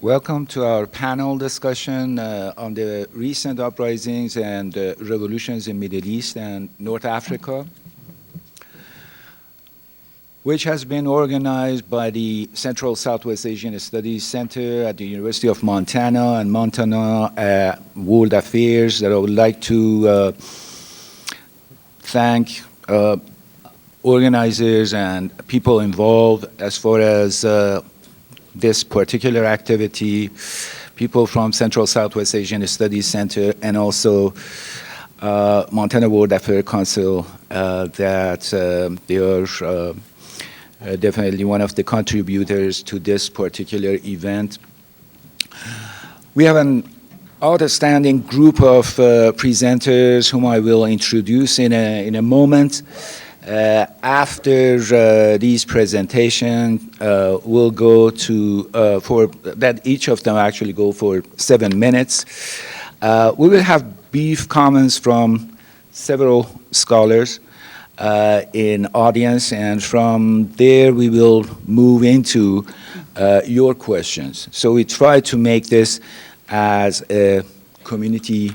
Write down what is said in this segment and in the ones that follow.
Welcome to our panel discussion on the recent uprisings and revolutions in Middle East and North Africa, which has been organized by the Central Southwest Asian Studies Center at the University of Montana and Montana World Affairs. That I would like to thank organizers and people involved as far as this particular activity, people from Central Southwest Asian Studies Center and also Montana World Affairs Council that they are definitely one of the contributors to this particular event. We have an outstanding group of presenters whom I will introduce in a moment. After these presentations, we'll go to, for that each of them actually go for 7 minutes. We will have brief comments from several scholars in audience, and from there we will move into your questions. So we try to make this as a community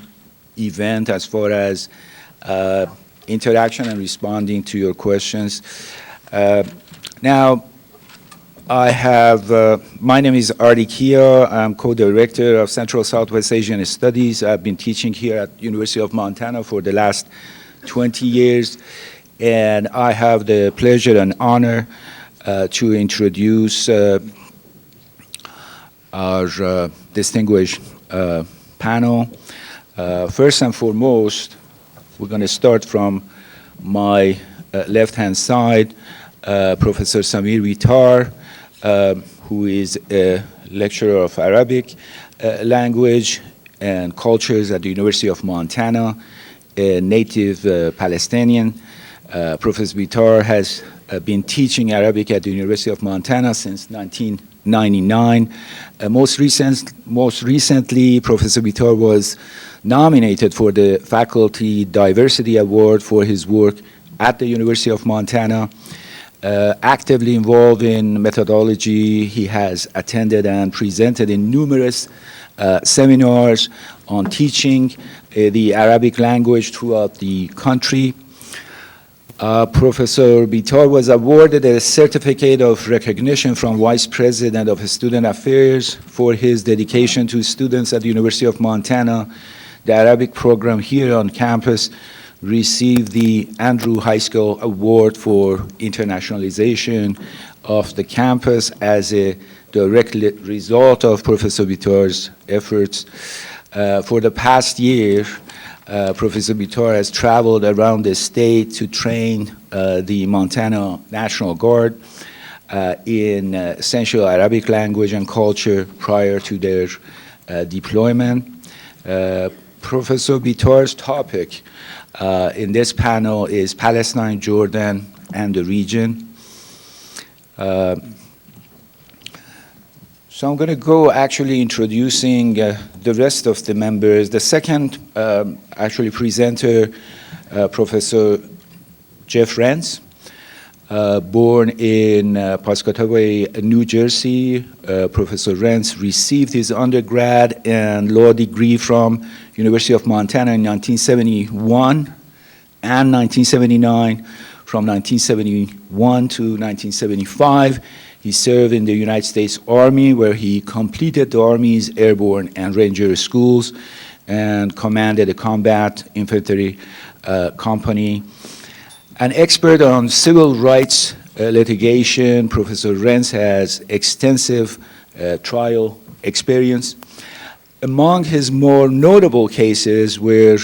event as far as interaction and responding to your questions. Now, I have, my name is Artie Kia. I'm co-director of Central Southwest Asian Studies. I've been teaching here at University of Montana for the last 20 years, and I have the pleasure and honor to introduce our distinguished panel. First and foremost, we're going to start from my left-hand side, Professor Samir Vitar, who is a lecturer of Arabic language and cultures at the University of Montana, a native Palestinian. Professor Vitar has been teaching Arabic at the University of Montana since 1999. Most recently, Professor Vitar was nominated for the Faculty Diversity Award for his work at the University of Montana. Actively involved in methodology, he has attended and presented in numerous seminars on teaching the Arabic language throughout the country. Professor Vitar was awarded a certificate of recognition from Vice President of Student Affairs for his dedication to students at the University of Montana. The Arabic program here on campus received the Andrew High School Award for internationalization of the campus as a direct result of Professor Vitar's efforts. For the past year, Professor Vitar has traveled around the state to train the Montana National Guard in essential Arabic language and culture prior to their deployment. Professor Vitar's topic in this panel is Palestine, Jordan, and the region. So I'm going to go actually introducing the rest of the members. The second actually presenter, Professor Jeff Renz, born in Piscataway, New Jersey. Professor Renz received his undergrad and law degree from University of Montana in 1971 and 1979. From 1971 to 1975, he served in the United States Army, where he completed the Army's airborne and ranger schools and commanded a combat infantry company. An expert on civil rights litigation, Professor Renz has extensive trial experience. Among his more notable cases were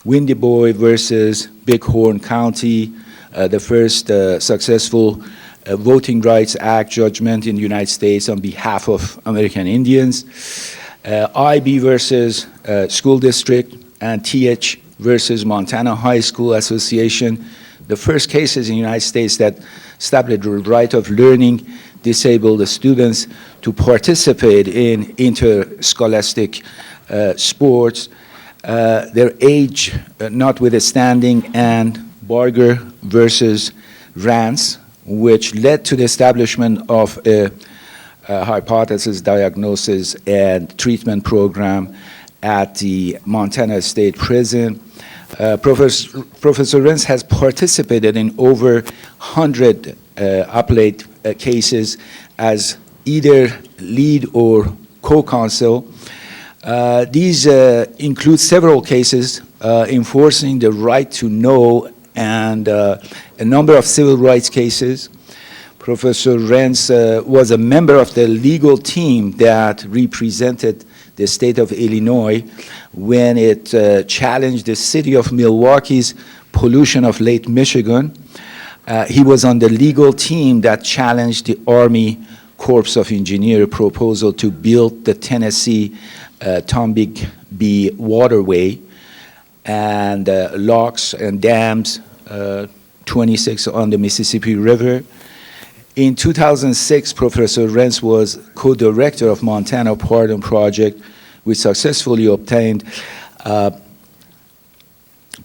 Windy Boy versus Bighorn County, the first successful Voting Rights Act judgment in the United States on behalf of American Indians, IB versus School District, and TH versus Montana High School Association, the first cases in the United States that established the right of learning disabled students to participate in interscholastic sports, their age notwithstanding, and Barger versus Rance, which led to the establishment of a hypothesis, diagnosis, and treatment program at the Montana State Prison. Professor Renz has participated in over 100 appellate cases as either lead or co-counsel. These include several cases enforcing the right to know and a number of civil rights cases. Professor Renz was a member of the legal team that represented the state of Illinois when it challenged the city of Milwaukee's pollution of Lake Michigan. He was on the legal team that challenged the Army Corps of Engineers proposal to build the Tennessee Tombigbee waterway and locks and dams, 26 on the Mississippi River. In 2006, Professor Renz was co-director of Montana Pardon Project, which successfully obtained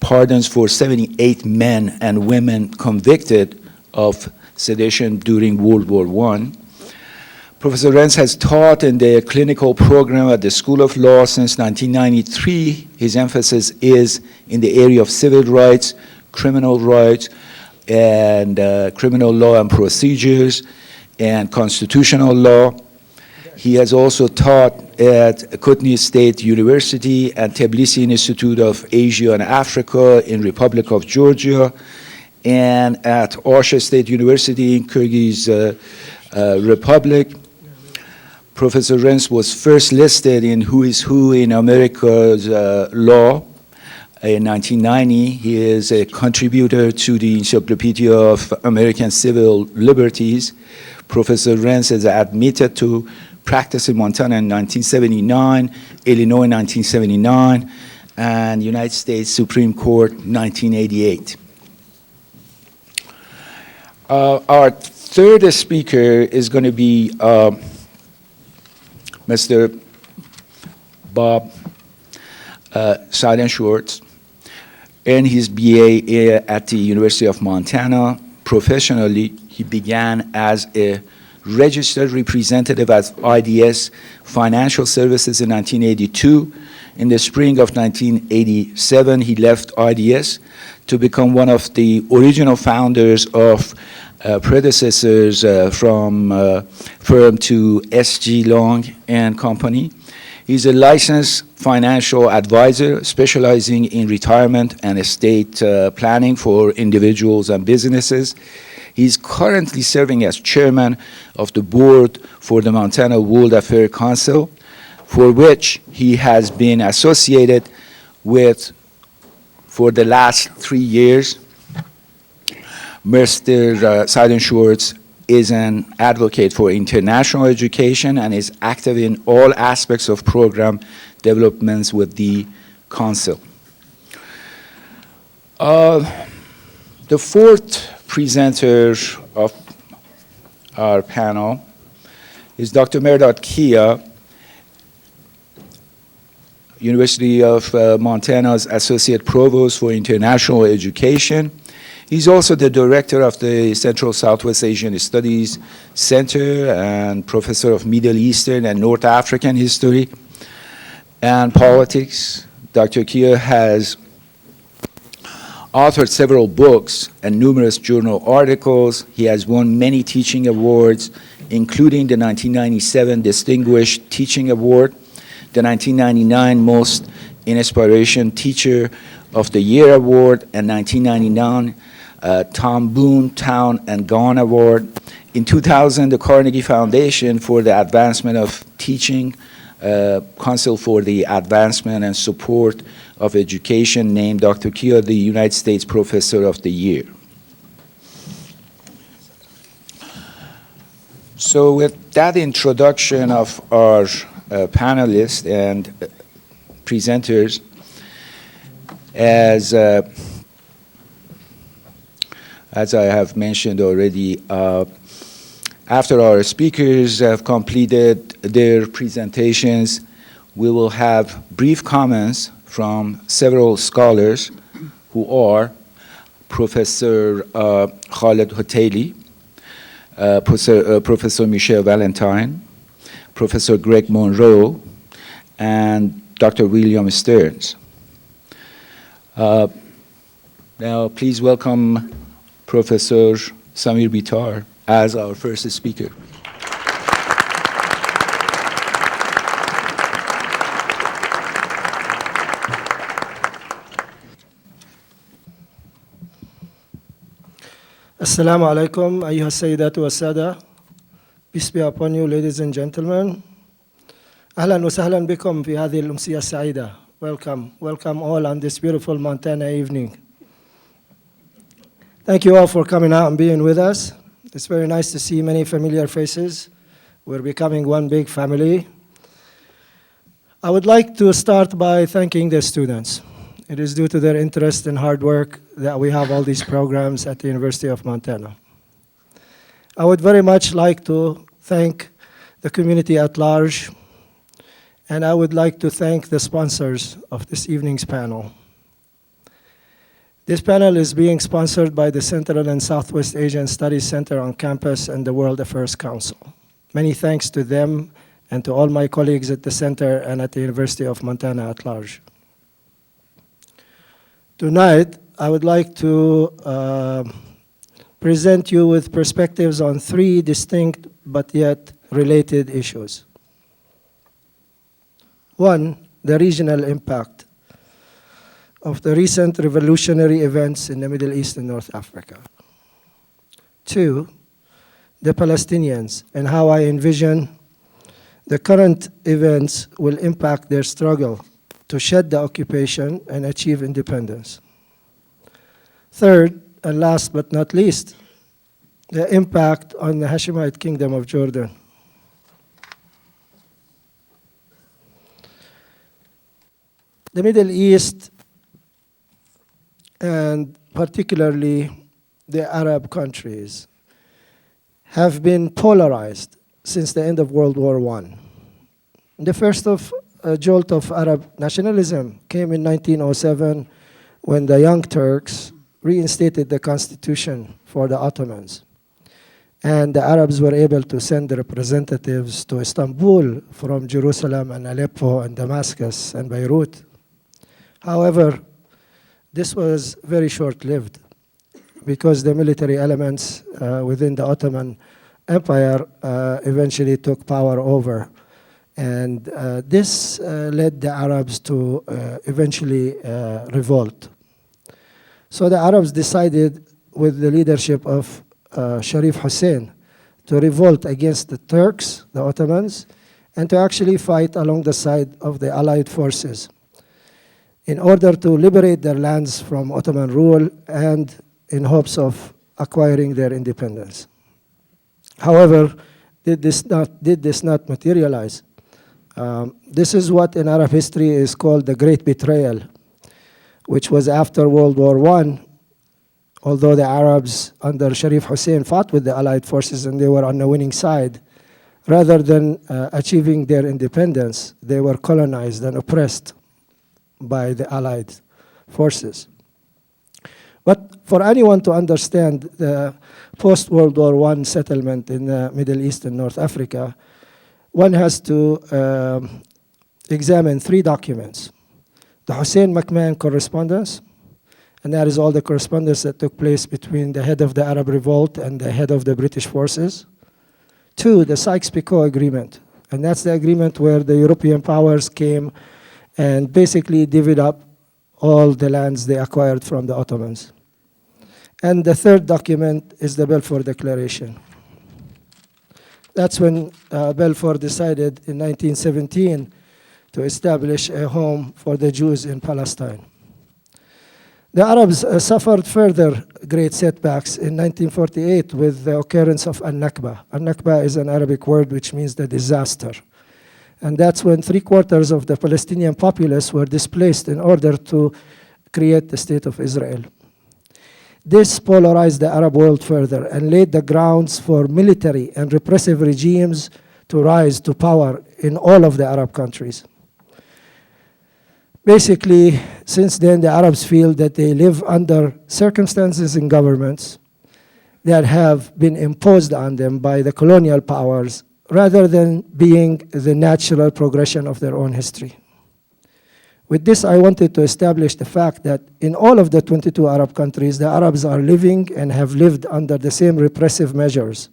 pardons for 78 men and women convicted of sedition during World War I. Professor Renz has taught in the clinical program at the School of Law since 1993. His emphasis is in the area of civil rights, criminal rights, and criminal law and procedures, and constitutional law. He has also taught at Kootenai State University and Tbilisi Institute of Asia and Africa in Republic of Georgia, and at Arsha State University in Kyrgyz Republic. Professor Renz was first listed in Who is Who in America's Law in 1990. He is a contributor to the Encyclopedia of American Civil Liberties. Professor Renz is admitted to practice in Montana in 1979, Illinois in 1979, and United States Supreme Court 1988. Our third speaker is going to be Mr. Bob Seidenschwartz. Earned his BA at the University of Montana. Professionally, he began as a registered representative at IDS Financial Services in 1982. In the spring of 1987, he left IDS to become one of the original founders of predecessors from firm to SG Long and Company. He's a licensed financial advisor specializing in retirement and estate planning for individuals and businesses. He's currently serving as chairman of the board for the Montana World Affairs Council, for which he has been associated with for the last 3 years. Mr. Seidenschwartz is an advocate for international education and is active in all aspects of program developments with the Council. The fourth presenter of our panel is Dr. Mehrdad Kia, University of Montana's Associate Provost for International Education. He's also the director of the Central Southwest Asian Studies Center and professor of Middle Eastern and North African history and politics. Dr. Kia has authored several books and numerous journal articles. He has won many teaching awards, including the 1997 Distinguished Teaching Award, the 1999 Most Inspiration Teacher of the Year Award, and 1999 Tom Boone Town and Gone Award. In 2000, the Carnegie Foundation for the Advancement of Teaching, Council for the Advancement and Support of Education named Dr. Kia the United States Professor of the Year. So with that introduction of our panelists and presenters, as I have mentioned already, after our speakers have completed their presentations, we will have brief comments from several scholars who are Professor Khaled Hoteli, Professor Michel Valentine, Professor Greg Monroe, and Dr. William Stearns. Now, please welcome Professor Samir Bitar as our first speaker. Assalamu alaikum, ayyuha sayyidatu wa sada. Peace be upon you, ladies and gentlemen. Ahlan wa sahlan bikum fi hadhihi al-umsiyya as-sa'ida. Welcome all on this beautiful Montana evening. Thank you all for coming out and being with us. It's very nice to see many familiar faces. We're becoming one big family. I would like to start by thanking the students. It is due to their interest and hard work that we have all these programs at the University of Montana. I would very much like to thank the community at large, and I would like to thank the sponsors of this evening's panel. This panel is being sponsored by the Central and Southwest Asian Studies Center on campus and the World Affairs Council. Many thanks to them and to all my colleagues at the center and at the University of Montana at large. Tonight, I would like to present you with perspectives on three distinct but yet related issues. One, the regional impact of the recent revolutionary events in the Middle East and North Africa. Two, the Palestinians and how I envision the current events will impact their struggle to shed the occupation and achieve independence. Third, and last but not least, the impact on the Hashemite Kingdom of Jordan. The Middle East, and particularly the Arab countries, have been polarized since the end of World War I. The first jolt of Arab nationalism came in 1907 when the Young Turks reinstated the constitution for the Ottomans. And the Arabs were able to send representatives to Istanbul from Jerusalem and Aleppo and Damascus and Beirut. However, this was very short-lived because the military elements within the Ottoman Empire eventually took power over. And this led the Arabs to eventually revolt. So the Arabs decided, with the leadership of Sharif Hussein, to revolt against the Turks, the Ottomans, and to actually fight along the side of the Allied forces in order to liberate their lands from Ottoman rule and in hopes of acquiring their independence. However, did this not materialize? This is what in Arab history is called the Great Betrayal, which was after World War I. Although the Arabs under Sharif Hussein fought with the Allied forces and they were on the winning side, rather than achieving their independence, they were colonized and oppressed by the Allied forces. But for anyone to understand the post-World War I settlement in the Middle East and North Africa, one has to examine three documents. The Hussein-McMahon correspondence, and that is all the correspondence that took place between the head of the Arab revolt and the head of the British forces. Two, the Sykes-Picot Agreement, and that's the agreement where the European powers came and basically divvied up all the lands they acquired from the Ottomans. And the third document is the Balfour Declaration. That's when Balfour decided in 1917 to establish a home for the Jews in Palestine. The Arabs suffered further great setbacks in 1948 with the occurrence of Al-Nakba. Al-Nakba is an Arabic word which means the disaster. And that's when 3/4 of the Palestinian populace were displaced in order to create the State of Israel. This polarized the Arab world further and laid the grounds for military and repressive regimes to rise to power in all of the Arab countries. Basically, since then, the Arabs feel that they live under circumstances and governments that have been imposed on them by the colonial powers rather than being the natural progression of their own history. With this, I wanted to establish the fact that in all of the 22 Arab countries, the Arabs are living and have lived under the same repressive measures.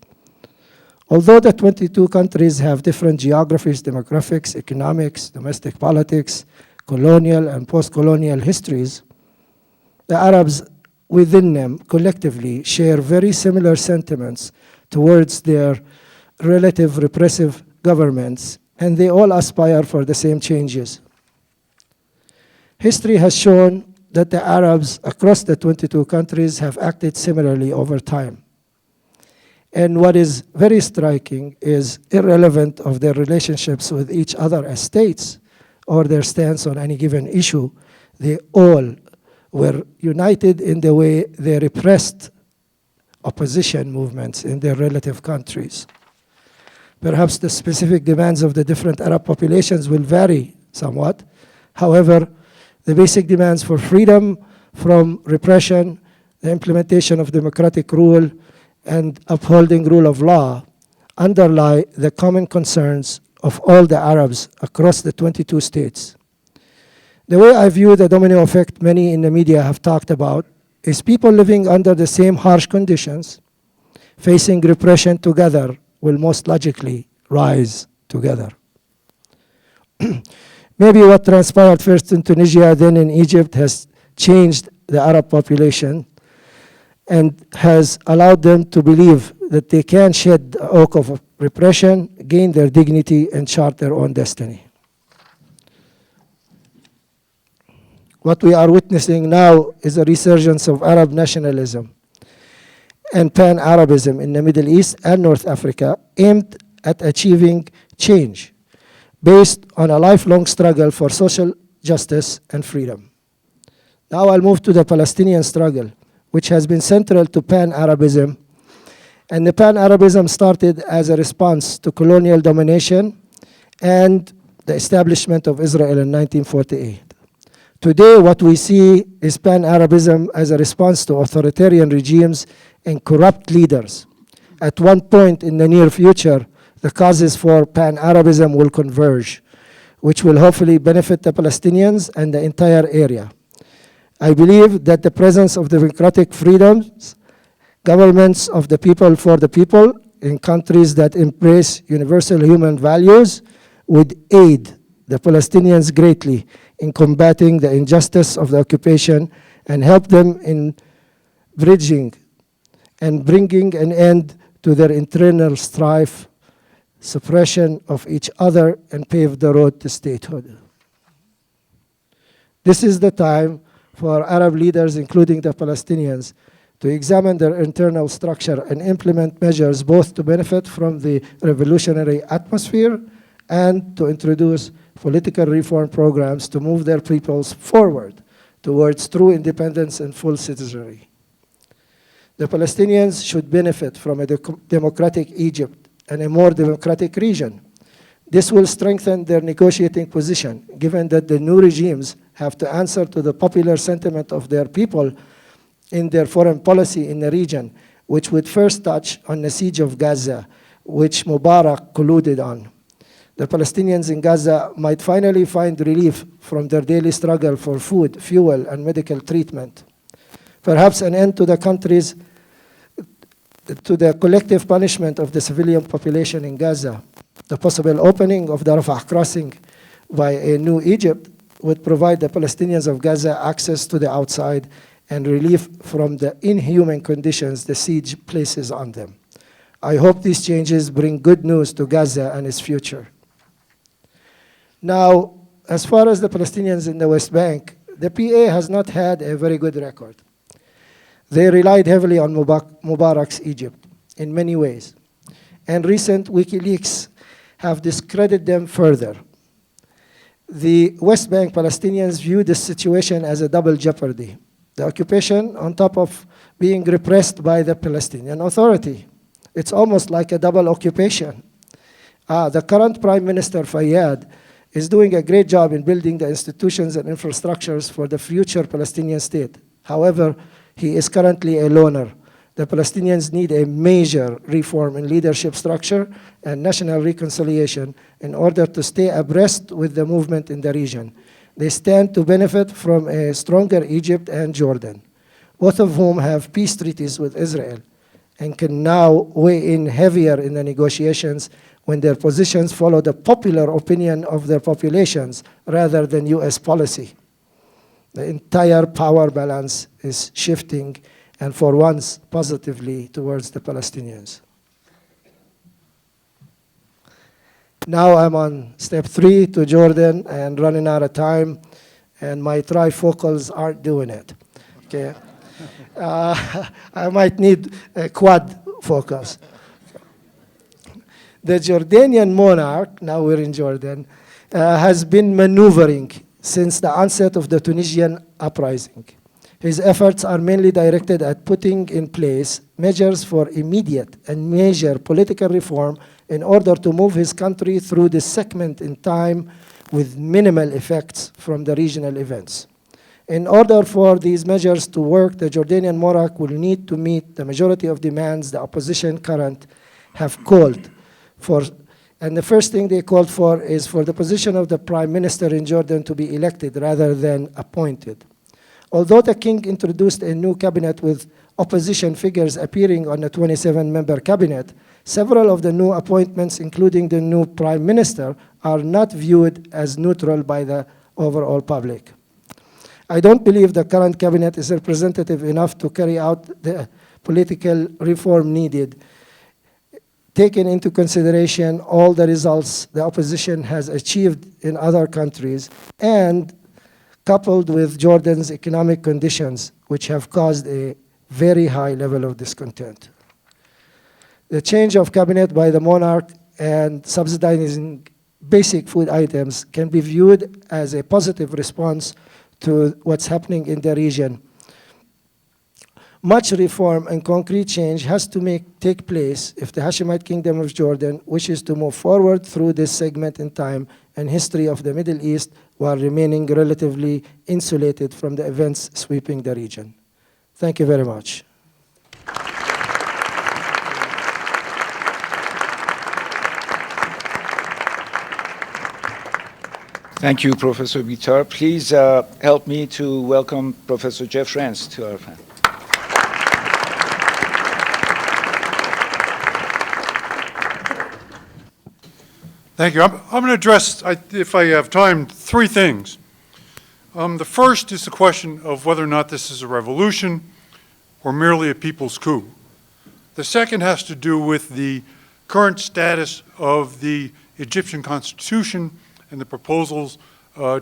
Although the 22 countries have different geographies, demographics, economics, domestic politics, colonial and post-colonial histories, the Arabs within them collectively share very similar sentiments towards their relative repressive governments, and they all aspire for the same changes. History has shown that the Arabs across the 22 countries have acted similarly over time. And what is very striking is, irrelevant of their relationships with each other as states or their stance on any given issue, they all were united in the way they repressed opposition movements in their relative countries. Perhaps the specific demands of the different Arab populations will vary somewhat. However, the basic demands for freedom from repression, the implementation of democratic rule, and upholding rule of law underlie the common concerns of all the Arabs across the 22 states. The way I view the domino effect many in the media have talked about is people living under the same harsh conditions, facing repression together, will most logically rise together. Maybe what transpired first in Tunisia, then in Egypt, has changed the Arab population and has allowed them to believe that they can shed the oak of repression, gain their dignity, and chart their own destiny. What we are witnessing now is a resurgence of Arab nationalism and pan-Arabism in the Middle East and North Africa, aimed at achieving change based on a lifelong struggle for social justice and freedom. Now I'll move to the Palestinian struggle, which has been central to pan-Arabism. And the pan-Arabism started as a response to colonial domination and the establishment of Israel in 1948. Today, what we see is pan-Arabism as a response to authoritarian regimes and corrupt leaders. At one point in the near future, the causes for pan-Arabism will converge, which will hopefully benefit the Palestinians and the entire area. I believe that the presence of democratic freedoms, governments of the people for the people in countries that embrace universal human values would aid the Palestinians greatly in combating the injustice of the occupation and help them in bridging and bringing an end to their internal strife, suppression of each other, and pave the road to statehood. This is the time for Arab leaders, including the Palestinians, to examine their internal structure and implement measures both to benefit from the revolutionary atmosphere and to introduce political reform programs to move their peoples forward towards true independence and full citizenry. The Palestinians should benefit from a democratic Egypt and a more democratic region. This will strengthen their negotiating position, given that the new regimes have to answer to the popular sentiment of their people in their foreign policy in the region, which would first touch on the siege of Gaza, which Mubarak colluded on. The Palestinians in Gaza might finally find relief from their daily struggle for food, fuel, and medical treatment. Perhaps an end to the collective punishment of the civilian population in Gaza. The possible opening of the Rafah crossing by a new Egypt would provide the Palestinians of Gaza access to the outside and relief from the inhuman conditions the siege places on them. I hope these changes bring good news to Gaza and its future. Now, as far as the Palestinians in the West Bank, the PA has not had a very good record. They relied heavily on Mubarak's Egypt in many ways, and recent WikiLeaks have discredited them further. The West Bank Palestinians view this situation as a double jeopardy. The occupation on top of being repressed by the Palestinian Authority. It's almost like a double occupation. The current Prime Minister Fayyad is doing a great job in building the institutions and infrastructures for the future Palestinian state. However, he is currently a loner, The Palestinians need a major reform in leadership structure and national reconciliation in order to stay abreast with the movement in the region. They stand to benefit from a stronger Egypt and Jordan, both of whom have peace treaties with Israel and can now weigh in heavier in the negotiations when their positions follow the popular opinion of their populations rather than US policy. The entire power balance is shifting, and for once, positively towards the Palestinians. Now I'm on step 3 to Jordan and running out of time, and my trifocals aren't doing it. Okay. I might need a quad focus. The Jordanian monarch, now we're in Jordan, has been maneuvering since the onset of the Tunisian uprising. His efforts are mainly directed at putting in place measures for immediate and major political reform in order to move his country through this segment in time with minimal effects from the regional events. In order for these measures to work, the Jordanian monarch will need to meet the majority of demands the opposition current have called for. And the first thing they called for is for the position of the prime minister in Jordan to be elected rather than appointed. Although the king introduced a new cabinet with opposition figures appearing on the 27-member cabinet, several of the new appointments, including the new prime minister, are not viewed as neutral by the overall public. I don't believe the current cabinet is representative enough to carry out the political reform needed, taking into consideration all the results the opposition has achieved in other countries and coupled with Jordan's economic conditions, which have caused a very high level of discontent. The change of cabinet by the monarch and subsidizing basic food items can be viewed as a positive response to what's happening in the region. Much reform and concrete change has to take place if the Hashemite Kingdom of Jordan wishes to move forward through this segment in time and history of the Middle East while remaining relatively insulated from the events sweeping the region. Thank you very much. Thank you, Professor Bitar. Please help me to welcome Professor Jeff Renz to our panel. Thank you. I'm going to address, if I have time, 3 things. The first is the question of whether or not this is a revolution or merely a people's coup. The second has to do with the current status of the Egyptian constitution and the proposals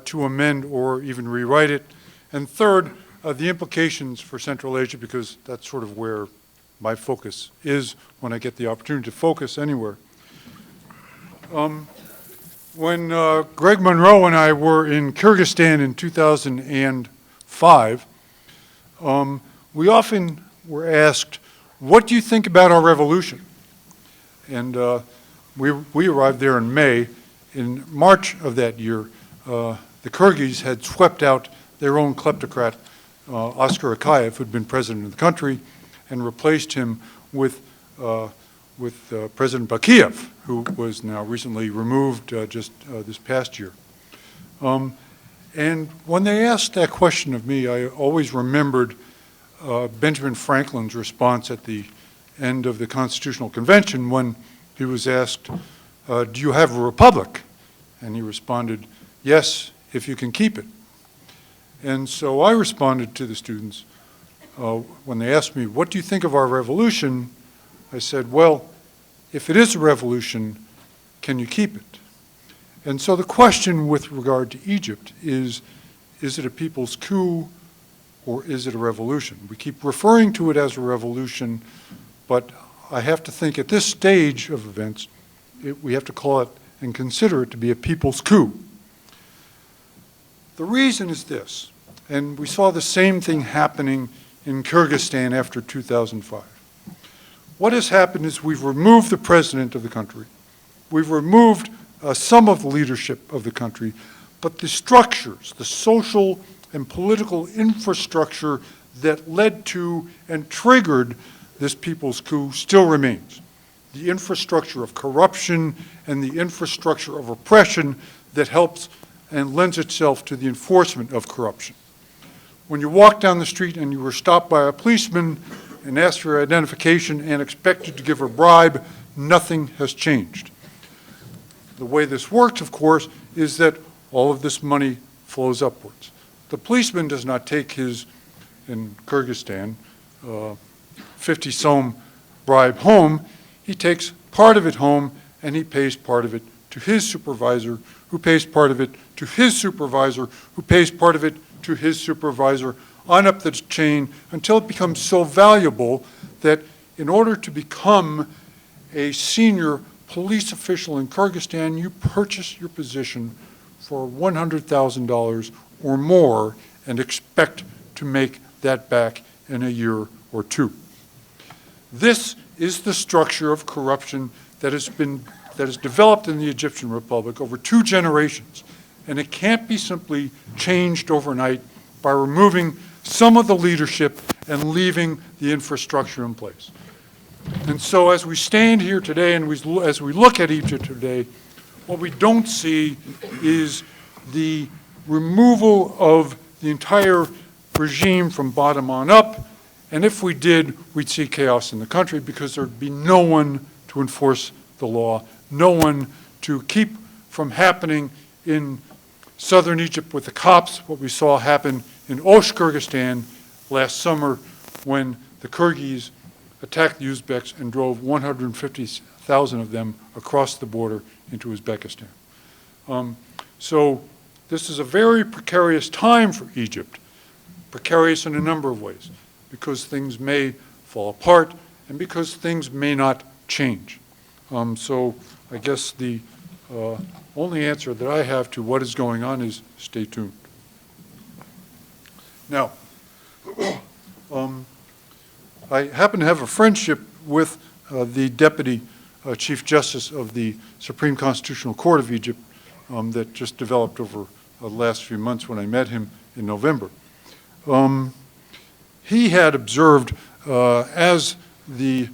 to amend or even rewrite it. And third, the implications for Central Asia, because that's sort of where my focus is when I get the opportunity to focus anywhere. When Greg Monroe and I were in Kyrgyzstan in 2005, we often were asked, what do you think about our revolution? And we arrived there in May. In March of that year, the Kyrgyz had swept out their own kleptocrat, Oscar Akayev, who'd been president of the country, and replaced him with President Bakiyev, who was now recently removed just this past year. And when they asked that question of me, I always remembered Benjamin Franklin's response at the end of the Constitutional Convention when he was asked, do you have a republic? And he responded, yes, if you can keep it. And so I responded to the students when they asked me, what do you think of our revolution? I said, well, if it is a revolution, can you keep it? And so the question with regard to Egypt is it a people's coup or is it a revolution? We keep referring to it as a revolution, but I have to think at this stage of events, we have to call it and consider it to be a people's coup. The reason is this, and we saw the same thing happening in Kyrgyzstan after 2005. What has happened is we've removed the president of the country. We've removed some of the leadership of the country, but the structures, the social and political infrastructure that led to and triggered this people's coup still remains: the infrastructure of corruption and the infrastructure of oppression that helps and lends itself to the enforcement of corruption. When you walk down the street and you were stopped by a policeman and asked for your identification and expected to give a bribe, nothing has changed. The way this works, of course, is that all of this money flows upwards. The policeman does not take his, in Kyrgyzstan, 50 som bribe home. He takes part of it home and he pays part of it to his supervisor, who pays part of it to his supervisor, who pays part of it to his supervisor, on up the chain until it becomes so valuable that in order to become a senior police official in Kyrgyzstan, you purchase your position for $100,000 or more and expect to make that back in a year or two. This is the structure of corruption that has developed in the Egyptian Republic over 2 generations, and it can't be simply changed overnight by removing some of the leadership and leaving the infrastructure in place. And so as we stand here today and as we look at Egypt today, what we don't see is the removal of the entire regime from bottom on up, and if we did, we'd see chaos in the country because there'd be no one to enforce the law, no one to keep from happening in southern Egypt with the Copts, what we saw happen in Osh, Kyrgyzstan last summer when the Kyrgyz attacked the Uzbeks and drove 150,000 of them across the border into Uzbekistan. So this is a very precarious time for Egypt, precarious in a number of ways, because things may fall apart and because things may not change. So I guess the only answer that I have to what is going on is stay tuned. Now, I happen to have a friendship with the Deputy Chief Justice of the Supreme Constitutional Court of Egypt that just developed over the last few months when I met him in November. He had observed as the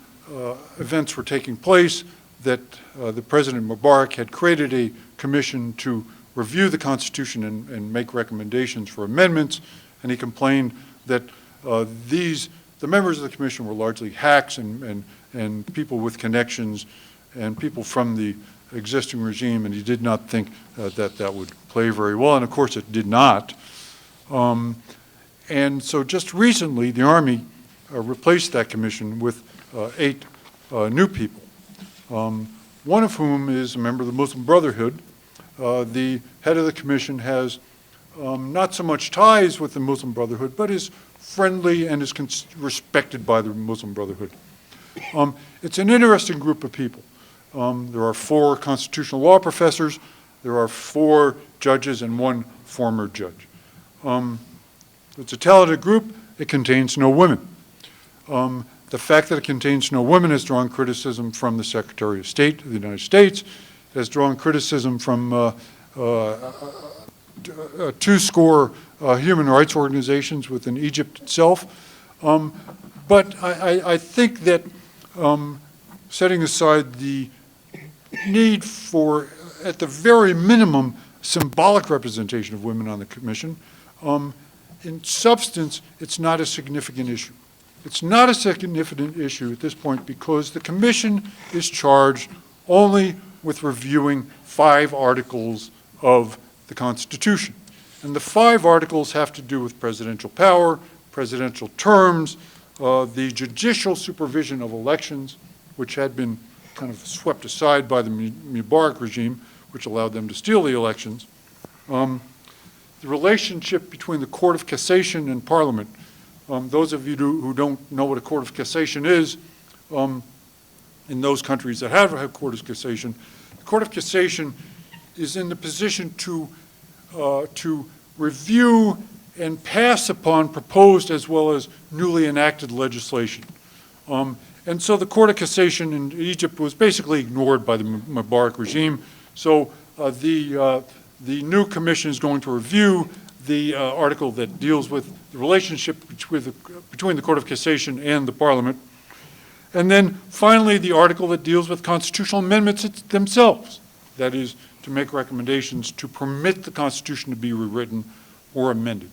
events were taking place that the President Mubarak had created a commission to review the Constitution and make recommendations for amendments, and he complained that the members of the commission were largely hacks and people with connections and people from the existing regime, and he did not think that would play very well, and of course it did not. And so just recently, the Army replaced that commission with 8 new people, one of whom is a member of the Muslim Brotherhood. The head of the commission has not so much ties with the Muslim Brotherhood, but is friendly and is respected by the Muslim Brotherhood. It's an interesting group of people. There are 4 constitutional law professors, there are 4 judges and 1 former judge. It's a talented group. It contains no women. The fact that it contains no women has drawn criticism from the Secretary of State of the United States. It has drawn criticism from 2 score human rights organizations within Egypt itself. But I think that setting aside the need for, at the very minimum, symbolic representation of women on the commission, in substance, it's not a significant issue. It's not a significant issue at this point because the commission is charged only with reviewing 5 articles of the Constitution. And the 5 articles have to do with presidential power, presidential terms, the judicial supervision of elections, which had been kind of swept aside by the Mubarak regime, which allowed them to steal the elections. The relationship between the Court of Cassation and Parliament. Those of you who don't know what a Court of Cassation is, in those countries that have a Court of Cassation, the Court of Cassation is in the position to review and pass upon proposed as well as newly enacted legislation. And so the Court of Cassation in Egypt was basically ignored by the Mubarak regime. So the new commission is going to review the article that deals with the relationship between the Court of Cassation and the Parliament. And then finally, the article that deals with constitutional amendments themselves. That is, to make recommendations to permit the Constitution to be rewritten or amended.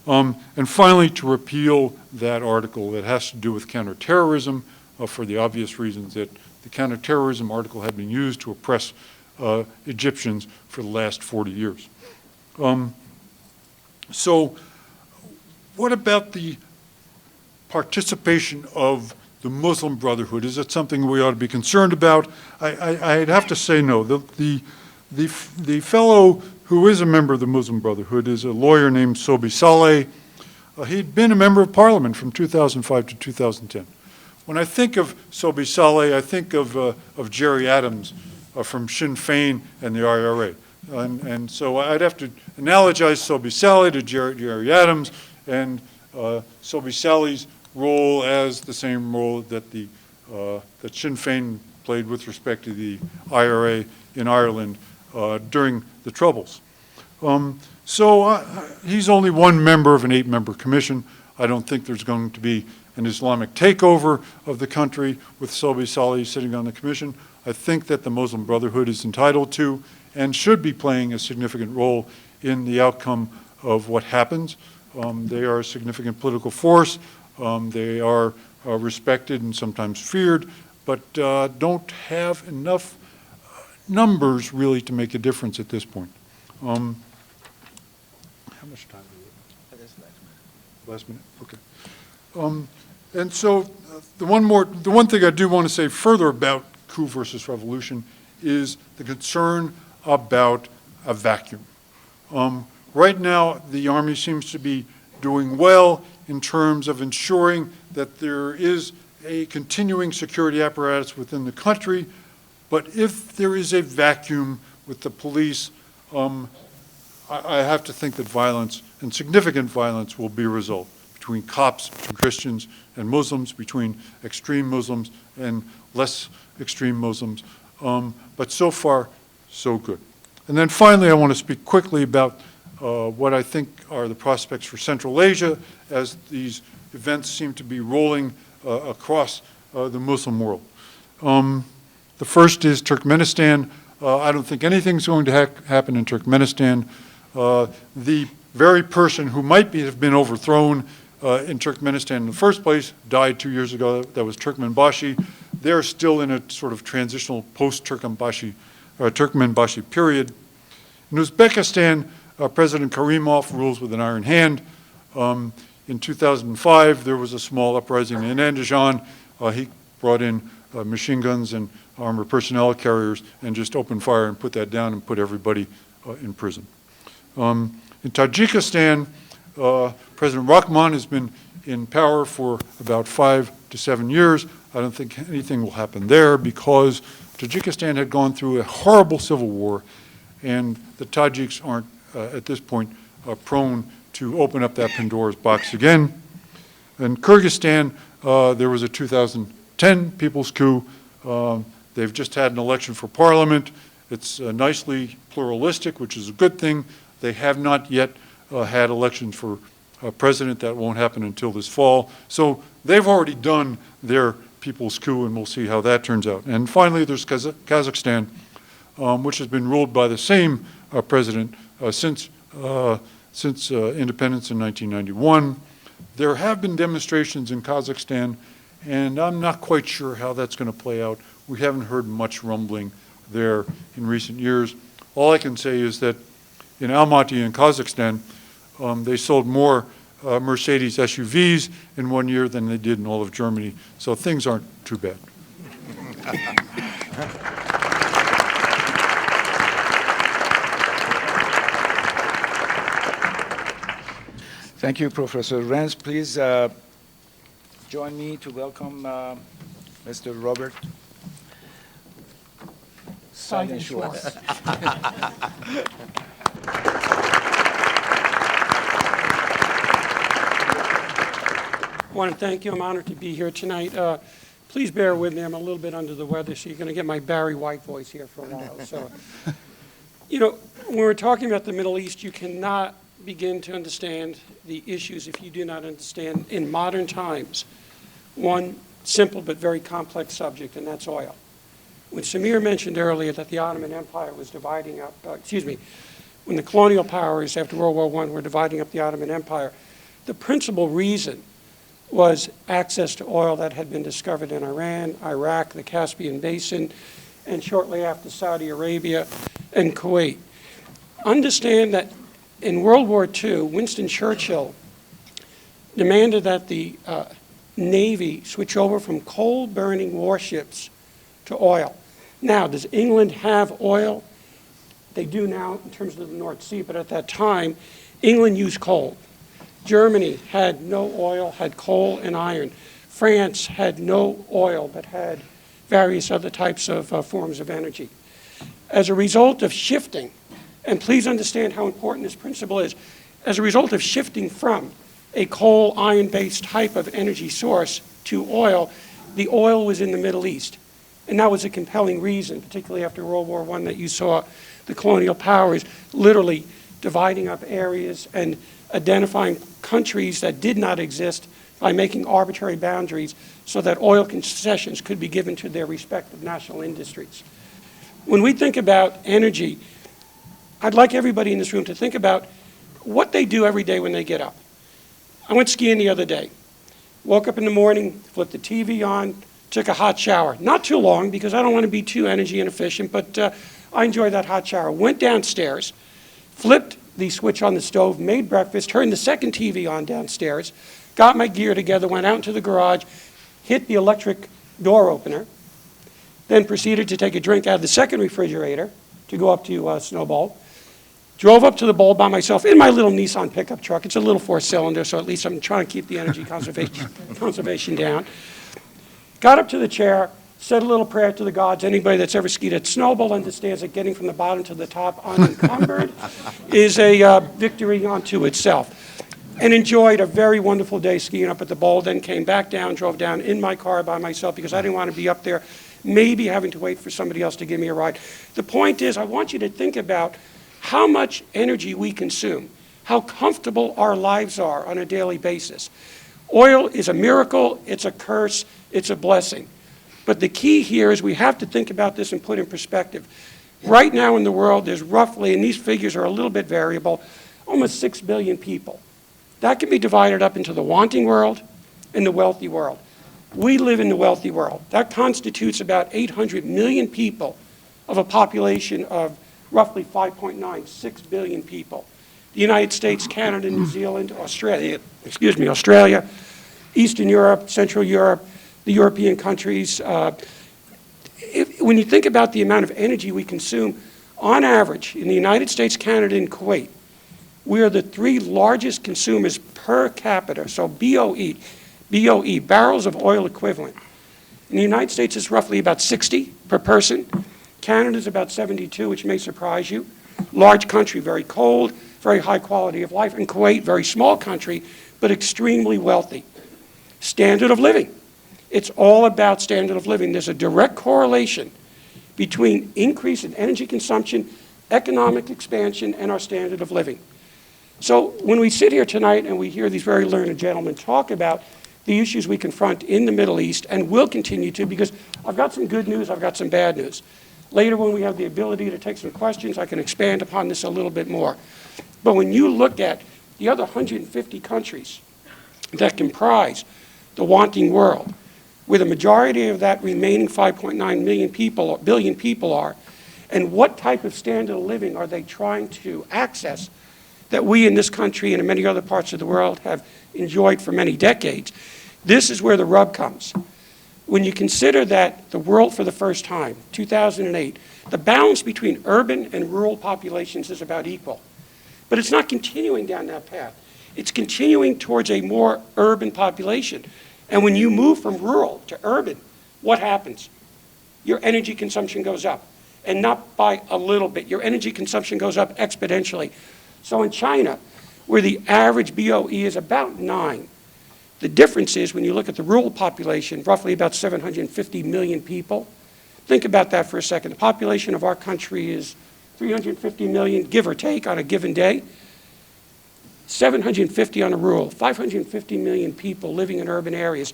And finally, to repeal that article that has to do with counterterrorism for the obvious reasons that the counterterrorism article had been used to oppress Egyptians for the last 40 years. So what about the participation of the Muslim Brotherhood? Is it something we ought to be concerned about? I'd have to say no. The fellow who is a member of the Muslim Brotherhood is a lawyer named Sobi Saleh. He'd been a member of parliament from 2005 to 2010. When I think of Sobi Saleh, I think of Jerry Adams from Sinn Féin and the IRA. And so I'd have to analogize Sobi Saleh to Jerry Adams, and Sobi Saleh's role as the same role that that Sinn Féin played with respect to the IRA in Ireland during the Troubles. He's only one member of an 8-member commission. I don't think there's going to be an Islamic takeover of the country with Sobi Saleh sitting on the commission. I think that the Muslim Brotherhood is entitled to and should be playing a significant role in the outcome of what happens. They are a significant political force. They are respected and sometimes feared, but don't have enough numbers really to make a difference at this point. How much time do we have? Last minute, okay. And so the one thing I do want to say further about coup versus revolution is the concern about a vacuum. Right now, the Army seems to be doing well in terms of ensuring that there is a continuing security apparatus within the country, but if there is a vacuum with the police, I have to think that violence, and significant violence, will be a result between cops, between Christians and Muslims, between extreme Muslims and less extreme Muslims. But so far, so good. And then finally, I want to speak quickly about what I think are the prospects for Central Asia as these events seem to be rolling across the Muslim world. The first is Turkmenistan. I don't think anything's going to happen in Turkmenistan. The very person who might have been overthrown in Turkmenistan in the first place died 2 years ago. That was Turkmenbashi. They're still in a sort of transitional post-Turkmenbashi period. In Uzbekistan, President Karimov rules with an iron hand. In 2005, there was a small uprising in Andijan. He brought in machine guns and armored personnel carriers and just opened fire and put that down and put everybody in prison. In Tajikistan, President Rahman has been in power for about 5 to 7 years. I don't think anything will happen there because Tajikistan had gone through a horrible civil war, and the Tajiks aren't, at this point, prone to open up that Pandora's box again. In Kyrgyzstan, there was a 2010 people's coup. They've just had an election for parliament. It's nicely pluralistic, which is a good thing. They have not yet had elections for president. That won't happen until this fall. So they've already done their people's coup, and we'll see how that turns out. And finally, there's Kazakhstan, which has been ruled by the same president since independence in 1991. There have been demonstrations in Kazakhstan, and I'm not quite sure how that's going to play out. We haven't heard much rumbling there in recent years. All I can say is that in Almaty in Kazakhstan, they sold more Mercedes SUVs in 1 year than they did in all of Germany. So things aren't too bad. Thank you, Professor Renz. Please join me to welcome Mr. Robert Seidenschwarz. I want to thank you. I'm honored to be here tonight. Please bear with me. I'm a little bit under the weather, so you're going to get my Barry White voice here for a while. So, you know, when we're talking about the Middle East, you cannot begin to understand the issues if you do not understand in modern times, one, simple but very complex subject, and that's oil. When Samir mentioned earlier that the Ottoman Empire was dividing up, when the colonial powers after World War I were dividing up the Ottoman Empire, the principal reason was access to oil that had been discovered in Iran, Iraq, the Caspian Basin, and shortly after Saudi Arabia and Kuwait. Understand that in World War II, Winston Churchill demanded that the Navy switch over from coal-burning warships to oil. Now, does England have oil? They do now in terms of the North Sea, but at that time, England used coal. Germany had no oil, had coal and iron. France had no oil, but had various other types of forms of energy. As a result of shifting, and please understand how important this principle is, as a result of shifting from a coal, iron-based type of energy source to oil, the oil was in the Middle East. And that was a compelling reason, particularly after World War I, that you saw the colonial powers literally dividing up areas and identifying countries that did not exist by making arbitrary boundaries so that oil concessions could be given to their respective national industries. When we think about energy, I'd like everybody in this room to think about what they do every day when they get up. I went skiing the other day. Woke up in the morning, flipped the TV on, took a hot shower. Not too long because I don't want to be too energy inefficient, but I enjoyed that hot shower. Went downstairs, flipped the switch on the stove, made breakfast, turned the second TV on downstairs, got my gear together, went out into the garage, hit the electric door opener, then proceeded to take a drink out of the second refrigerator to go up to Snowball. Drove up to the bowl by myself in my little Nissan pickup truck. It's a little four-cylinder, so at least I'm trying to keep the energy conservation down. Got up to the chair, said a little prayer to the gods. Anybody that's ever skied at Snowball understands that getting from the bottom to the top unencumbered is a victory unto itself. And enjoyed a very wonderful day skiing up at the bowl, then came back down, drove down in my car by myself because I didn't want to be up there, maybe having to wait for somebody else to give me a ride. The point is, I want you to think about how much energy we consume, how comfortable our lives are on a daily basis. Oil is a miracle, it's a curse, it's a blessing. But the key here is we have to think about this and put in perspective. Right now in the world, there's roughly, and these figures are a little bit variable, almost 6 billion people. That can be divided up into the wanting world and the wealthy world. We live in the wealthy world. That constitutes about 800 million people of a population of roughly 5.96 billion people. The United States, Canada, New Zealand, Australia, Eastern Europe, Central Europe, the European countries. When you think about the amount of energy we consume, on average, in the United States, Canada, and Kuwait, we are the 3 largest consumers per capita, so BOE, barrels of oil equivalent. In the United States, it's roughly about 60 per person. Canada's about 72, which may surprise you. Large country, very cold, very high quality of life. And Kuwait, very small country, but extremely wealthy. Standard of living. It's all about standard of living. There's a direct correlation between increase in energy consumption, economic expansion, and our standard of living. So when we sit here tonight and we hear these very learned gentlemen talk about the issues we confront in the Middle East, and will continue to, because I've got some good news, I've got some bad news. Later, when we have the ability to take some questions, I can expand upon this a little bit more. But when you look at the other 150 countries that comprise the wanting world, where the majority of that remaining 5.9 billion people are, and what type of standard of living are they trying to access that we in this country and in many other parts of the world have enjoyed for many decades, this is where the rub comes. When you consider that the world for the first time, 2008, the balance between urban and rural populations is about equal. But it's not continuing down that path. It's continuing towards a more urban population. And when you move from rural to urban, what happens? Your energy consumption goes up. And not by a little bit. Your energy consumption goes up exponentially. So in China, where the average BOE is about 9, the difference is when you look at the rural population, roughly about 750 million people. Think about that for a second. The population of our country is 350 million, give or take, on a given day. 750 on a rural, 550 million people living in urban areas.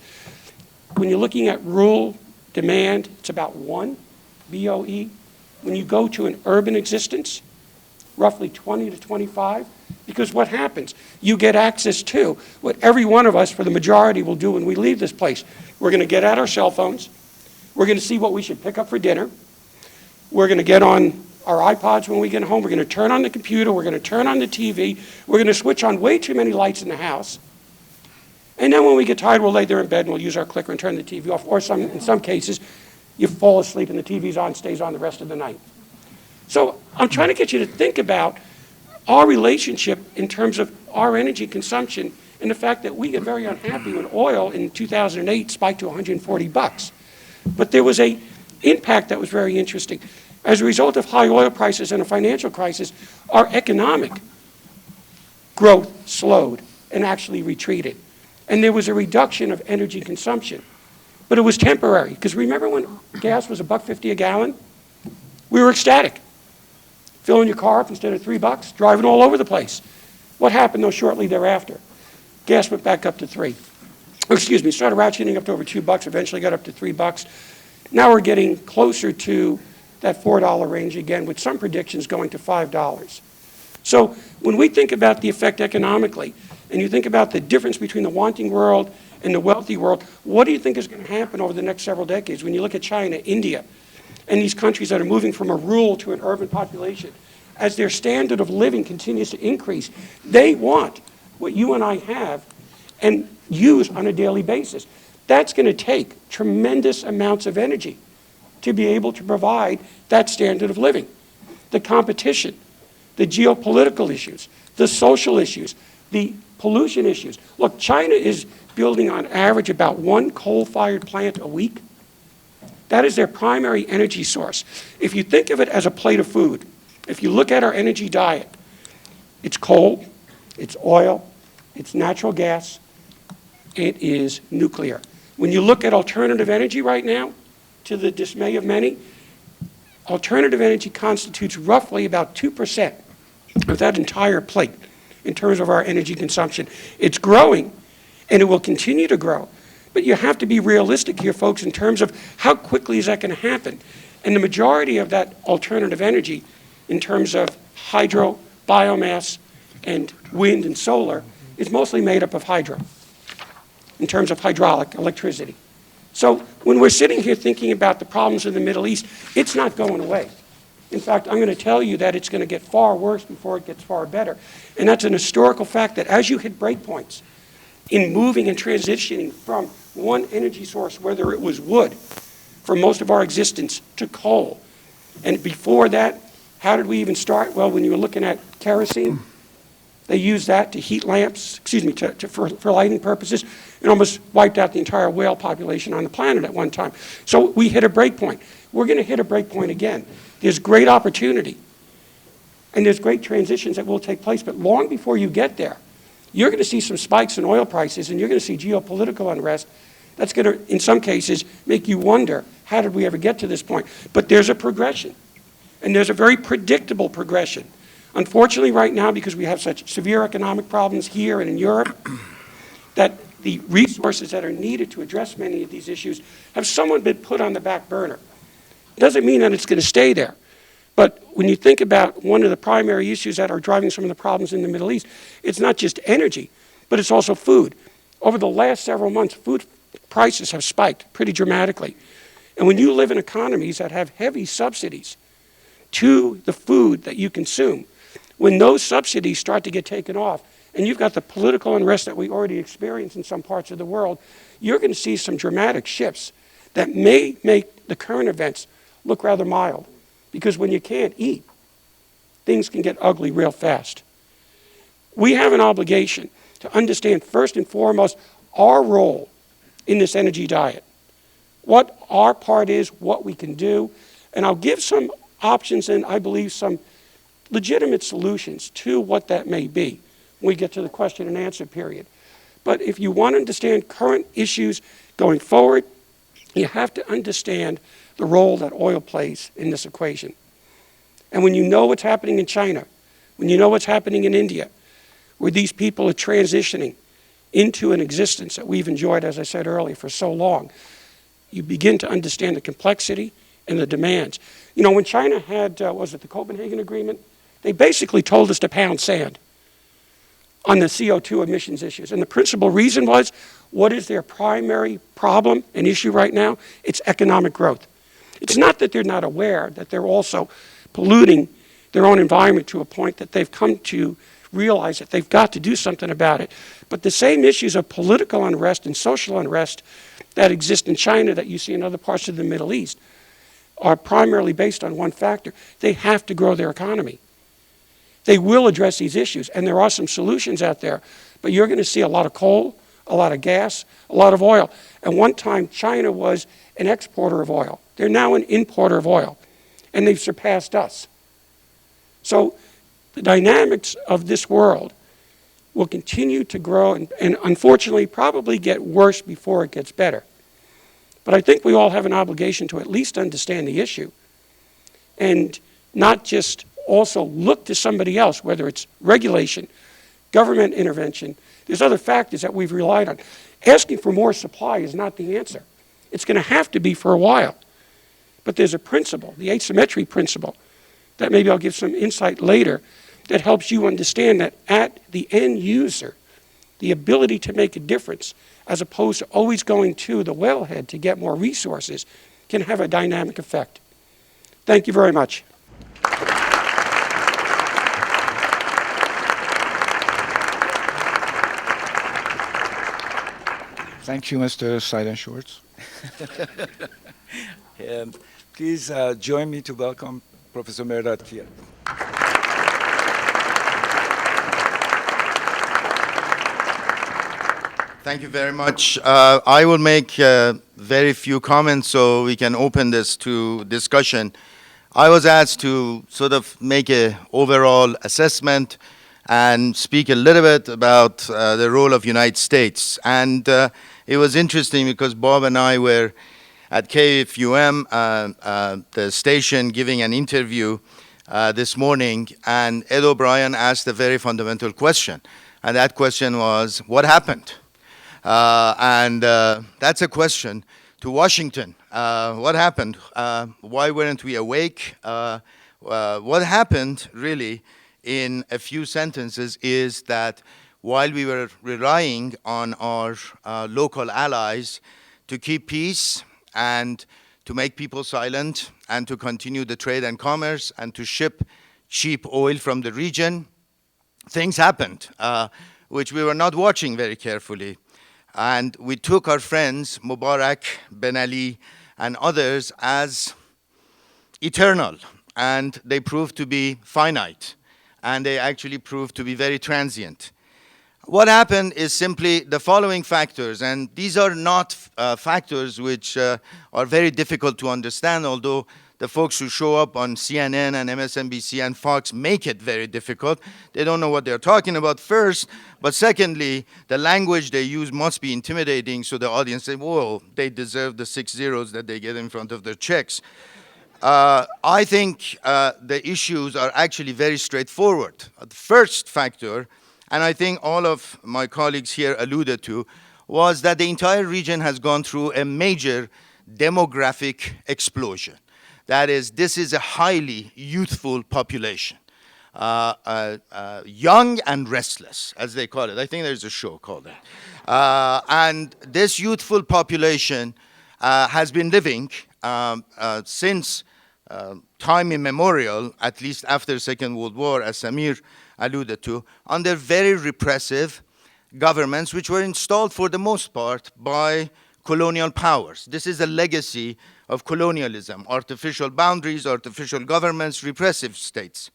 when you're looking at rural demand, it's about 1 BOE. When you go to an urban existence, roughly 20 to 25, because what happens? You get access to what every one of us, for the majority, will do when we leave this place. We're going to get out our cell phones. We're going to see what we should pick up for dinner. We're going to get on our iPods when we get home. We're going to turn on the computer. We're going to turn on the TV. We're going to switch on way too many lights in the house. And then when we get tired, we'll lay there in bed and we'll use our clicker and turn the TV off. Or in some cases, you fall asleep and the TV's on, stays on the rest of the night. So I'm trying to get you to think about our relationship in terms of our energy consumption and the fact that we get very unhappy when oil in 2008 spiked to $140. But there was an impact that was very interesting. As a result of high oil prices and a financial crisis, our economic growth slowed and actually retreated. And there was a reduction of energy consumption. But it was temporary, because remember when gas was $1.50 a gallon? We were ecstatic. Filling your car up instead of $3, driving all over the place. What happened, though, shortly thereafter? Gas went back up to $3. Started ratcheting up to over $2, eventually got up to $3. Now we're getting closer to that $4 range again, with some predictions going to $5. So when we think about the effect economically, and you think about the difference between the wanting world and the wealthy world, what do you think is going to happen over the next several decades? When you look at China, India, and these countries that are moving from a rural to an urban population, as their standard of living continues to increase, they want what you and I have and use on a daily basis. That's going to take tremendous amounts of energy to be able to provide that standard of living. The competition, the geopolitical issues, the social issues, the pollution issues. Look, China is building on average about 1 coal-fired plant a week. That is their primary energy source. If you think of it as a plate of food, if you look at our energy diet, it's coal, it's oil, it's natural gas, it is nuclear. When you look at alternative energy right now, to the dismay of many, alternative energy constitutes roughly about 2% of that entire plate in terms of our energy consumption. It's growing, and it will continue to grow. But you have to be realistic here, folks, in terms of how quickly is that going to happen. And the majority of that alternative energy, in terms of hydro, biomass, and wind and solar, is mostly made up of hydro, in terms of hydraulic electricity. So when we're sitting here thinking about the problems in the Middle East, it's not going away. In fact, I'm going to tell you that it's going to get far worse before it gets far better. And that's an historical fact that as you hit breakpoints in moving and transitioning from one energy source, whether it was wood for most of our existence, to coal. And before that, how did we even start? Well, when you were looking at kerosene, they used that to heat lamps, for lighting purposes. It almost wiped out the entire whale population on the planet at one time. So we hit a break point. We're going to hit a break point again. There's great opportunity, and there's great transitions that will take place. But long before you get there, you're going to see some spikes in oil prices, and you're going to see geopolitical unrest. That's going to, in some cases, make you wonder, how did we ever get to this point? But there's a progression, and there's a very predictable progression. Unfortunately, right now, because we have such severe economic problems here and in Europe, that the resources that are needed to address many of these issues have somewhat been put on the back burner. Doesn't mean that it's going to stay there. But when you think about one of the primary issues that are driving some of the problems in the Middle East, it's not just energy, but it's also food. Over the last several months, food prices have spiked pretty dramatically. And when you live in economies that have heavy subsidies to the food that you consume, when those subsidies start to get taken off, and you've got the political unrest that we already experience in some parts of the world, you're going to see some dramatic shifts that may make the current events look rather mild. Because when you can't eat, things can get ugly real fast. We have an obligation to understand, first and foremost, our role in this energy diet, what our part is, what we can do, and I'll give some options and I believe some legitimate solutions to what that may be when we get to the question and answer period. But if you want to understand current issues going forward, you have to understand the role that oil plays in this equation. And when you know what's happening in China, when you know what's happening in India, where these people are transitioning into an existence that we've enjoyed, as I said earlier, for so long, you begin to understand the complexity and the demands. You know, when China had, was it the Copenhagen Agreement? They basically told us to pound sand on the CO2 emissions issues. And the principal reason was, what is their primary problem and issue right now? It's economic growth. It's not that they're not aware that they're also polluting their own environment to a point that they've come to realize that they've got to do something about it. But the same issues of political unrest and social unrest that exist in China that you see in other parts of the Middle East are primarily based on one factor. They have to grow their economy. They will address these issues, and there are some solutions out there, but you're going to see a lot of coal, a lot of gas, a lot of oil. At one time, China was an exporter of oil. They're now an importer of oil, and they've surpassed us. So the dynamics of this world will continue to grow and unfortunately probably get worse before it gets better. But I think we all have an obligation to at least understand the issue and not just also look to somebody else, whether it's regulation, government intervention. There's other factors that we've relied on. Asking for more supply is not the answer. It's going to have to be for a while. But there's a principle, the asymmetry principle, that maybe I'll give some insight later, that helps you understand that at the end user, the ability to make a difference, as opposed to always going to the wellhead to get more resources, can have a dynamic effect. Thank you very much. Thank you, Mr. Seidenschwartz. Please join me to welcome Professor Mehrdad Kier. Thank you very much. I will make very few comments so we can open this to discussion. I was asked to sort of make an overall assessment and speak a little bit about the role of United States. And it was interesting because Bob and I were at KFUM, the station, giving an interview this morning, and Ed O'Brien asked a very fundamental question. And that question was, what happened? That's a question to Washington. What happened? Why weren't we awake? What happened, really, in a few sentences, is that while we were relying on our local allies to keep peace and to make people silent and to continue the trade and commerce and to ship cheap oil from the region, things happened, which we were not watching very carefully. And we took our friends, Mubarak, Ben Ali, and others as eternal. And they proved to be finite. And they actually proved to be very transient. What happened is simply the following factors. And these are not factors which are very difficult to understand, although the folks who show up on CNN and MSNBC and Fox make it very difficult. They don't know what they're talking about first, but secondly, the language they use must be intimidating, so the audience say, whoa, they deserve the 6 zeros that they get in front of their checks. I think the issues are actually very straightforward. The first factor, and I think all of my colleagues here alluded to, was that the entire region has gone through a major demographic explosion. That is, this is a highly youthful population, young and restless, as they call it. I think there's a show called that. And this youthful population has been living since time immemorial, at least after the Second World War, as Samir alluded to, under very repressive governments, which were installed for the most part by colonial powers. This is a legacy of colonialism, artificial boundaries, artificial governments, repressive states.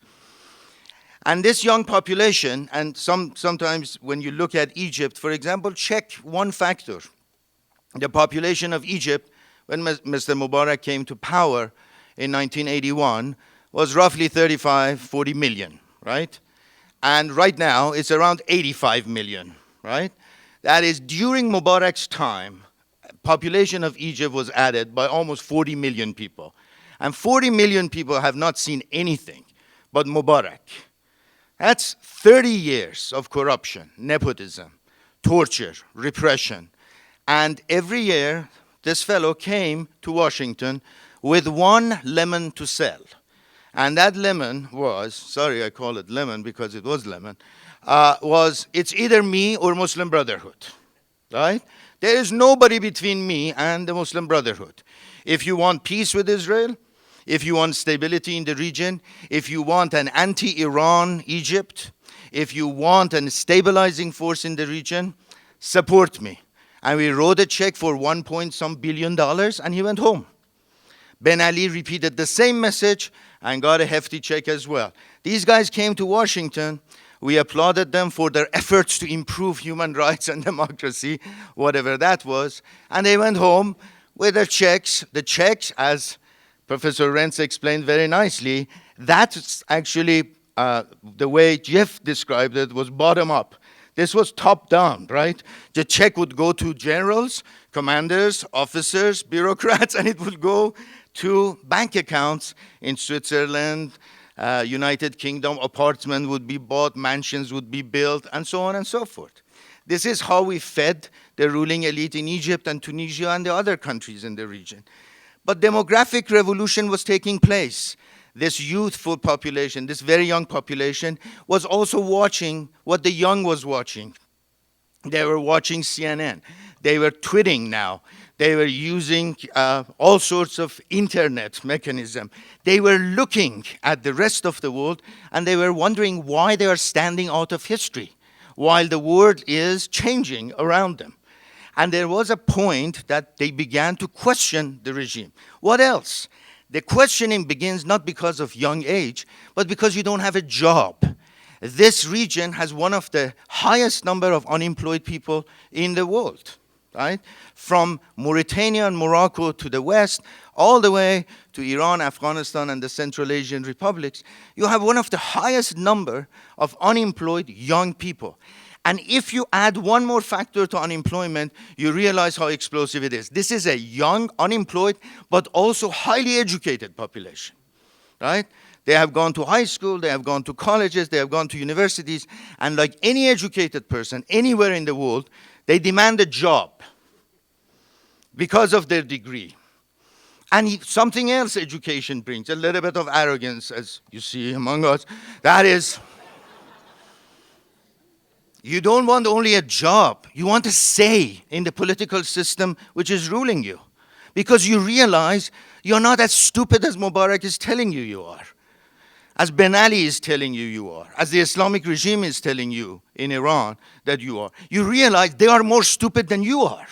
And this young population, and sometimes when you look at Egypt, for example, check one factor. The population of Egypt, when Mr. Mubarak came to power in 1981, was roughly 35, 40 million, right? And right now, it's around 85 million, right? That is, during Mubarak's time, population of Egypt was added by almost 40 million people. And 40 million people have not seen anything but Mubarak. That's 30 years of corruption, nepotism, torture, repression. And every year, this fellow came to Washington with one lemon to sell. And that lemon was, sorry I call it lemon because it was lemon, was it's either me or Muslim Brotherhood, right? There is nobody between me and the Muslim Brotherhood. If you want peace with Israel, if you want stability in the region, if you want an anti-Iran Egypt, if you want a stabilizing force in the region, support me. And we wrote a check for $1 billion, and he went home. Ben Ali repeated the same message and got a hefty check as well. These guys came to Washington. We applauded them for their efforts to improve human rights and democracy, whatever that was. And they went home with their checks. The checks, as Professor Rentz explained very nicely, that's actually the way Jeff described it, was bottom up. This was top down, right? The check would go to generals, commanders, officers, bureaucrats, and it would go to bank accounts in Switzerland, United Kingdom. Apartments would be bought, mansions would be built, and so on and so forth. This is how we fed the ruling elite in Egypt and Tunisia and the other countries in the region. But demographic revolution was taking place. This youthful population, this very young population, was also watching what the young was watching. They were watching CNN. They were tweeting now. They were using all sorts of internet mechanism. They were looking at the rest of the world, and they were wondering why they are standing out of history while the world is changing around them. And there was a point that they began to question the regime. What else? The questioning begins not because of young age, but because you don't have a job. This region has one of the highest number of unemployed people in the world, right? From Mauritania and Morocco to the west, all the way to Iran, Afghanistan, and the Central Asian republics, you have one of the highest number of unemployed young people. And if you add one more factor to unemployment, you realize how explosive it is. This is a young, unemployed, but also highly educated population, right? They have gone to high school, they have gone to colleges, they have gone to universities, and like any educated person anywhere in the world, they demand a job because of their degree. And something else education brings, a little bit of arrogance, as you see among us. That is, you don't want only a job, you want a say in the political system which is ruling you. Because you realize you're not as stupid as Mubarak is telling you you are, as Ben Ali is telling you you are, as the Islamic regime is telling you in Iran that you are. You realize they are more stupid than you are,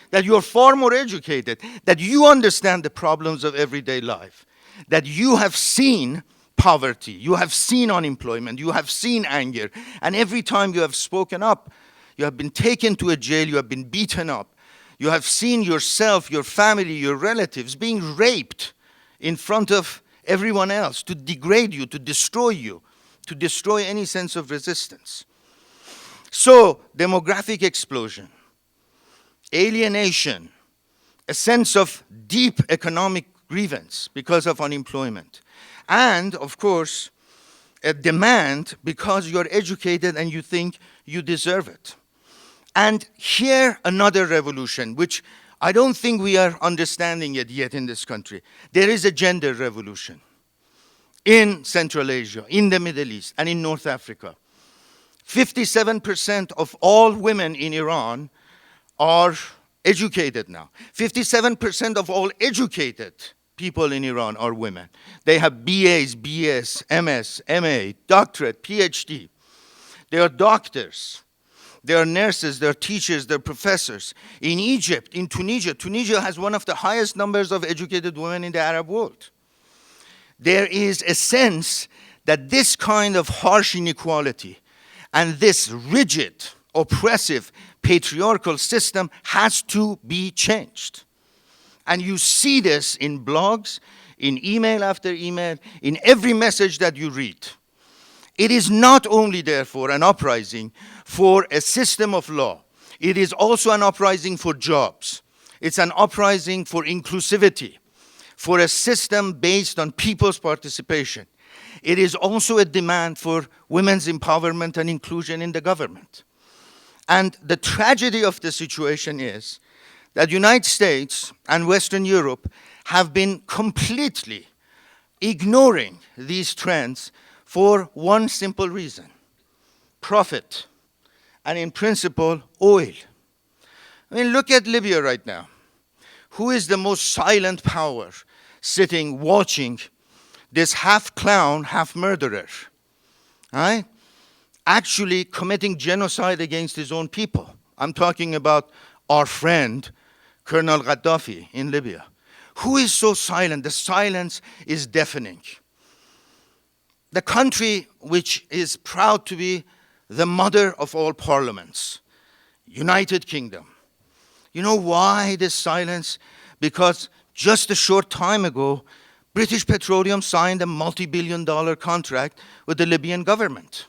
that you are far more educated, that you understand the problems of everyday life, that you have seen poverty, you have seen unemployment, you have seen anger, and every time you have spoken up, you have been taken to a jail, you have been beaten up, you have seen yourself, your family, your relatives being raped in front of everyone else to degrade you, to destroy any sense of resistance. So, demographic explosion, alienation, a sense of deep economic grievance because of unemployment, and, of course, a demand because you're educated and you think you deserve it. And here, another revolution, which I don't think we are understanding it yet in this country. There is a gender revolution in Central Asia, in the Middle East, and in North Africa. 57% of all women in Iran are educated now. 57% of all educated people in Iran are women. They have BAs, BS, MS, MA, doctorate, PhD. They are doctors. They are nurses, they're teachers, they're professors. In Egypt, in Tunisia, Tunisia has one of the highest numbers of educated women in the Arab world. There is a sense that this kind of harsh inequality and this rigid, oppressive, patriarchal system has to be changed. And you see this in blogs, in email after email, in every message that you read. It is not only, therefore, an uprising for a system of law. It is also an uprising for jobs. It's an uprising for inclusivity, for a system based on people's participation. It is also a demand for women's empowerment and inclusion in the government. And the tragedy of the situation is that United States and Western Europe have been completely ignoring these trends for one simple reason: profit, and in principle, oil. I mean, look at Libya right now. Who is the most silent power sitting, watching this half clown, half murderer, right? Actually committing genocide against his own people? I'm talking about our friend, Colonel Gaddafi in Libya. Who is so silent? The silence is deafening. The country which is proud to be the mother of all parliaments, United Kingdom. You know why this silence? Because just a short time ago, British Petroleum signed a multi-billion-dollar contract with the Libyan government.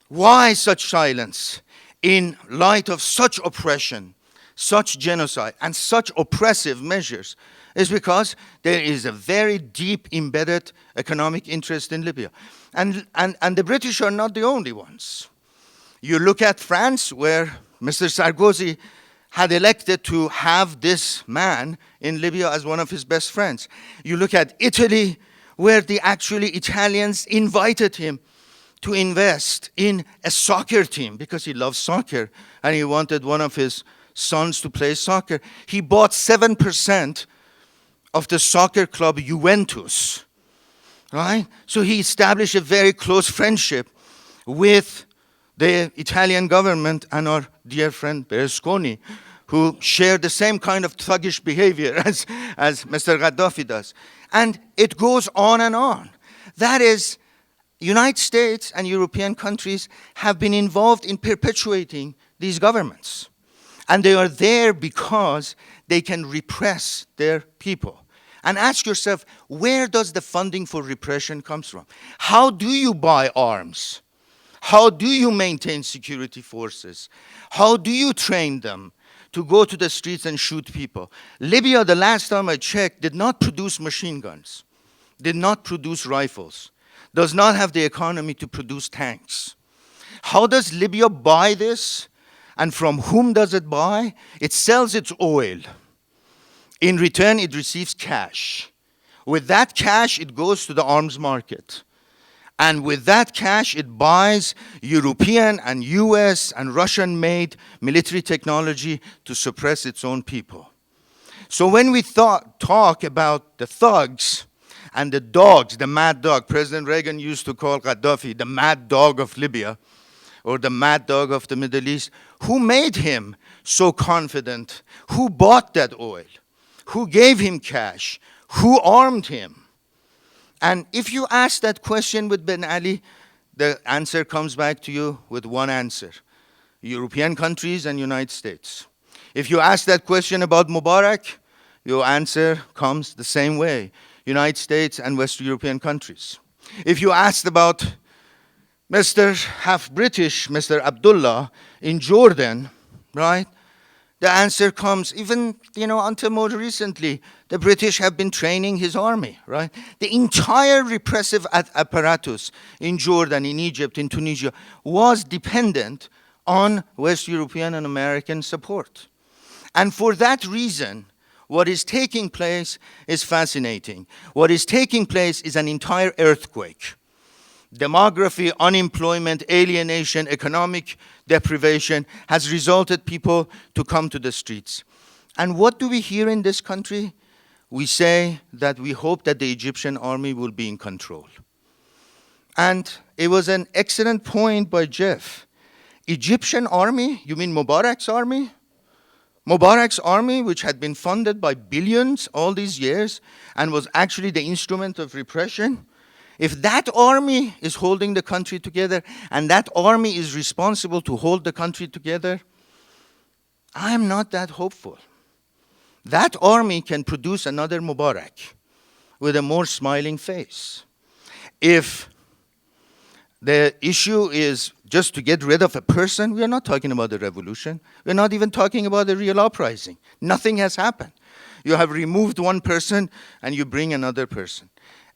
Why such silence in light of such oppression, such genocide, and such oppressive measures? Is because there is a very deep embedded economic interest in Libya. And the British are not the only ones. You look at France, where Mr. Sarkozy had elected to have this man in Libya as one of his best friends. You look at Italy, where the actually Italians invited him to invest in a soccer team because he loves soccer and he wanted one of his sons to play soccer. He bought 7% of the soccer club Juventus, right? So he established a very close friendship with the Italian government and our dear friend Berlusconi, who share the same kind of thuggish behavior as Mr. Gaddafi does. And it goes on and on. That is, United States and European countries have been involved in perpetuating these governments. And they are there because they can repress their people. And ask yourself, where does the funding for repression come from? How do you buy arms? How do you maintain security forces? How do you train them to go to the streets and shoot people? Libya, the last time I checked, did not produce machine guns, did not produce rifles, does not have the economy to produce tanks. How does Libya buy this? And from whom does it buy? It sells its oil. In return, it receives cash. With that cash, it goes to the arms market. And with that cash, it buys European and US and Russian-made military technology to suppress its own people. So when we talk about the thugs and the dogs, the mad dog, President Reagan used to call Gaddafi the mad dog of Libya, or the mad dog of the Middle East, who made him so confident? Who bought that oil? Who gave him cash? Who armed him? And if you ask that question with Ben Ali, the answer comes back to you with one answer: European countries and United States. If you ask that question about Mubarak, your answer comes the same way: United States and West European countries. If you asked about Mr. half-British, Mr. Abdullah in Jordan, right? The answer comes, even, until more recently, the British have been training his army, right? The entire repressive apparatus in Jordan, in Egypt, in Tunisia, was dependent on West European and American support. And for that reason, what is taking place is fascinating. What is taking place is an entire earthquake. Demography, unemployment, alienation, economic deprivation has resulted people to come to the streets. And what do we hear in this country? We say that we hope that the Egyptian army will be in control. And it was an excellent point by Jeff. Egyptian army? You mean Mubarak's army? Mubarak's army, which had been funded by billions all these years and was actually the instrument of repression? If that army is holding the country together and that army is responsible to hold the country together, I'm not that hopeful. That army can produce another Mubarak with a more smiling face. If the issue is just to get rid of a person, we are not talking about a revolution. We're not even talking about a real uprising. Nothing has happened. You have removed one person and you bring another person.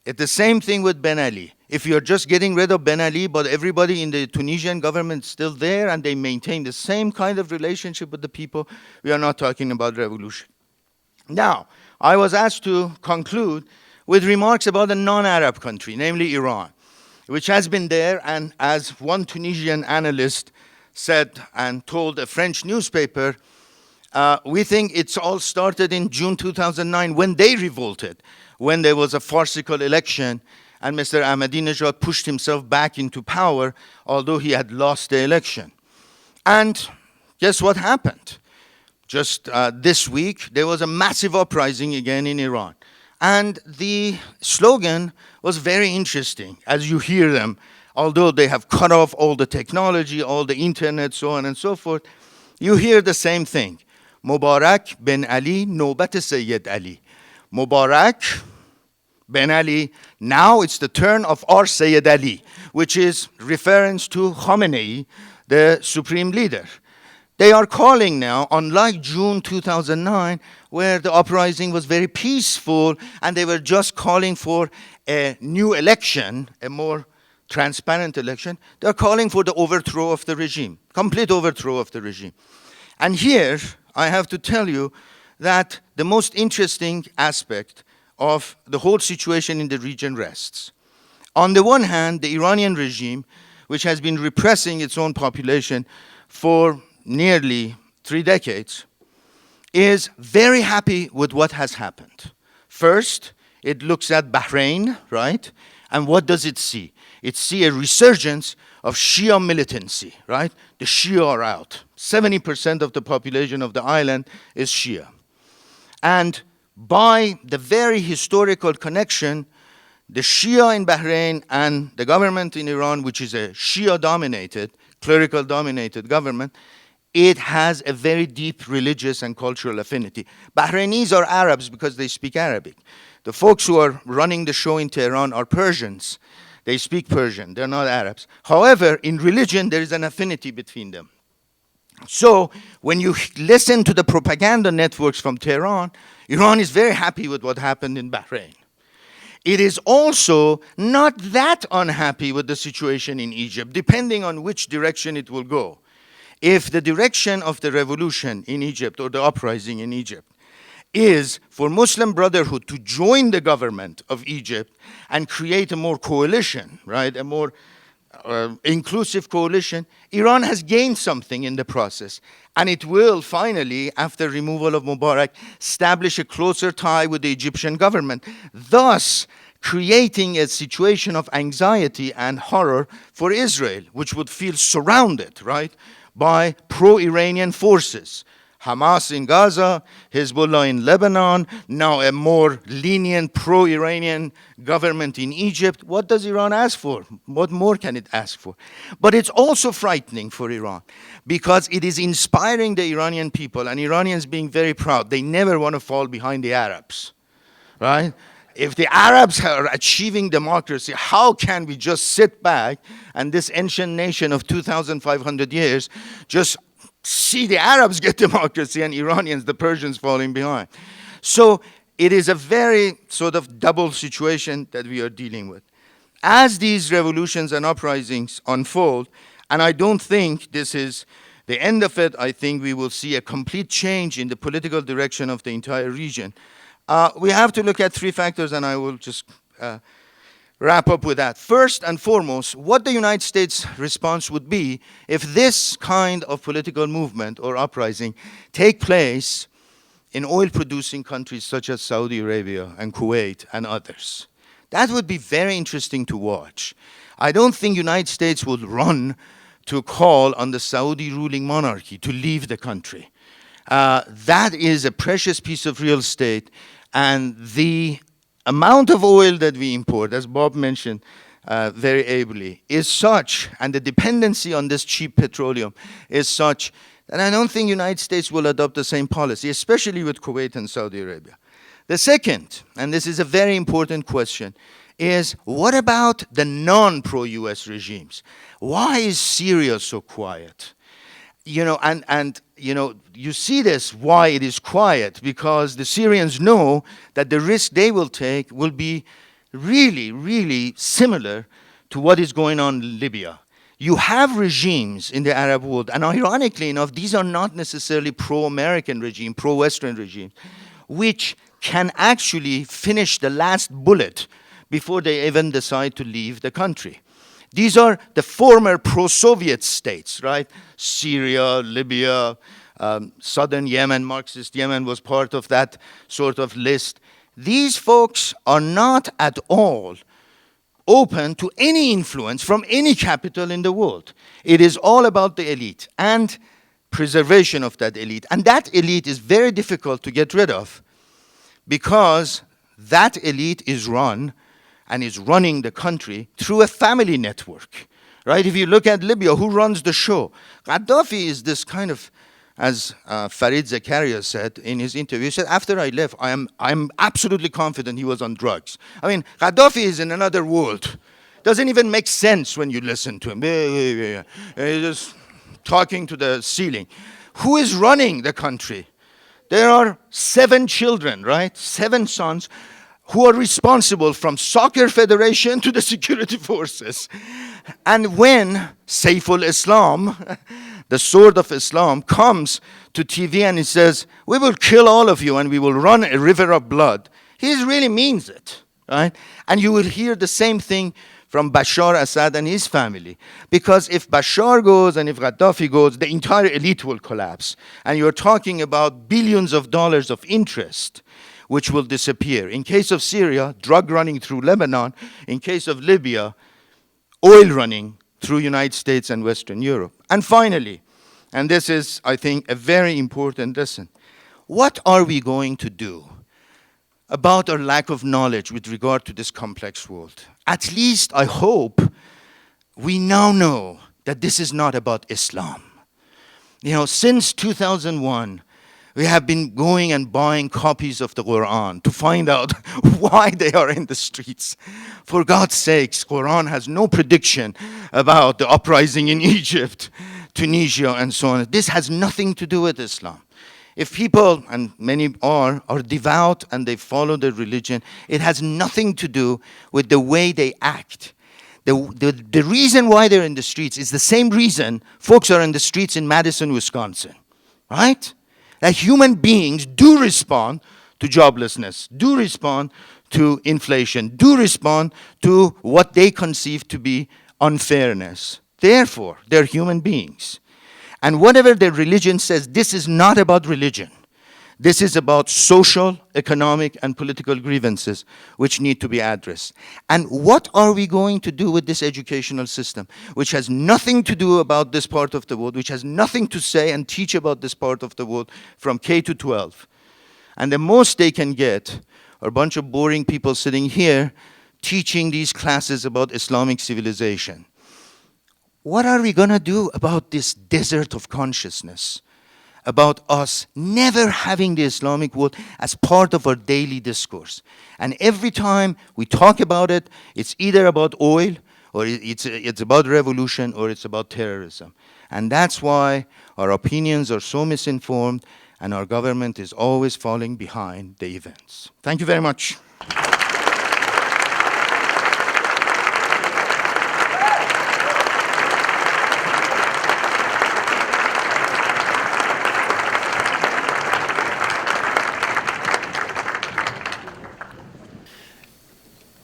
It's the same thing with Ben Ali. If you're just getting rid of Ben Ali, but everybody in the Tunisian government is still there and they maintain the same kind of relationship with the people, we are not talking about revolution. Now, I was asked to conclude with remarks about a non-Arab country, namely Iran, which has been there, and as one Tunisian analyst said and told a French newspaper, we think it's all started in June 2009 when they revolted, when there was a farcical election and Mr. Ahmadinejad pushed himself back into power, although he had lost the election. And guess what happened? Just this week, there was a massive uprising again in Iran. And the slogan was very interesting, as you hear them, although they have cut off all the technology, all the internet, so on and so forth, you hear the same thing. Mubarak Ben Ali, Nobat Sayyid Ali. Mubarak Ben Ali, now it's the turn of our Sayyid Ali, which is reference to Khamenei, the supreme leader. They are calling now, unlike June 2009, where the uprising was very peaceful and they were just calling for a new election, a more transparent election, they're calling for the overthrow of the regime, complete overthrow of the regime. And here, I have to tell you that the most interesting aspect of the whole situation in the region rests. On the one hand, the Iranian regime, which has been repressing its own population for nearly 3 decades, is very happy with what has happened. First, it looks at Bahrain, right? And what does it see? It sees a resurgence of Shia militancy, right? The Shia are out. 70% of the population of the island is Shia. And by the very historical connection, the Shia in Bahrain and the government in Iran, which is a Shia-dominated, clerical-dominated government, it has a very deep religious and cultural affinity. Bahrainis are Arabs because they speak Arabic. The folks who are running the show in Tehran are Persians. They speak Persian. They're not Arabs. However, in religion, there is an affinity between them. So when you listen to the propaganda networks from Tehran, Iran is very happy with what happened in Bahrain. It is also not that unhappy with the situation in Egypt, depending on which direction it will go. If the direction of the revolution in Egypt or the uprising in Egypt is for Muslim Brotherhood to join the government of Egypt and create a more coalition, right, a more inclusive coalition, Iran has gained something in the process. And it will finally, after removal of Mubarak, establish a closer tie with the Egyptian government, thus creating a situation of anxiety and horror for Israel, which would feel surrounded, right, by pro-Iranian forces. Hamas in Gaza, Hezbollah in Lebanon, now a more lenient pro-Iranian government in Egypt. What does Iran ask for? What more can it ask for? But it's also frightening for Iran because it is inspiring the Iranian people, and Iranians being very proud. They never want to fall behind the Arabs, right? If the Arabs are achieving democracy, how can we just sit back and this ancient nation of 2,500 years just see the Arabs get democracy and Iranians, the Persians, falling behind? So it is a very sort of double situation that we are dealing with. As these revolutions and uprisings unfold, and I don't think this is the end of it, I think we will see a complete change in the political direction of the entire region. We have to look at 3 factors, and I will just wrap up with that. First and foremost, what the United States response would be if this kind of political movement or uprising take place in oil-producing countries such as Saudi Arabia and Kuwait and others. That would be very interesting to watch. I don't think the United States would run to call on the Saudi ruling monarchy to leave the country. That is a precious piece of real estate, and the amount of oil that we import, as Bob mentioned very ably, is such, and the dependency on this cheap petroleum is such, that I don't think the United States will adopt the same policy, especially with Kuwait and Saudi Arabia. The second, and this is a very important question, is what about the non-pro-US regimes? Why is Syria so quiet? You know, and you know, you see this, why it is quiet, because the Syrians know that the risk they will take will be really, really similar to what is going on in Libya. You have regimes in the Arab world, and ironically enough, these are not necessarily pro-American regime, pro-Western regimes, which can actually finish the last bullet before they even decide to leave the country. These are the former pro-Soviet states, right? Syria, Libya, southern Yemen, Marxist Yemen was part of that sort of list. These folks are not at all open to any influence from any capital in the world. It is all about the elite and preservation of that elite. And that elite is very difficult to get rid of because that elite is run and is running the country through a family network, right? If you look at Libya, who runs the show? Gaddafi is this kind of, as Farid Zakaria said in his interview, he said, after I left, I'm absolutely confident he was on drugs. I mean, Gaddafi is in another world. Doesn't even make sense when you listen to him. He's just talking to the ceiling. Who is running the country? There are 7 children, right? 7 sons who are responsible from soccer federation to the security forces. And when Saiful Islam, the sword of Islam, comes to TV and he says, we will kill all of you and we will run a river of blood, he really means it, right? And you will hear the same thing from Bashar Assad and his family. Because if Bashar goes and if Gaddafi goes, the entire elite will collapse. And you're talking about billions of dollars of interest which will disappear. In case of Syria, drug running through Lebanon. In case of Libya, oil running through United States and Western Europe. And finally, and this is, I think, a very important lesson, what are we going to do about our lack of knowledge with regard to this complex world? At least, I hope, we now know that this is not about Islam. You know, since 2001, we have been going and buying copies of the Quran to find out why they are in the streets. For God's sakes, Quran has no prediction about the uprising in Egypt, Tunisia, and so on. This has nothing to do with Islam. If people, and many are devout and they follow their religion, it has nothing to do with the way they act. The reason why they're in the streets is the same reason folks are in the streets in Madison, Wisconsin, right? That human beings do respond to joblessness, do respond to inflation, do respond to what they conceive to be unfairness. Therefore, they're human beings. And whatever their religion says, this is not about religion. This is about social, economic, and political grievances which need to be addressed. And what are we going to do with this educational system, which has nothing to do about this part of the world, which has nothing to say and teach about this part of the world from K to 12? And the most they can get are a bunch of boring people sitting here teaching these classes about Islamic civilization. What are we going to do about this desert of consciousness? About us never having the Islamic world as part of our daily discourse. And every time we talk about it, it's either about oil, or it's about revolution, or it's about terrorism. And that's why our opinions are so misinformed, and our government is always falling behind the events. Thank you very much.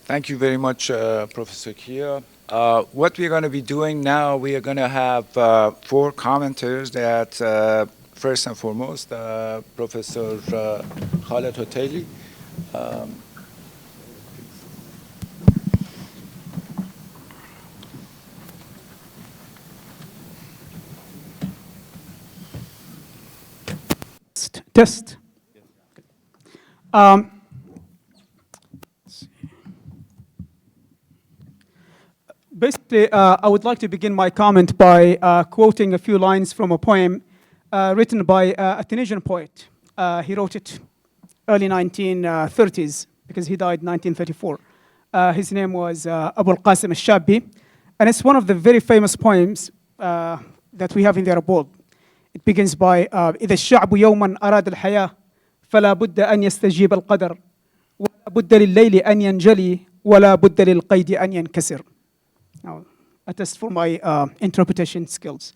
Thank you very much, Professor Kia. What we're going to be doing now, we are going to have 4 commenters that, first and foremost, Professor Khaled Hoteli. Test. Basically, I would like to begin my comment by quoting a few lines from a poem written by a Tunisian poet. He wrote it early 1930s because he died in 1934. His name was Abu al-Qasim al-Shabi, and it's one of the very famous poems that we have in the Arab world. It begins by إذا الشعب يوما أراد الحياة فلا بد أن يستجيب القدر ولا بد لليل أن ينجلي ولا بد للقيد أن ينكسر. Now, a test for my interpretation skills.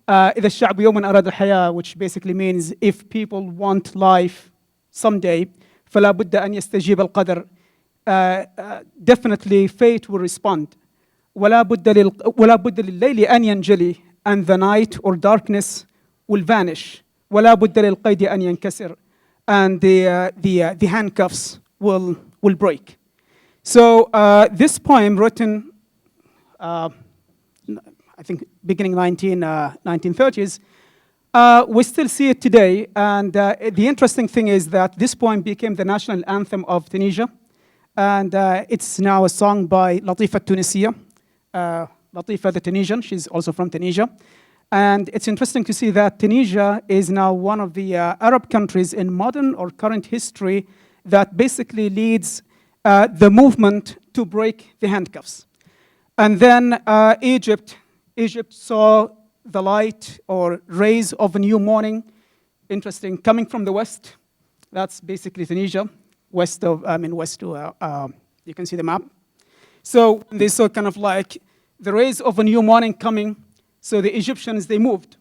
إذا الشعب يوما أراد الحياة, which basically means if people want life someday, فلا بد أن يستجيب القدر. Definitely fate will respond. ولا بد لليل أن ينجلي, and the night or darkness will vanish. ولا بد للقيد أن ينكسر, and the handcuffs will break. So this poem written, I think beginning 1930s, we still see it today. And the interesting thing is that this poem became the national anthem of Tunisia. And it's now a song by Latifa Tunisia. Latifa the Tunisian, she's also from Tunisia. And it's interesting to see that Tunisia is now one of the Arab countries in modern or current history that basically leads the movement to break the handcuffs. And then Egypt saw the light or rays of a new morning, interesting, coming from the west. That's basically Tunisia, west to, you can see the map. So they saw kind of like the rays of a new morning coming, so the Egyptians, they moved.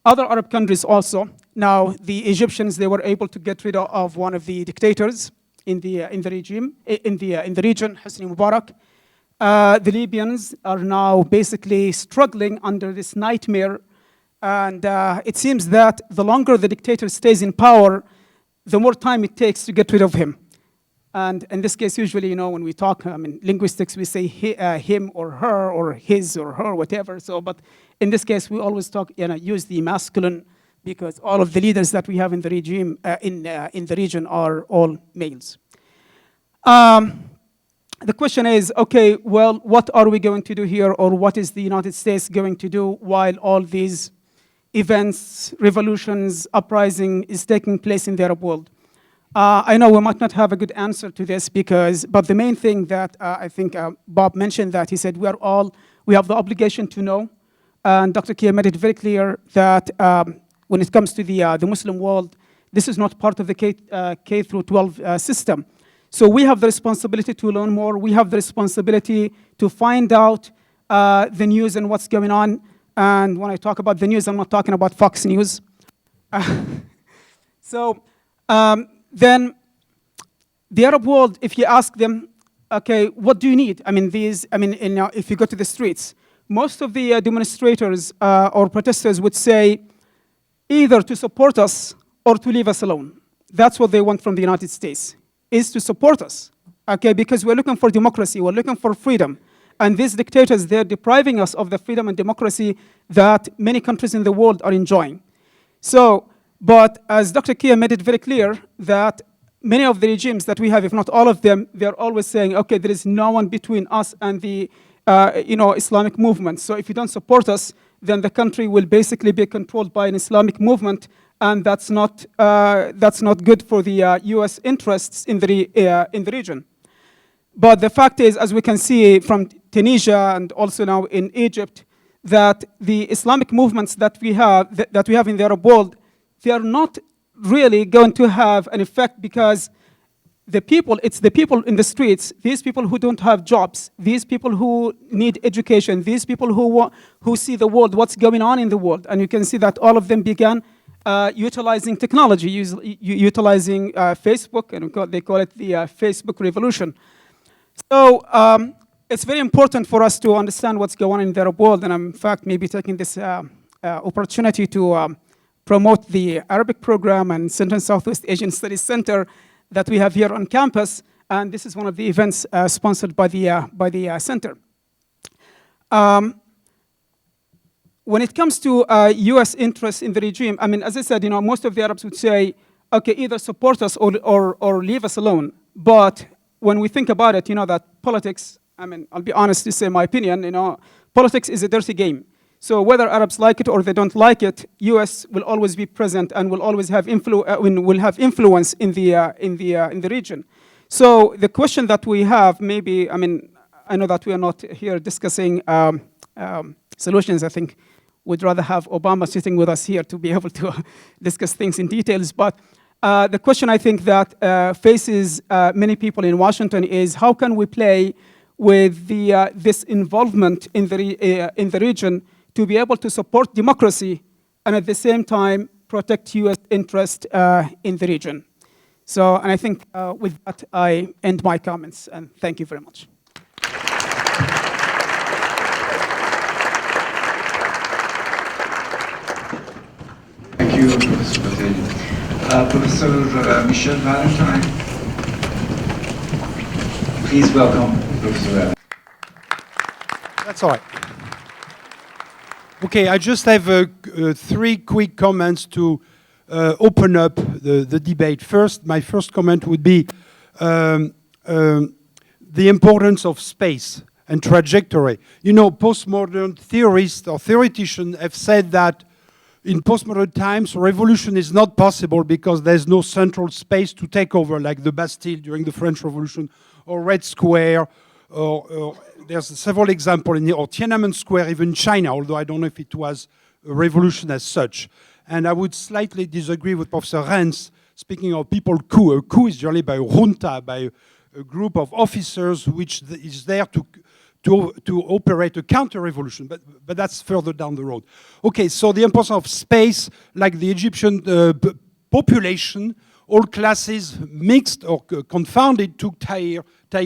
Other Arab countries also. Now, the Egyptians, they were able to get rid of one of the dictators in the region, Hosni Mubarak. The Libyans are now basically struggling under this nightmare, and it seems that the longer the dictator stays in power, the more time it takes to get rid of him. And in this case, usually, you know, when we talk, linguistics, we say him or her or his or her, whatever. So, but in this case, we always talk, use the masculine because all of the leaders that we have in the regime, in the region, are all males. The question is, okay, well, what are we going to do here, or what is the United States going to do while all these events, revolutions, uprising is taking place in the Arab world? I know we might not have a good answer to this but the main thing that I think Bob mentioned, that he said we have the obligation to know, and Dr. Kia made it very clear that when it comes to the Muslim world, this is not part of the K through 12 system. So we have the responsibility to learn more. We have the responsibility to find out the news and what's going on. And when I talk about the news, I'm not talking about Fox News. Then the Arab world, if you ask them, okay, what do you need? If you go to the streets, most of the demonstrators or protesters would say either to support us or to leave us alone. That's what they want from the United States, is to support us, okay? Because we're looking for democracy, we're looking for freedom. And these dictators, they're depriving us of the freedom and democracy that many countries in the world are enjoying. So, but as Dr. Kia made it very clear that many of the regimes that we have, if not all of them, they're always saying, okay, there is no one between us and the Islamic movement. So if you don't support us, then the country will basically be controlled by an Islamic movement, and that's not good for the U.S. interests in the region. But the fact is, as we can see from Tunisia and also now in Egypt, that the Islamic movements that we have in the Arab world, they are not really going to have an effect because it's the people in the streets, these people who don't have jobs, these people who need education, these people who see the world, what's going on in the world. And you can see that all of them began utilizing technology, utilizing Facebook, and they call it the Facebook revolution. So it's very important for us to understand what's going on in the Arab world, and I'm in fact maybe taking this opportunity to promote the Arabic program and Central and Southwest Asian Studies Center that we have here on campus, and this is one of the events sponsored by the center. When it comes to U.S. interests in the regime, as I said, most of the Arabs would say, okay, either support us or leave us alone. But when we think about it, that politics, I'll be honest to say my opinion, politics is a dirty game. So whether Arabs like it or they don't like it, U.S. will always be present and will always have influence in the region. So the question that we have, maybe, I know that we are not here discussing solutions. I think we'd rather have Obama sitting with us here to be able to discuss things in details. But The question I think that faces many people in Washington is how can we play with this involvement in the region to be able to support democracy and at the same time protect U.S. interest in the region. So, and I think with that I end my comments, and thank you very much. Thank you, Professor Patel. Professor Michel Valentine. Please welcome Professor Valentine. That's all right. Okay, I just have three quick comments to open up the debate. First, my first comment would be the importance of space and trajectory. You know, postmodern theorists or theoreticians have said that in postmodern times, revolution is not possible because there's no central space to take over, like the Bastille during the French Revolution, or Red Square, or there's several examples in here, or Tiananmen Square, even China, although I don't know if it was a revolution as such. And I would slightly disagree with Professor Renz, speaking of people coup. A coup is generally by a junta, by a group of officers which is there to operate a counter-revolution, but that's further down the road. Okay, so the importance of space, like the Egyptian population, all classes mixed or confounded took Tahrir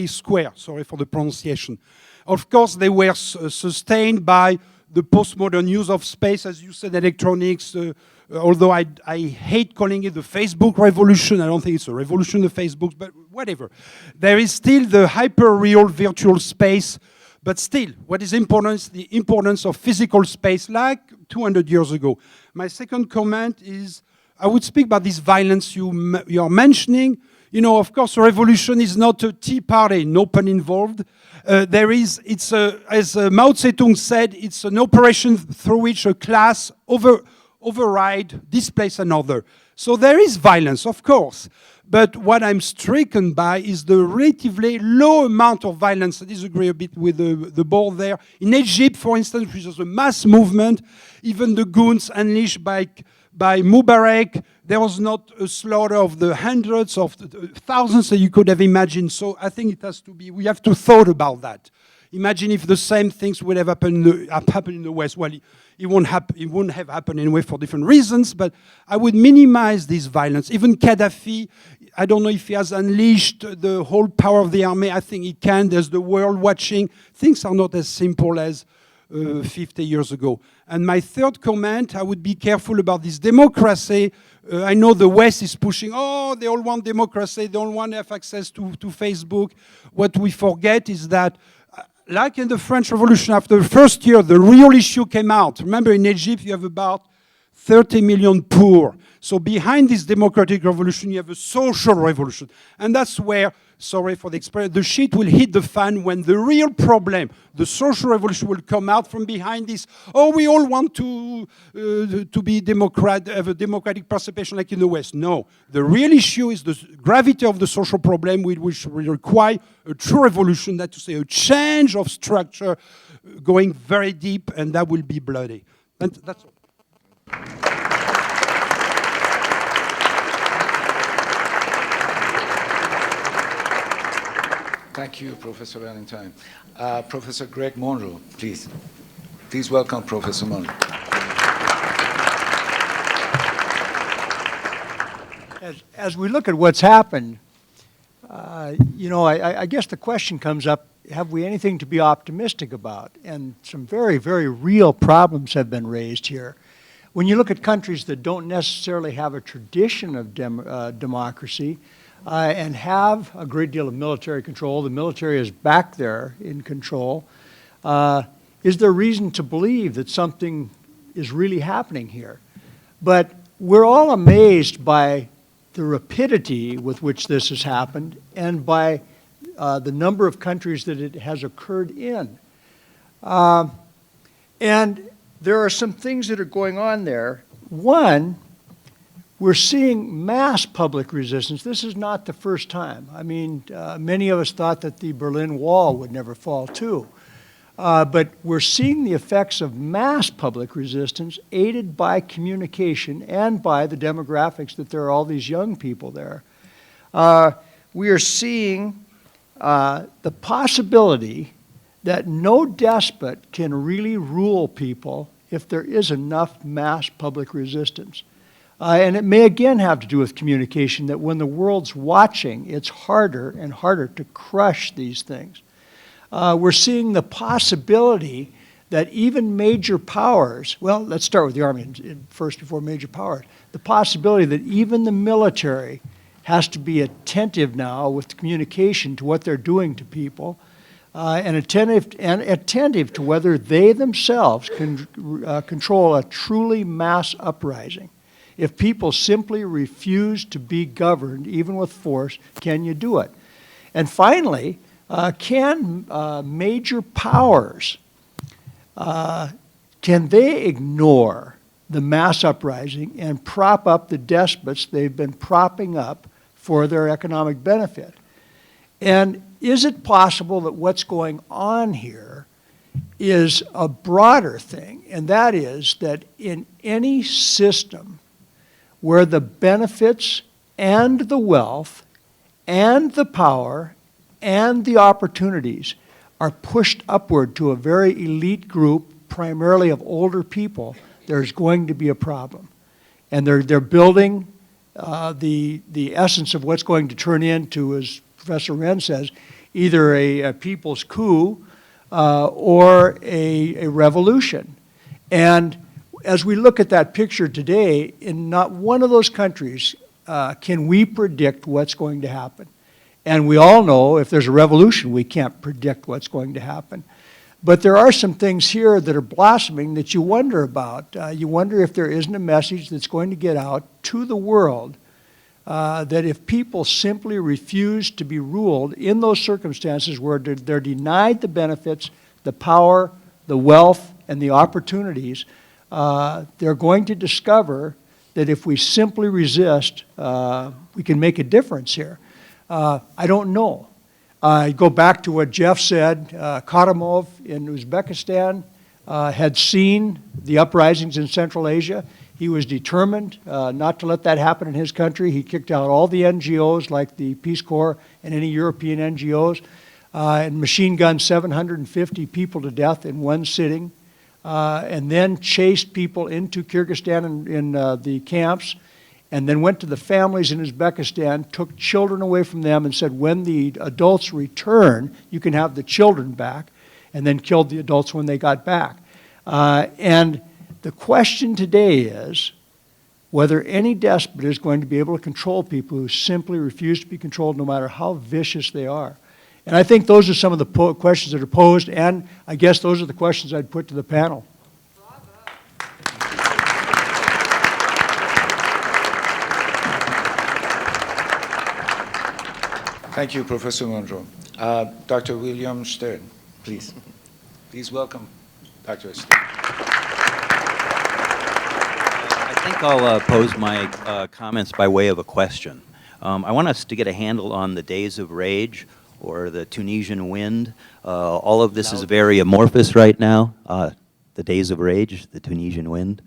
Square, sorry for the pronunciation. Of course, they were sustained by the postmodern use of space, as you said, electronics, although I hate calling it the Facebook revolution. I don't think it's a revolution, the Facebook, but whatever. There is still the hyper-real virtual space, but still, what is important is the importance of physical space, like 200 years ago. My second comment is, I would speak about this violence you are mentioning. You know, of course, a revolution is not a tea party, no pun involved. As Mao Zedong said, it's an operation through which a class override, displace another. So there is violence, of course. But what I'm stricken by is the relatively low amount of violence. I disagree a bit with the board there. In Egypt, for instance, which is a mass movement, even the goons unleashed by Mubarak, there was not a slaughter of the hundreds of thousands that you could have imagined. So I think it has to be, we have to thought about that. Imagine if the same things would have happened in the West. Well, it wouldn't have happened anyway for different reasons, but I would minimize this violence. Even Gaddafi, I don't know if he has unleashed the whole power of the army. I think he can. There's the world watching. Things are not as simple as 50 years ago. And my third comment, I would be careful about this democracy. I know the West is pushing, they all want democracy, they all want to have access to Facebook. What we forget is that, like in the French Revolution, after the first year, the real issue came out. Remember, in Egypt, you have about 30 million poor. So behind this democratic revolution, you have a social revolution. And that's where, sorry for the expression, the shit will hit the fan when the real problem, the social revolution, will come out from behind this. We all want to be democrat, have a democratic participation like in the West. No, the real issue is the gravity of the social problem, which will require a true revolution, that to say, a change of structure going very deep, and that will be bloody. And that's all. Thank you, Professor Valentine. Professor Greg Monroe, please. Please welcome Professor Monroe. As we look at what's happened, you know, I guess the question comes up, have we anything to be optimistic about? And some very, very real problems have been raised here. When you look at countries that don't necessarily have a tradition of democracy, and have a great deal of military control, the military is back there in control, is there reason to believe that something is really happening here? But we're all amazed by the rapidity with which this has happened and by the number of countries that it has occurred in. And there are some things that are going on there. One, we're seeing mass public resistance. This is not the first time. I mean, many of us thought that the Berlin Wall would never fall too. But we're seeing the effects of mass public resistance aided by communication and by the demographics that there are all these young people there. We are seeing the possibility that no despot can really rule people if there is enough mass public resistance. And it may again have to do with communication, that when the world's watching, it's harder and harder to crush these things. We're seeing the possibility that even major powers, well, let's start with the Army first before major powers, the possibility that even the military has to be attentive now with communication to what they're doing to people, and attentive to whether they themselves can control a truly mass uprising. If people simply refuse to be governed, even with force, can you do it? And finally, can major powers, can they ignore the mass uprising and prop up the despots they've been propping up for their economic benefit? And is it possible that what's going on here is a broader thing, and that is that in any system where the benefits and the wealth and the power and the opportunities are pushed upward to a very elite group, primarily of older people, there's going to be a problem. And they're building the essence of what's going to turn into, as Professor Wren says, either a people's coup or a revolution. And as we look at that picture today, in not one of those countries can we predict what's going to happen. And we all know if there's a revolution, we can't predict what's going to happen. But there are some things here that are blossoming that you wonder about. You wonder if there isn't a message that's going to get out to the world that if people simply refuse to be ruled in those circumstances where they're denied the benefits, the power, the wealth, and the opportunities, they're going to discover that if we simply resist, we can make a difference here. I don't know. Go back to what Jeff said. Karimov in Uzbekistan had seen the uprisings in Central Asia. He was determined not to let that happen in his country. He kicked out all the NGOs like the Peace Corps and any European NGOs and machine gunned 750 people to death in one sitting, and then chased people into Kyrgyzstan in the camps, and then went to the families in Uzbekistan, took children away from them and said, when the adults return, you can have the children back, and then killed the adults when they got back. And the question today is whether any despot is going to be able to control people who simply refuse to be controlled no matter how vicious they are. And I think those are some of the questions that are posed, and I guess those are the questions I'd put to the panel. Thank you, Professor Monroe. Dr. William Stern, please. Please welcome Dr. Stern. I think I'll pose my comments by way of a question. I want us to get a handle on the days of rage or the Tunisian wind. All of this is very amorphous right now. The days of rage, the Tunisian wind.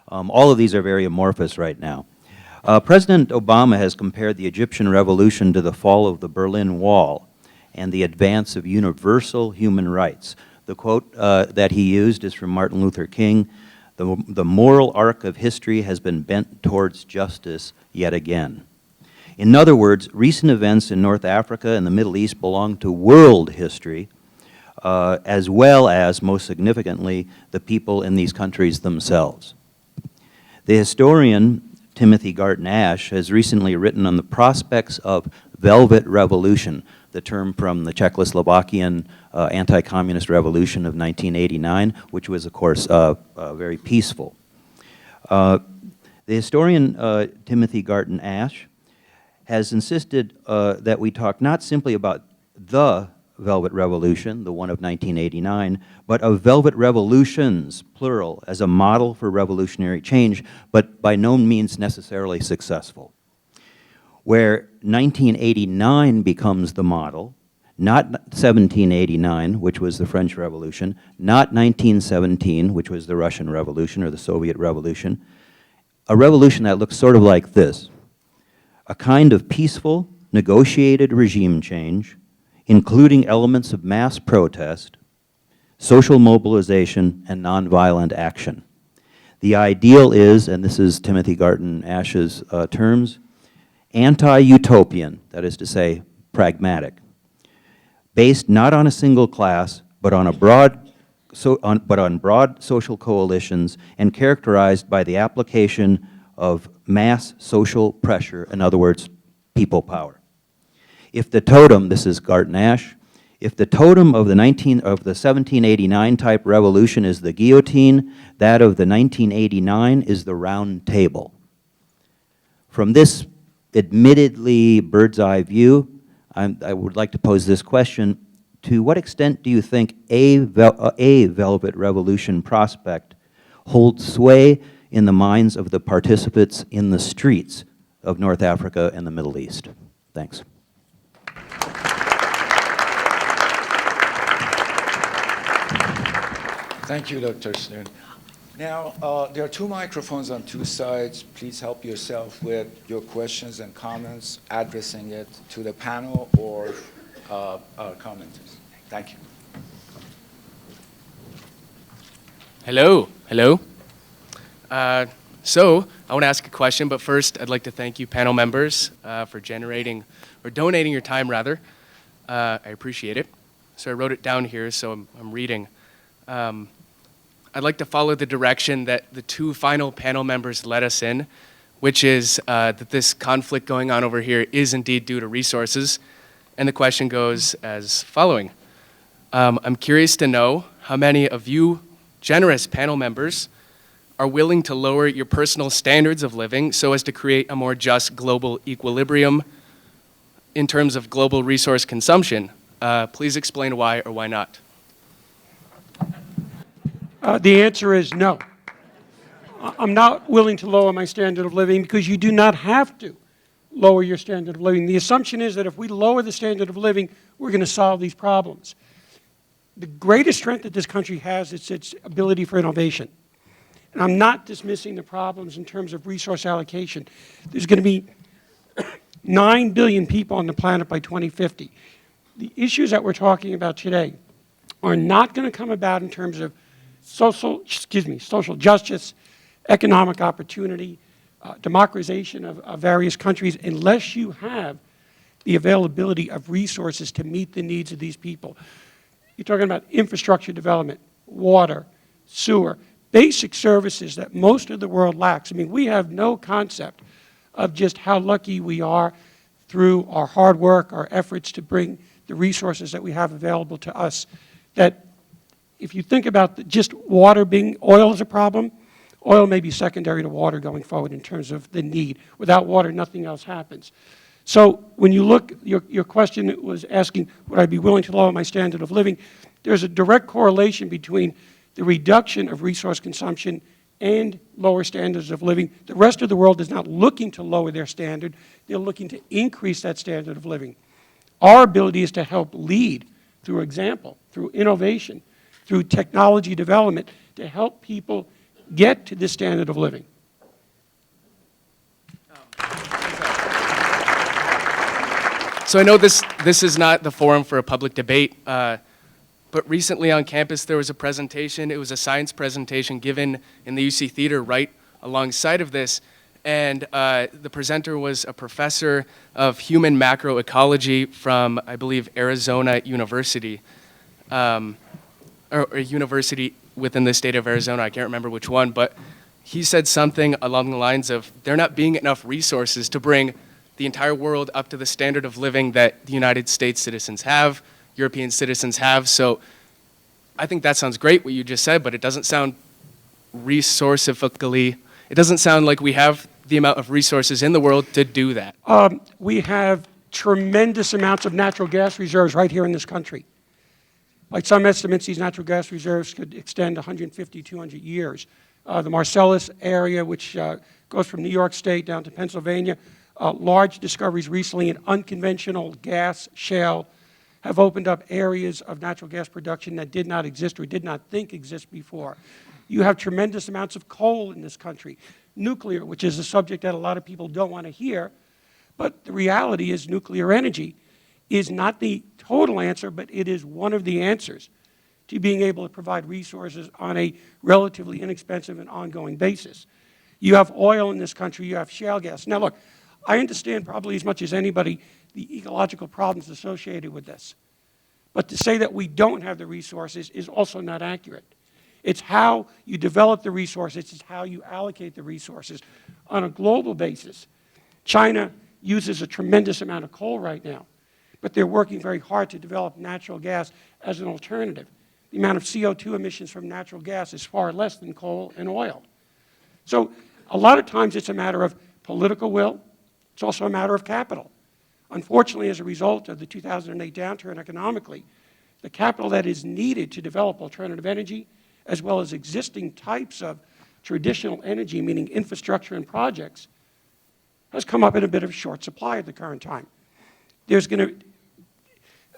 All of these are very amorphous right now. President Obama has compared the Egyptian revolution to the fall of the Berlin Wall and the advance of universal human rights. The quote that he used is from Martin Luther King: the moral arc of history has been bent towards justice yet again. In other words, recent events in North Africa and the Middle East belong to world history, as well as, most significantly, the people in these countries themselves. The historian Timothy Garton Ash has recently written on the prospects of Velvet Revolution, the term from the Czechoslovakian anti-communist revolution of 1989, which was, of course, very peaceful. The historian Timothy Garton Ash has insisted that we talk not simply about the Velvet Revolution, the one of 1989, but of Velvet Revolutions, plural, as a model for revolutionary change, but by no means necessarily successful. Where 1989 becomes the model, not 1789, which was the French Revolution, not 1917, which was the Russian Revolution or the Soviet Revolution, a revolution that looks sort of like this, a kind of peaceful, negotiated regime change, including elements of mass protest, social mobilization, and nonviolent action. The ideal is, and this is Timothy Garton Ash's terms, anti-utopian, that is to say, pragmatic, based not on a single class, but on broad social coalitions and characterized by the application of mass social pressure, in other words, people power. If the totem, this is Garton Ash, if the totem of the 1789 type revolution is the guillotine, that of the 1989 is the round table. From this admittedly bird's eye view, I would like to pose this question: to what extent do you think a Velvet Revolution prospect holds sway in the minds of the participants in the streets of North Africa and the Middle East? Thanks. Thank you, Dr. Stern. Now, there are two microphones on two sides. Please help yourself with your questions and comments, addressing it to the panel or our commenters. Thank you. Hello, hello. So I want to ask a question, but first I'd like to thank you panel members for donating your time rather. I appreciate it. So I wrote it down here, so I'm reading. I'd like to follow the direction that the two final panel members led us in, which is that this conflict going on over here is indeed due to resources. And the question goes as following. I'm curious to know how many of you generous panel members are willing to lower your personal standards of living so as to create a more just global equilibrium in terms of global resource consumption. Please explain why or why not. The answer is no. I'm not willing to lower my standard of living because you do not have to lower your standard of living. The assumption is that if we lower the standard of living, we're going to solve these problems. The greatest strength that this country has is its ability for innovation. And I'm not dismissing the problems in terms of resource allocation. There's going to be 9 billion people on the planet by 2050. The issues that we're talking about today are not going to come about in terms of social justice, economic opportunity, democratization of various countries, unless you have the availability of resources to meet the needs of these people. You're talking about infrastructure development, water, sewer, basic services that most of the world lacks. I mean, we have no concept of just how lucky we are through our hard work, our efforts to bring the resources that we have available to us, that if you think about just water being, oil is a problem, oil may be secondary to water going forward in terms of the need. Without water, nothing else happens. So when you look, your question was asking, would I be willing to lower my standard of living? There's a direct correlation between the reduction of resource consumption and lower standards of living. The rest of the world is not looking to lower their standard. They're looking to increase that standard of living. Our ability is to help lead through example, through innovation, through technology development, to help people get to this standard of living. So I know this is not the forum for a public debate, but recently on campus there was a presentation. It was a science presentation given in the UC Theater right alongside of this, and the presenter was a professor of human macroecology from, I believe, Arizona University, or a university within the state of Arizona. I can't remember which one, but he said something along the lines of there not being enough resources to bring the entire world up to the standard of living that the United States citizens have, European citizens have. So I think that sounds great, what you just said, but it doesn't sound resourcifically, it doesn't sound like we have the amount of resources in the world to do that. We have tremendous amounts of natural gas reserves right here in this country. Like some estimates, these natural gas reserves could extend 150, 200 years. The Marcellus area, which goes from New York State down to Pennsylvania, large discoveries recently in unconventional gas, shale, have opened up areas of natural gas production that did not exist or did not think exist before. You have tremendous amounts of coal in this country. Nuclear, which is a subject that a lot of people don't want to hear, but the reality is nuclear energy is not the total answer, but it is one of the answers to being able to provide resources on a relatively inexpensive and ongoing basis. You have oil in this country, you have shale gas. Now look, I understand probably as much as anybody the ecological problems associated with this. But to say that we don't have the resources is also not accurate. It's how you develop the resources, it's how you allocate the resources. On a global basis, China uses a tremendous amount of coal right now, but they're working very hard to develop natural gas as an alternative. The amount of CO2 emissions from natural gas is far less than coal and oil. So a lot of times it's a matter of political will. It's also a matter of capital. Unfortunately, as a result of the 2008 downturn economically, the capital that is needed to develop alternative energy, as well as existing types of traditional energy, meaning infrastructure and projects, has come up in a bit of short supply at the current time. There's going to,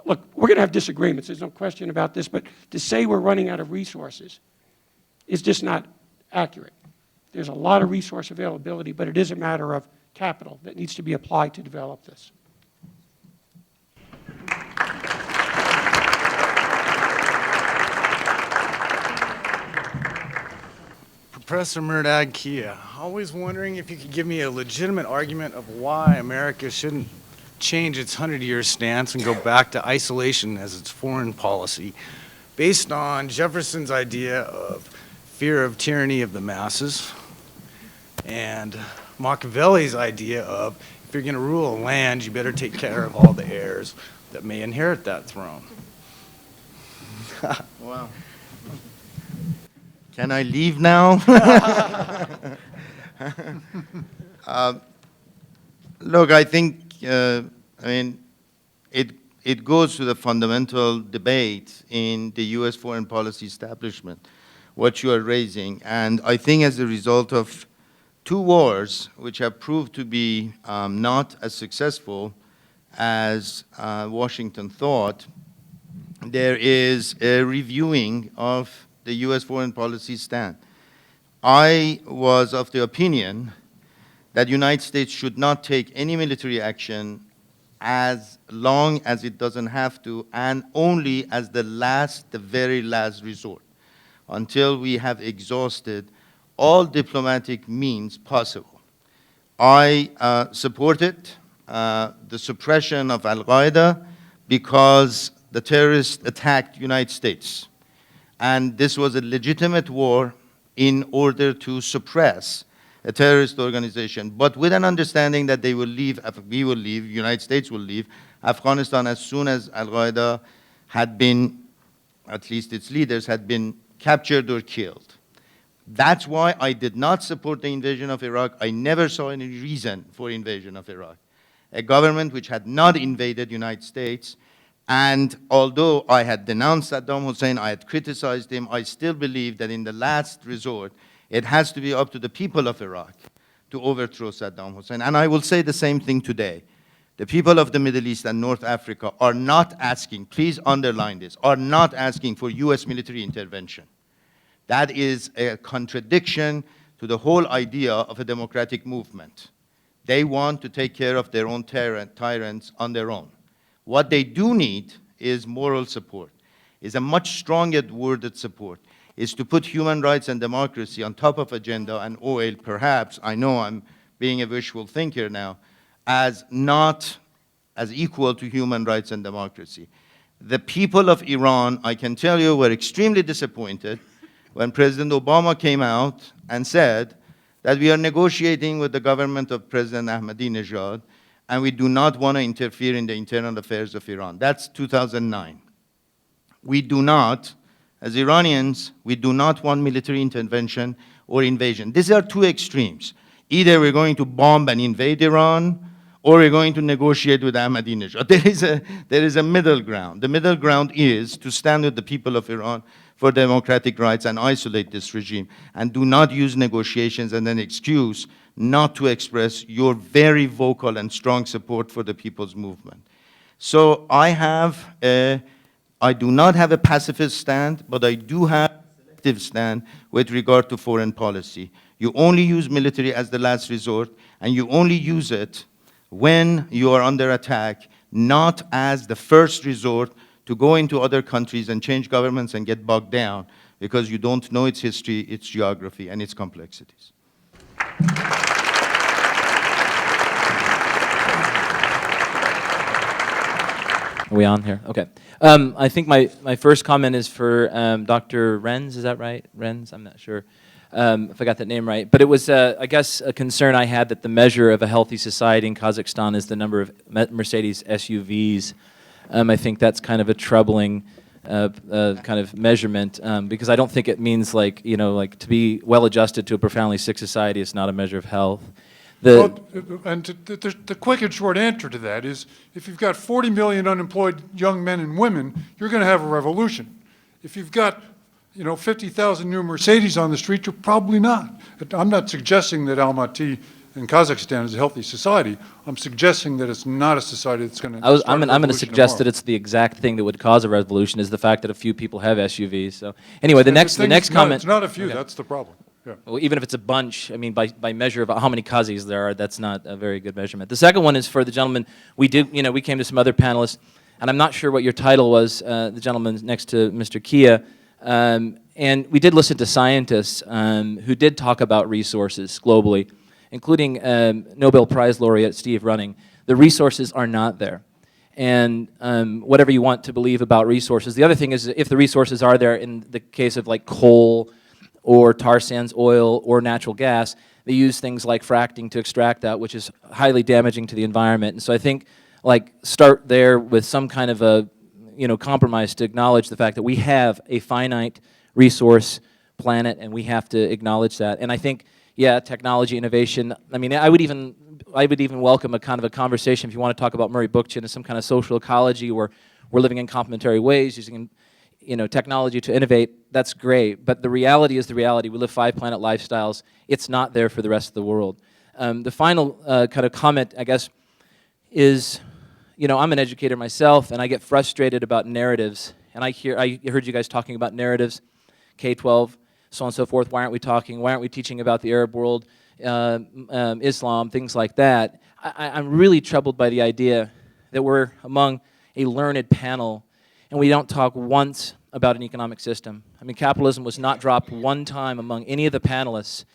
look, we're going to have disagreements, there's no question about this, but to say we're running out of resources is just not accurate. There's a lot of resource availability, but it is a matter of capital that needs to be applied to develop this. Professor Murad Kia, always wondering if you could give me a legitimate argument of why America shouldn't change its 100-year stance and go back to isolation as its foreign policy, based on Jefferson's idea of fear of tyranny of the masses, and Machiavelli's idea of if you're going to rule a land, you better take care of all the heirs that may inherit that throne. Wow. Can I leave now? Look, I think, I mean, it goes to the fundamental debate in the U.S. foreign policy establishment, what you are raising. And I think as a result of two wars, which have proved to be not as successful as Washington thought, there is a reviewing of the U.S. foreign policy stand. I was of the opinion that the United States should not take any military action as long as it doesn't have to, and only as the very last resort, until we have exhausted all diplomatic means possible. I supported the suppression of Al-Qaeda because the terrorists attacked the United States. And this was a legitimate war in order to suppress a terrorist organization, but with an understanding that they will leave, we will leave, the United States will leave Afghanistan as soon as Al-Qaeda had been, at least its leaders, had been captured or killed. That's why I did not support the invasion of Iraq. I never saw any reason for invasion of Iraq. A government which had not invaded the United States. And although I had denounced Saddam Hussein, I had criticized him, I still believe that in the last resort, it has to be up to the people of Iraq to overthrow Saddam Hussein. And I will say the same thing today. The people of the Middle East and North Africa are not asking, please underline this, are not asking for US military intervention. That is a contradiction to the whole idea of a democratic movement. They want to take care of their own tyrants on their own. What they do need is moral support, is a much stronger worded support, is to put human rights and democracy on top of agenda and oil, perhaps, I know I'm being a wishful thinker now, as not as equal to human rights and democracy. The people of Iran, I can tell you, were extremely disappointed when President Obama came out and said that we are negotiating with the government of President Ahmadinejad and we do not want to interfere in the internal affairs of Iran. That's 2009. We do not, as Iranians, we do not want military intervention or invasion. These are two extremes. Either we're going to bomb and invade Iran, or we're going to negotiate with Ahmadinejad. There is a middle ground. The middle ground is to stand with the people of Iran for democratic rights and isolate this regime, and do not use negotiations and an excuse not to express your very vocal and strong support for the people's movement. So I do not have a pacifist stand, but I do have a selective stand with regard to foreign policy. You only use military as the last resort, and you only use it when you are under attack, not as the first resort to go into other countries and change governments and get bogged down because you don't know its history, its geography, and its complexities. Are we on here? Okay. I think my first comment is for Dr. Renz, is that right? Renz? I'm not sure if I got that name right. But it was, I guess, a concern I had that the measure of a healthy society in Kazakhstan is the number of Mercedes SUVs. I think that's kind of a troubling kind of measurement because I don't think it means like, you know, like to be well adjusted to a profoundly sick society is not a measure of health. The quick and short answer to that is if you've got 40 million unemployed young men and women, you're going to have a revolution. If you've got, you know, 50,000 new Mercedes on the street, you're probably not. I'm not suggesting that Almaty in Kazakhstan is a healthy society. I'm suggesting that it's not a society that's going to. I'm going to suggest that it's the exact thing that would cause a revolution is the fact that a few people have SUVs. So anyway, the next comment. It's not a few. Okay. That's the problem. Yeah. Well, even if it's a bunch, I mean, by measure of how many Kazis there are, that's not a very good measurement. The second one is for the gentleman. We came to some other panelists, and I'm not sure what your title was, the gentleman next to Mr. Kia, and we did listen to scientists who did talk about resources globally, including Nobel Prize laureate Steve Running. The resources are not there. And whatever you want to believe about resources. The other thing is if the resources are there in the case of like coal, or tar sands oil, or natural gas, they use things like fracking to extract that, which is highly damaging to the environment. And so I think, like, start there with some kind of a, compromise to acknowledge the fact that we have a finite resource planet, and we have to acknowledge that. And I think, yeah, technology, innovation. I mean, I would even welcome a kind of a conversation if you want to talk about Murray Bookchin and some kind of social ecology where we're living in complementary ways, using technology to innovate, that's great, but the reality is the reality. We live 5-planet lifestyles. It's not there for the rest of the world. The final kind of comment, I guess, is, I'm an educator myself, and I get frustrated about narratives, and I heard you guys talking about narratives, K-12, so on and so forth. Why aren't we teaching about the Arab world, Islam, things like that? I'm really troubled by the idea that we're among a learned panel and we don't talk once about an economic system. I mean, capitalism was not dropped one time among any of the panelists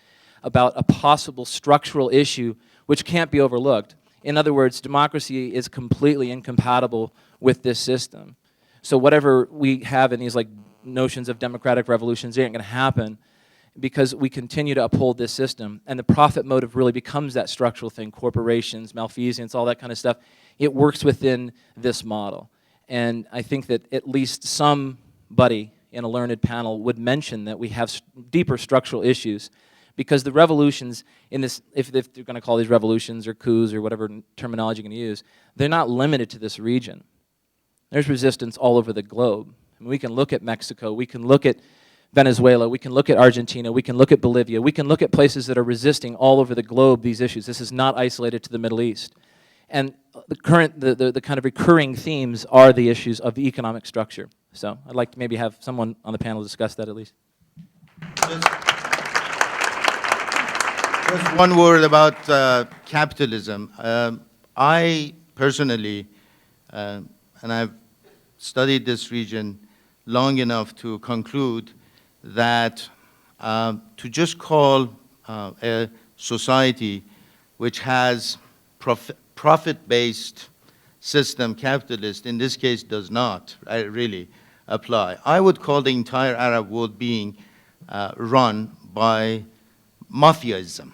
about a possible structural issue which can't be overlooked. In other words, democracy is completely incompatible with this system. So whatever we have in these like notions of democratic revolutions, they aren't going to happen because we continue to uphold this system. And the profit motive really becomes that structural thing, corporations, malfeasance, all that kind of stuff. It works within this model. And I think that at least somebody in a learned panel would mention that we have deeper structural issues because the revolutions in this, if they're going to call these revolutions or coups or whatever terminology you're going to use, they're not limited to this region. There's resistance all over the globe. I mean, we can look at Mexico, we can look at Venezuela, we can look at Argentina, we can look at Bolivia, we can look at places that are resisting all over the globe these issues. This is not isolated to the Middle East. And the kind of recurring themes are the issues of the economic structure. So I'd like to maybe have someone on the panel discuss that at least. Just one word about capitalism. I personally, and I've studied this region long enough to conclude that to just call a society which has profit-based system capitalist, in this case does not really apply. I would call the entire Arab world being run by mafiaism.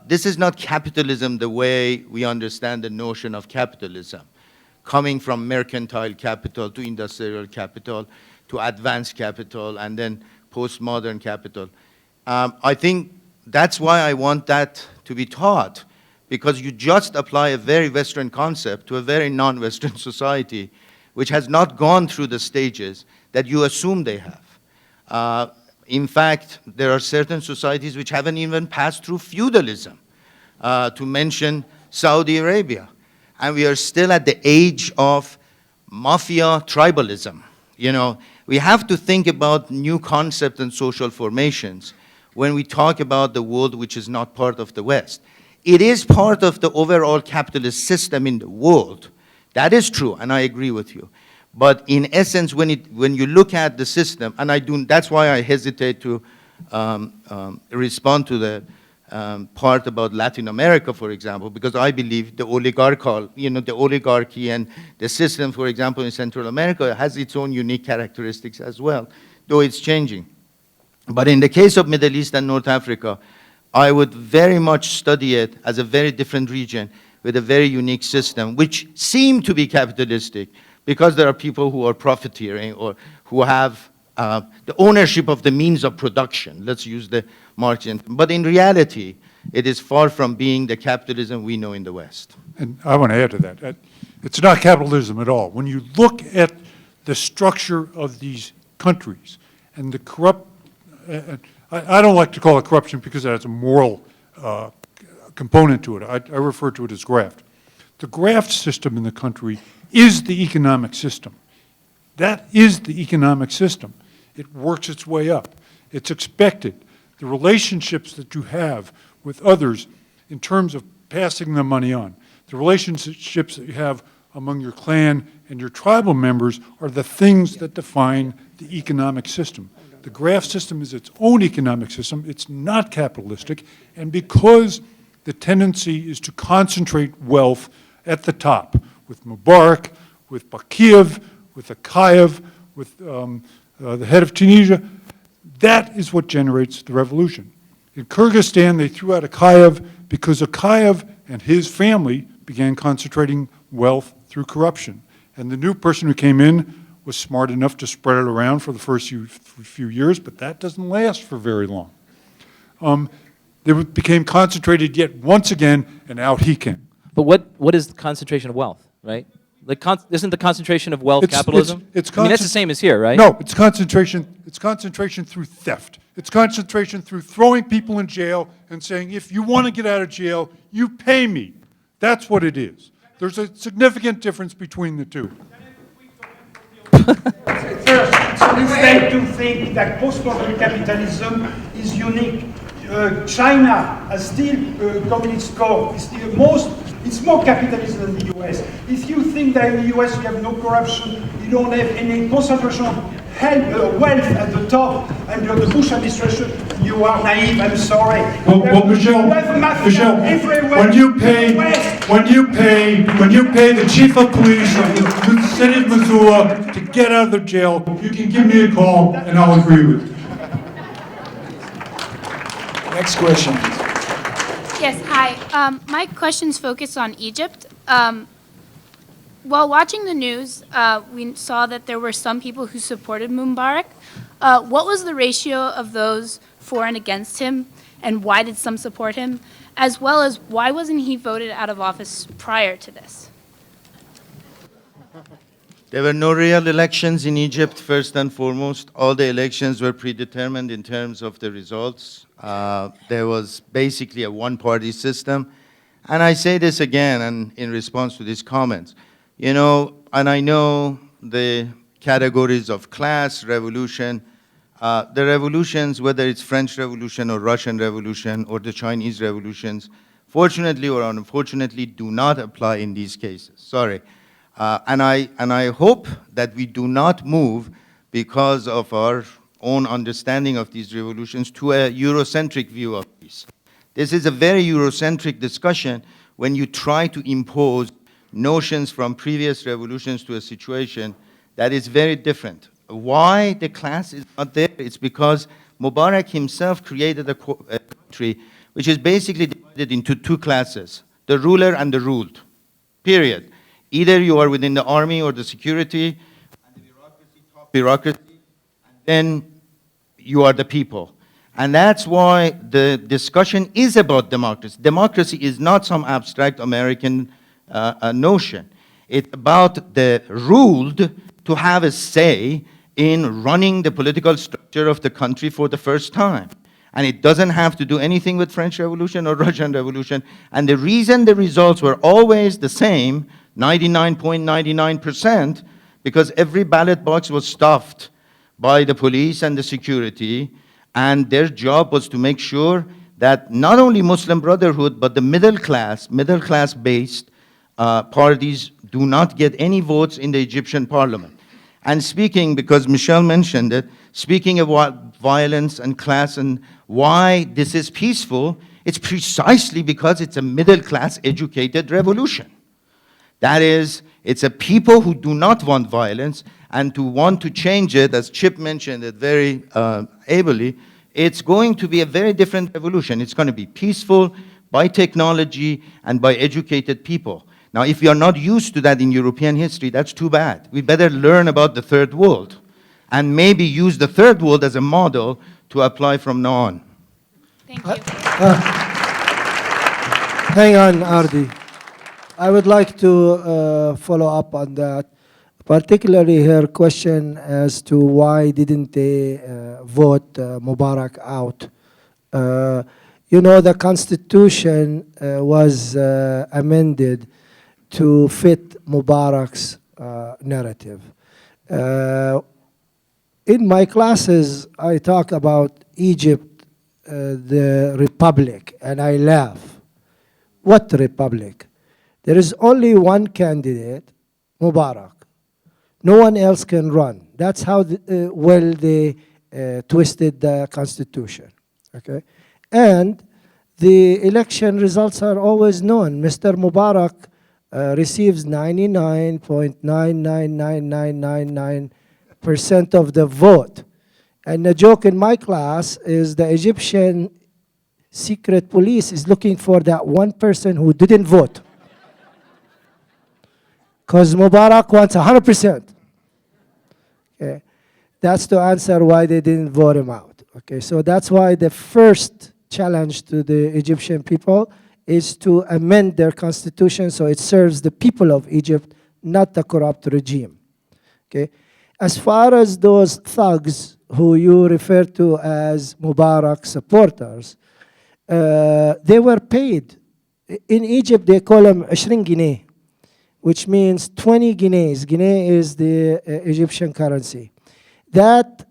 This is not capitalism the way we understand the notion of capitalism, coming from mercantile capital to industrial capital to advanced capital and then postmodern capital. I think that's why I want that to be taught, because you just apply a very Western concept to a very non-Western society which has not gone through the stages that you assume they have. In fact, there are certain societies which haven't even passed through feudalism, to mention Saudi Arabia. and we are still at the age of mafia tribalism. You know, we have to think about new concepts and social formations when we talk about the world which is not part of the West. It is part of the overall capitalist system in the world. That is true, and I agree with you. But in essence, when you look at the system, and that's why I hesitate to respond to the part about Latin America, for example, because I believe the oligarchy and the system, for example, in Central America has its own unique characteristics as well, though it's changing. But in the case of Middle East and North Africa, I would very much study it as a very different region with a very unique system, which seem to be capitalistic because there are people who are profiteering or who have the ownership of the means of production. Let's use the Marxian. But in reality, it is far from being the capitalism we know in the West. And I want to add to that. It's not capitalism at all. When you look at the structure of these countries and the corrupt, I don't like to call it corruption because that has a moral component to it. I refer to it as graft. The graft system in the country is the economic system. That is the economic system. It works its way up. It's expected. The relationships that you have with others in terms of passing the money on, the relationships that you have among your clan and your tribal members are the things that define the economic system. The graft system is its own economic system. It's not capitalistic. And because the tendency is to concentrate wealth at the top, with Mubarak, with Bakiev, with Akayev, with the head of Tunisia, that is what generates the revolution. In Kyrgyzstan, they threw out Akayev because Akayev and his family began concentrating wealth through corruption. And the new person who came in was smart enough to spread it around for the first few years, but that doesn't last for very long. They became concentrated yet once again, and out he came. But what is the concentration of wealth, right? Isn't the concentration of wealth capitalism? I mean, that's the same as here, right? No, it's concentration through theft. It's concentration through throwing people in jail and saying, if you want to get out of jail, you pay me. That's what it is. There's a significant difference between the two. First, it's a mistake to think that post-modern capitalism is unique. China has still a communist core. It's more capitalism than the US. If you think that in the US you have no corruption, you don't have any concentration of wealth at the top under the Bush administration, you are naive, I'm sorry. Well, Michel, when you pay the chief of police of the city of Missoula to get out of the jail, you can give me a call and I'll agree with you. Next question. Yes, hi. My question's focused on Egypt. While watching the news, we saw that there were some people who supported Mubarak. What was the ratio of those for and against him, and why did some support him? As well as, why wasn't he voted out of office prior to this? There were no real elections in Egypt, first and foremost. All the elections were predetermined in terms of the results. There was basically a one-party system. And I say this again, and in response to these comments, you know, and I know the categories of class, revolution, the revolutions, whether it's French Revolution or Russian Revolution or the Chinese revolutions, fortunately or unfortunately, do not apply in these cases. Sorry. And I hope that we do not move because of our own understanding of these revolutions to a Eurocentric view of peace. This is a very Eurocentric discussion when you try to impose notions from previous revolutions to a situation that is very different. Why the class is not there? It's because Mubarak himself created a country which is basically divided into two classes, the ruler and the ruled, period. Either you are within the army or the security, and the bureaucracy, top bureaucracy, and then you are the people. And that's why the discussion is about democracy. Democracy is not some abstract American notion. It's about the ruled to have a say in running the political structure of the country for the first time. And it doesn't have to do anything with French Revolution or Russian Revolution. And the reason the results were always the same, 99.99%, because every ballot box was stuffed by the police and the security, and their job was to make sure that not only Muslim Brotherhood, but the middle class-based parties do not get any votes in the Egyptian parliament. And speaking, because Michelle mentioned it, speaking of violence and class and why this is peaceful, it's precisely because it's a middle-class educated revolution. That is, it's a people who do not want violence and to want to change it, as Chip mentioned it very ably, it's going to be a very different revolution. It's going to be peaceful by technology and by educated people. Now, if we are not used to that in European history, that's too bad. We better learn about the third world and maybe use the third world as a model to apply from now on. Thank you. Hang on, Ardi. I would like to follow up on that, particularly her question as to why didn't they vote Mubarak out. You know, the Constitution was amended to fit Mubarak's narrative. In my classes, I talk about Egypt, the republic, and I laugh. What republic? There is only one candidate, Mubarak. No one else can run. That's how well they twisted the Constitution. Okay? And the election results are always known. Mr. Mubarak receives 99.999999% of the vote. And the joke in my class is the Egyptian secret police is looking for that one person who didn't vote. Because Mubarak wants 100%. Okay. That's to answer why they didn't vote him out. Okay, so that's why the first challenge to the Egyptian people is to amend their constitution so it serves the people of Egypt, not the corrupt regime. Okay. As far as those thugs who you refer to as Mubarak supporters, they were paid. In Egypt, they call them 20 guinea, which means 20 guineas. Guinea is the Egyptian currency. That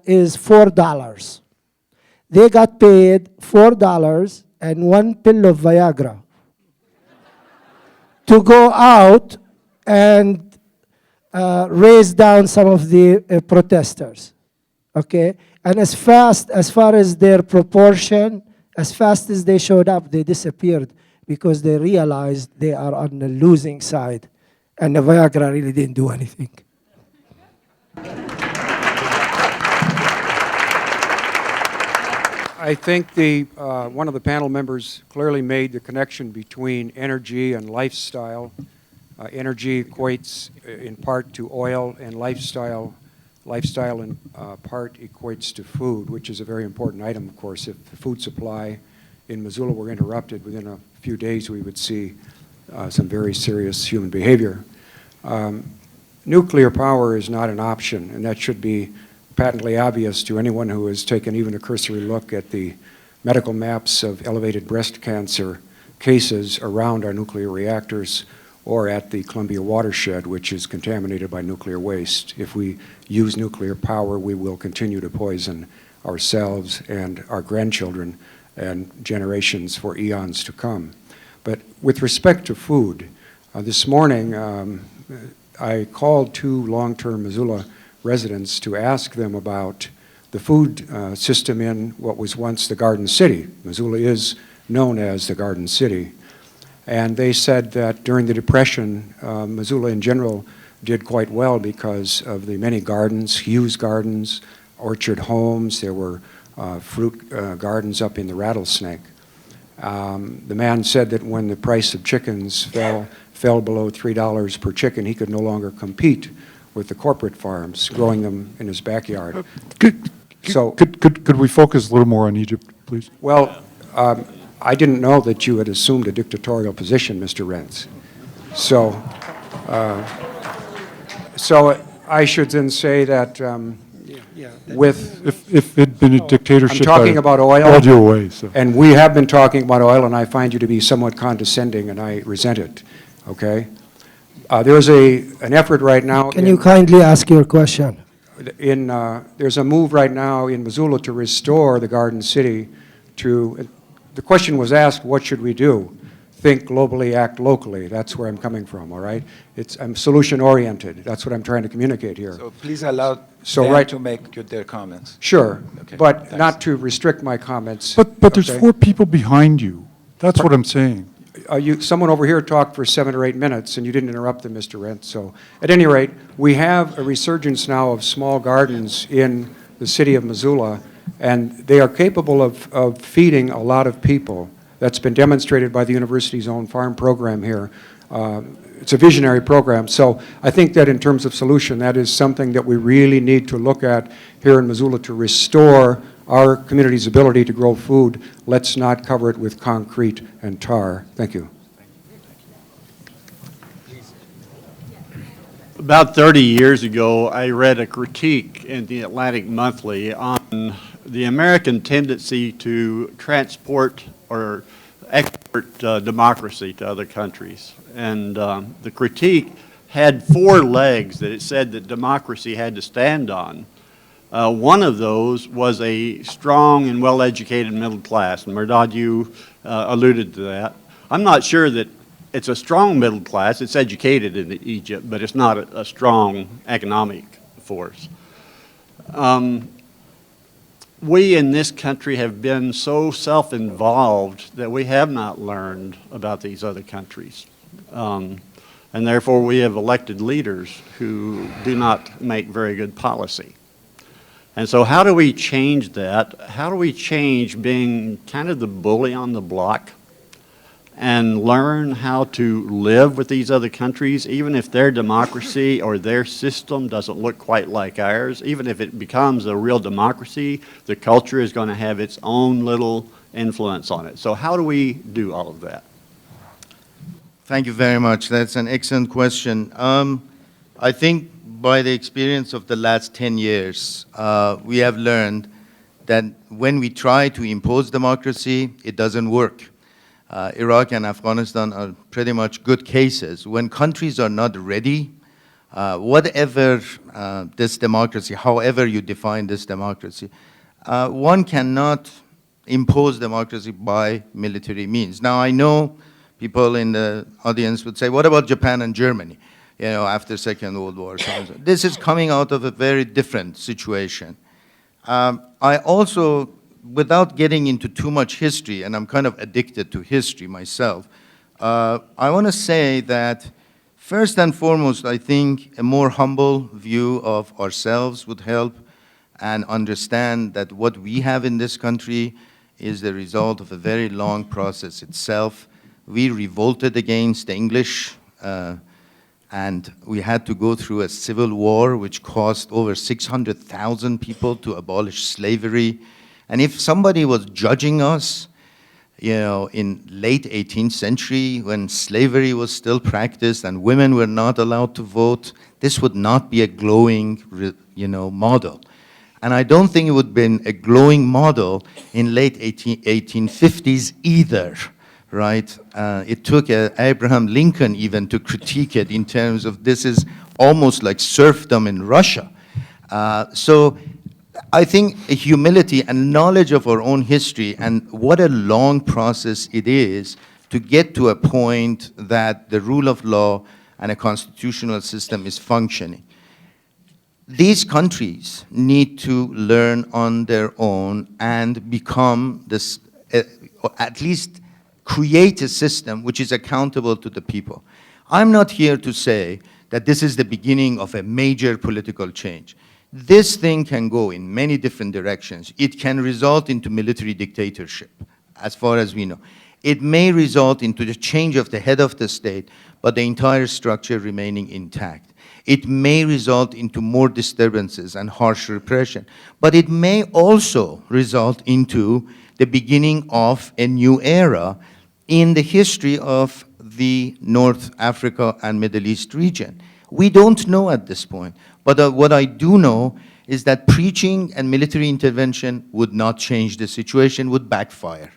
is $4. They got paid $4 and one pill of Viagra to go out and raise down some of the protesters. Okay? And as far as their proportion, as fast as they showed up, they disappeared because they realized they are on the losing side. And the Viagra really didn't do anything. I think one of the panel members clearly made the connection between energy and lifestyle. Energy equates in part to oil, and lifestyle in part equates to food, which is a very important item, of course. If the food supply in Missoula were interrupted within a few days, we would see some very serious human behavior. Nuclear power is not an option, and that should be patently obvious to anyone who has taken even a cursory look at the medical maps of elevated breast cancer cases around our nuclear reactors or at the Columbia watershed, which is contaminated by nuclear waste. If we use nuclear power, we will continue to poison ourselves and our grandchildren and generations for eons to come. But with respect to food, this morning I called 2 long-term Missoula residents to ask them about the food system in what was once the Garden City. Missoula is known as the Garden City. And they said that during the Depression, Missoula in general did quite well because of the many gardens, Hughes Gardens, Orchard Homes. There were fruit gardens up in the Rattlesnake. The man said that when the price of chickens fell below $3 per chicken, he could no longer compete with the corporate farms, growing them in his backyard. Could we focus a little more on Egypt, please? Well, I didn't know that you had assumed a dictatorial position, Mr. Rentz. So I should then say that yeah. with, If it'd been a dictatorship, I'm talking I'd about oil. called you away, so. And we have been talking about oil, and I find you to be somewhat condescending, and I resent it, okay? There's an effort right now. Can you kindly ask your question? There's a move right now in Missoula to restore the Garden City to, the question was asked, what should we do? Think globally, act locally. That's where I'm coming from, all right? I'm solution-oriented. That's what I'm trying to communicate here. So please allow them to make their comments. Sure, Okay, but thanks. not to restrict my comments. But there's okay? 4 people behind you. That's what I'm saying. Someone over here talked for 7 or 8 minutes, and you didn't interrupt them, Mr. Rent. So, at any rate, we have a resurgence now of small gardens in the city of Missoula, and they are capable of feeding a lot of people. That's been demonstrated by the university's own farm program here. It's a visionary program. So I think that in terms of solution, that is something that we really need to look at here in Missoula to restore our community's ability to grow food. Let's not cover it with concrete and tar. Thank you. About 30 years ago, I read a critique in the Atlantic Monthly on the American tendency to transport or export democracy to other countries. And the critique had 4 legs that it said that democracy had to stand on. One of those was a strong and well-educated middle class, and Mehrdad, you alluded to that. I'm not sure that it's a strong middle class. It's educated in Egypt, but it's not a strong economic force. We in this country have been so self-involved that we have not learned about these other countries. And therefore, we have elected leaders who do not make very good policy. And so how do we change that? How do we change being kind of the bully on the block and learn how to live with these other countries, even if their democracy or their system doesn't look quite like ours? Even if it becomes a real democracy, the culture is going to have its own little influence on it. So how do we do all of that? Thank you very much. That's an excellent question. I think by the experience of the last 10 years, we have learned that when we try to impose democracy, it doesn't work. Iraq and Afghanistan are pretty much good cases. When countries are not ready, whatever this democracy, however you define this democracy, one cannot impose democracy by military means. Now, I know people in the audience would say, what about Japan and Germany, you know, after Second World War? This is coming out of a very different situation. I also, without getting into too much history, and I'm kind of addicted to history myself, I want to say that first and foremost, I think a more humble view of ourselves would help, and understand that what we have in this country is the result of a very long process itself. We revolted against the English, and we had to go through a civil war which cost over 600,000 people to abolish slavery. And if somebody was judging us, you know, in late 18th century when slavery was still practiced and women were not allowed to vote, this would not be a glowing, you know, model. And I don't think it would have been a glowing model in late 1850s either, right? It took Abraham Lincoln even to critique it in terms of this is almost like serfdom in Russia. So I think a humility and knowledge of our own history and what a long process it is to get to a point that the rule of law and a constitutional system is functioning. These countries need to learn on their own and become this, at least create a system which is accountable to the people. I'm not here to say that this is the beginning of a major political change. This thing can go in many different directions. It can result into military dictatorship, as far as we know. It may result into the change of the head of the state, but the entire structure remaining intact. It may result into more disturbances and harsh repression, but it may also result into the beginning of a new era in the history of the North Africa and Middle East region. We don't know at this point, but what I do know is that preaching and military intervention would not change the situation, would backfire.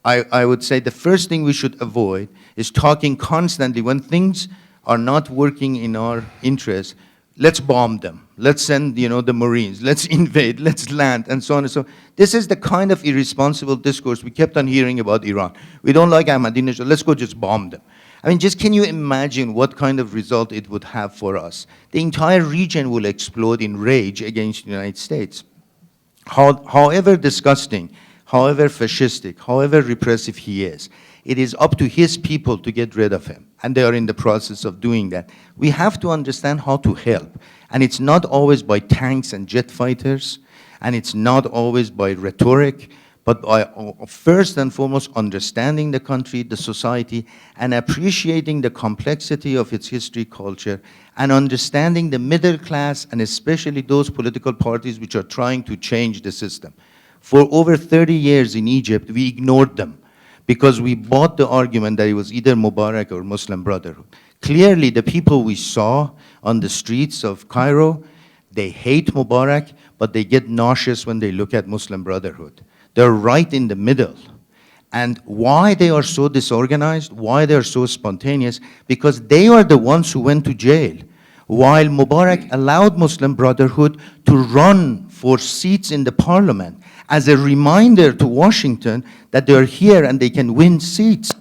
I would say the first thing we should avoid is talking constantly when things are not working in our interest. Let's bomb them. Let's send, the Marines. Let's invade. Let's land, and so on and so on. This is the kind of irresponsible discourse we kept on hearing about Iran. We don't like Ahmadinejad. Let's go just bomb them. I mean, just can you imagine what kind of result it would have for us? The entire region will explode in rage against the United States. However disgusting, however fascistic, however repressive he is, it is up to his people to get rid of him, and they are in the process of doing that. We have to understand how to help, and it's not always by tanks and jet fighters, and it's not always by rhetoric, but by first and foremost understanding the country, the society, and appreciating the complexity of its history, culture, and understanding the middle class, and especially those political parties which are trying to change the system. For over 30 years in Egypt, we ignored them, because we bought the argument that it was either Mubarak or Muslim Brotherhood. Clearly, the people we saw on the streets of Cairo, they hate Mubarak, but they get nauseous when they look at Muslim Brotherhood. They're right in the middle. And why they are so disorganized, why they are so spontaneous, because they are the ones who went to jail, while Mubarak allowed Muslim Brotherhood to run for seats in the parliament as a reminder to Washington that they are here and they can win seats.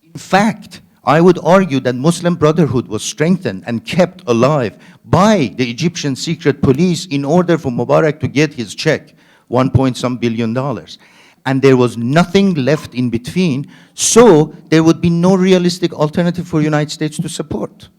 In fact, I would argue that Muslim Brotherhood was strengthened and kept alive by the Egyptian secret police in order for Mubarak to get his check, $1.some billion. And there was nothing left in between, so there would be no realistic alternative for the United States to support.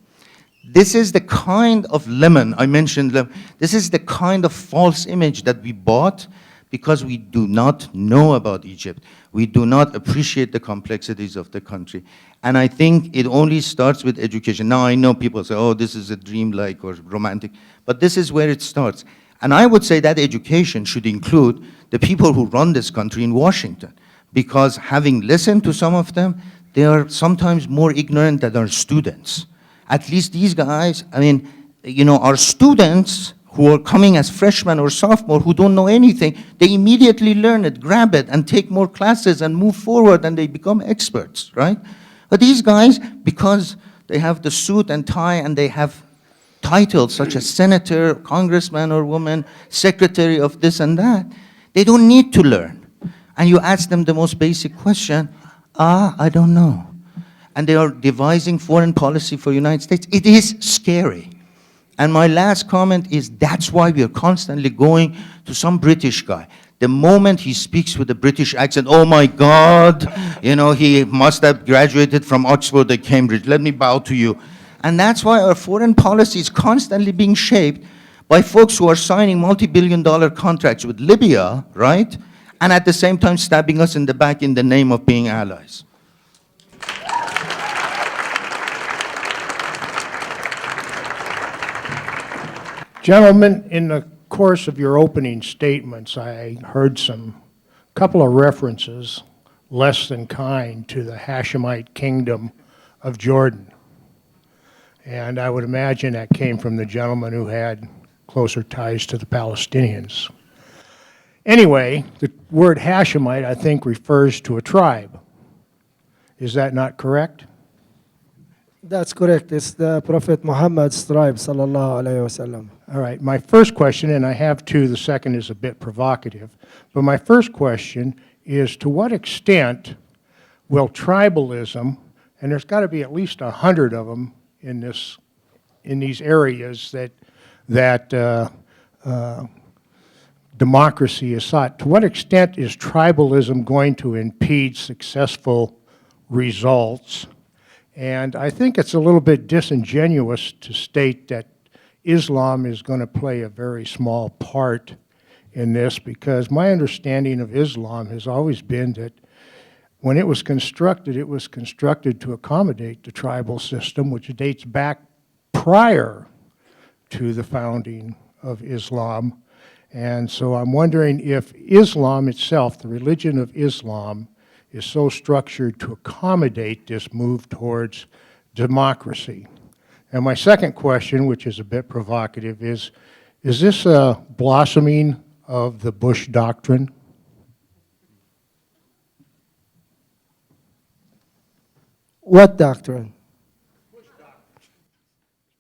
This is the kind of lemon, I mentioned, this is the kind of false image that we bought because we do not know about Egypt. We do not appreciate the complexities of the country. And I think it only starts with education. Now I know people say, oh, this is a dreamlike or romantic, but this is where it starts. And I would say that education should include the people who run this country in Washington, because having listened to some of them, they are sometimes more ignorant than our students. At least these guys, I mean, our students who are coming as freshmen or sophomore who don't know anything, they immediately learn it, grab it, and take more classes and move forward, and they become experts, right? But these guys, because they have the suit and tie and they have titles such as senator, congressman or woman, secretary of this and that, they don't need to learn. And you ask them the most basic question, I don't know. And they are devising foreign policy for the United States. It is scary. And my last comment is that's why we are constantly going to some British guy. The moment he speaks with a British accent, oh my God, he must have graduated from Oxford or Cambridge. Let me bow to you. And that's why our foreign policy is constantly being shaped by folks who are signing multi-billion-dollar contracts with Libya, right? And at the same time stabbing us in the back in the name of being allies. Gentlemen, in the course of your opening statements, I heard couple of references, less than kind, to the Hashemite kingdom of Jordan. And I would imagine that came from the gentleman who had closer ties to the Palestinians. Anyway, the word Hashemite, I think, refers to a tribe. Is that not correct? That's correct. It's the Prophet Muhammad's tribe, sallallahu alayhi wasallam. All right. My first question, and I have two, the second is a bit provocative, but my first question is, to what extent will tribalism, and there's got to be at least 100 of them in these areas that democracy is sought, to what extent is tribalism going to impede successful results? And I think it's a little bit disingenuous to state that Islam is going to play a very small part in this, because my understanding of Islam has always been that when it was constructed to accommodate the tribal system, which dates back prior to the founding of Islam. And so I'm wondering if Islam itself, the religion of Islam, is so structured to accommodate this move towards democracy. And my second question, which is a bit provocative, is Is this a blossoming of the Bush doctrine? What doctrine?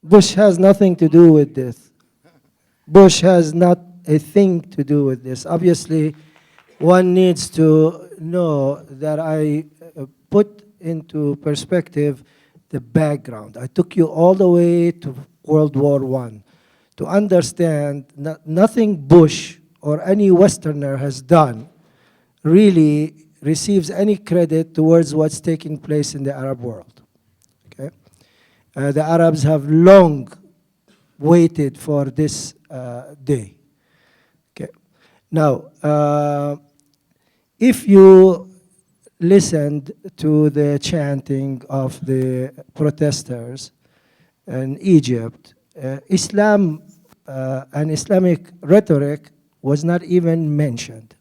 Bush has nothing to do with this. Bush has not a thing to do with this. Obviously, one needs to know that I put into perspective the background. I took you all the way to World War I to understand that nothing Bush or any Westerner has done really receives any credit towards what's taking place in the Arab world. Okay? The Arabs have long waited for this day. Okay. Now, if you listened to the chanting of the protesters in Egypt, Islam and Islamic rhetoric was not even mentioned.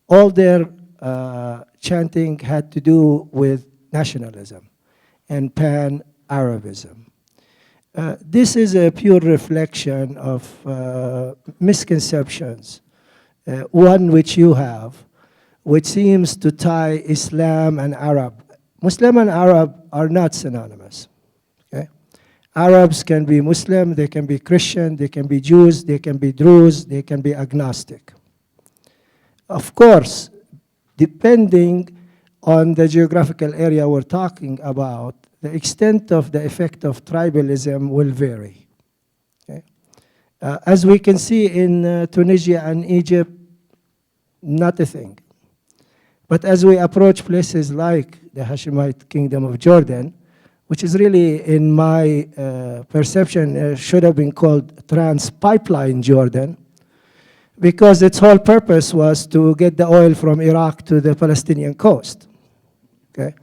All their chanting had to do with nationalism and pan-Arabism. This is a pure reflection of misconceptions, one which you have, which seems to tie Islam and Arab. Muslim and Arab are not synonymous. Okay? Arabs can be Muslim, they can be Christian, they can be Jews, they can be Druze, they can be agnostic. Of course, depending on the geographical area we're talking about, the extent of the effect of tribalism will vary. Okay? As we can see in Tunisia and Egypt, not a thing. But as we approach places like the Hashemite Kingdom of Jordan, which is really, in my perception, should have been called Trans-Pipeline Jordan, because its whole purpose was to get the oil from Iraq to the Palestinian coast. Okay?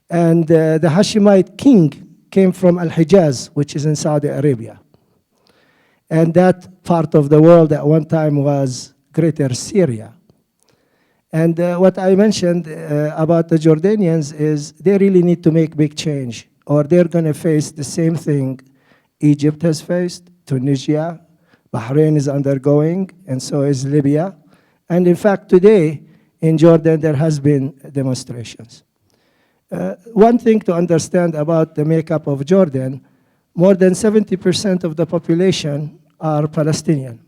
And the Hashemite king came from Al-Hijaz, which is in Saudi Arabia. And that part of the world at one time was Greater Syria. And what I mentioned about the Jordanians is they really need to make big change, or they're going to face the same thing Egypt has faced, Tunisia, Bahrain is undergoing, and so is Libya. And in fact, today in Jordan, there has been demonstrations. One thing to understand about the makeup of Jordan, more than 70% of the population are Palestinian.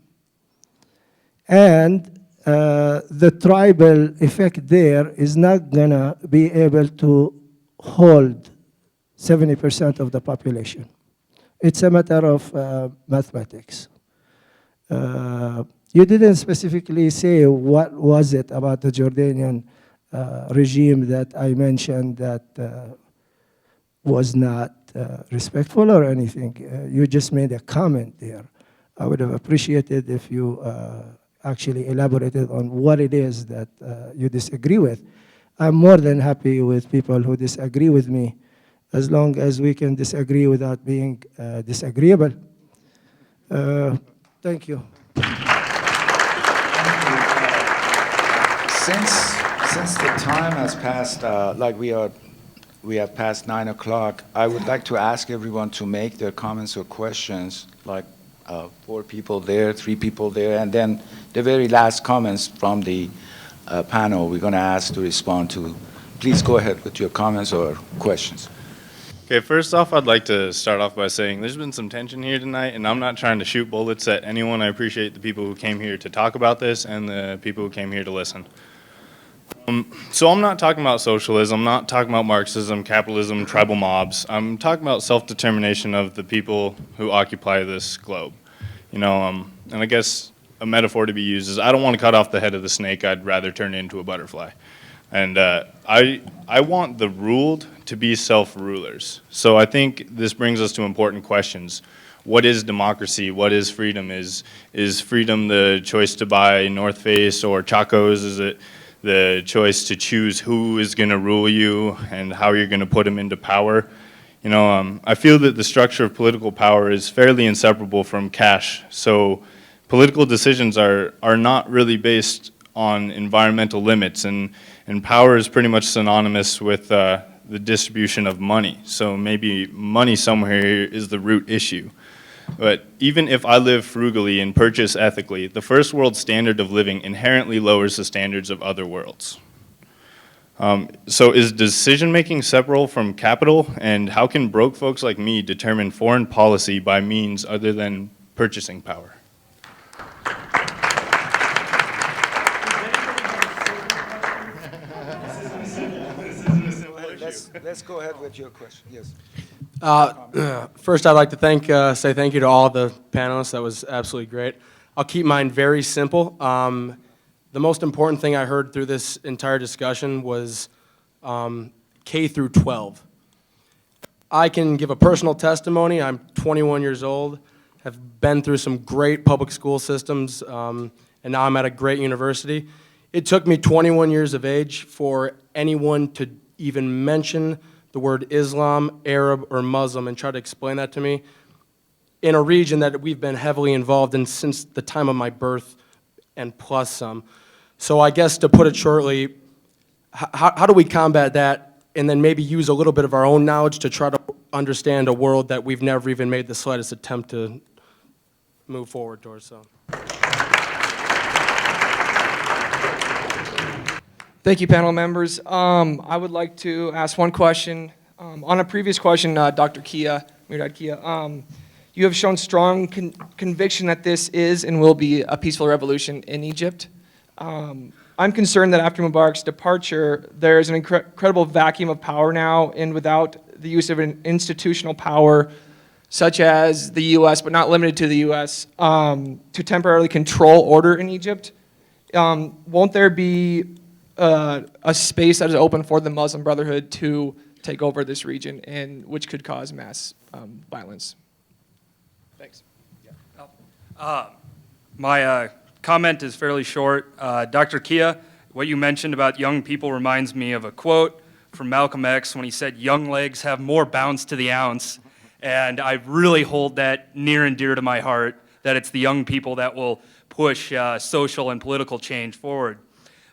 And the tribal effect there is not going to be able to hold 70% of the population. It's a matter of mathematics. You didn't specifically say what was it about the Jordanian regime that I mentioned that was not respectful or anything. You just made a comment there. I would have appreciated if you actually elaborated on what it is that you disagree with. I'm more than happy with people who disagree with me, as long as we can disagree without being disagreeable. Thank you. Since the time has passed, like we have passed 9 o'clock, I would like to ask everyone to make their comments or questions, like 4 people there, 3 people there, and then the very last comments from the panel we're going to ask to respond to. Please go ahead with your comments or questions. Okay, first off, I'd like to start off by saying there's been some tension here tonight, and I'm not trying to shoot bullets at anyone. I appreciate the people who came here to talk about this and the people who came here to listen. So I'm not talking about socialism, I'm not talking about Marxism, capitalism, tribal mobs. I'm talking about self-determination of the people who occupy this globe. You know, and I guess a metaphor to be used is I don't want to cut off the head of the snake, I'd rather turn it into a butterfly. And I want the ruled to be self-rulers. So I think this brings us to important questions. What is democracy? What is freedom? Is freedom the choice to buy North Face or Chacos? Is it the choice to choose who is going to rule you and how you're going to put them into power? You know, I feel that the structure of political power is fairly inseparable from cash. So political decisions are not really based on environmental limits, and power is pretty much synonymous with the distribution of money. So maybe money somewhere is the root issue. But even if I live frugally and purchase ethically, the first world standard of living inherently lowers the standards of other worlds. So is decision-making separable from capital, and how can broke folks like me determine foreign policy by means other than purchasing power? Let's go ahead with your question. Yes. First, I'd like to say thank you to all the panelists. That was absolutely great. I'll keep mine very simple. The most important thing I heard through this entire discussion was K through 12. I can give a personal testimony. I'm 21 years old, have been through some great public school systems, and now I'm at a great university. It took me 21 years of age for anyone to even mention the word Islam, Arab, or Muslim and try to explain that to me in a region that we've been heavily involved in since the time of my birth and plus some. So I guess to put it shortly, how do we combat that and then maybe use a little bit of our own knowledge to try to understand a world that we've never even made the slightest attempt to move forward towards? So. Thank you, panel members. I would like to ask one question. On a previous question, Dr. Kia, Mirdad Kia, you have shown strong conviction that this is and will be a peaceful revolution in Egypt. I'm concerned that after Mubarak's departure, there is an incredible vacuum of power now, and without the use of an institutional power, such as the U.S., but not limited to the U.S., to temporarily control order in Egypt, won't there be a space that is open for the Muslim Brotherhood to take over this region, and which could cause mass violence? Thanks. My comment is fairly short. Dr. Kia, what you mentioned about young people reminds me of a quote from Malcolm X when he said, "Young legs have more bounce to the ounce," and I really hold that near and dear to my heart, that it's the young people that will push social and political change forward.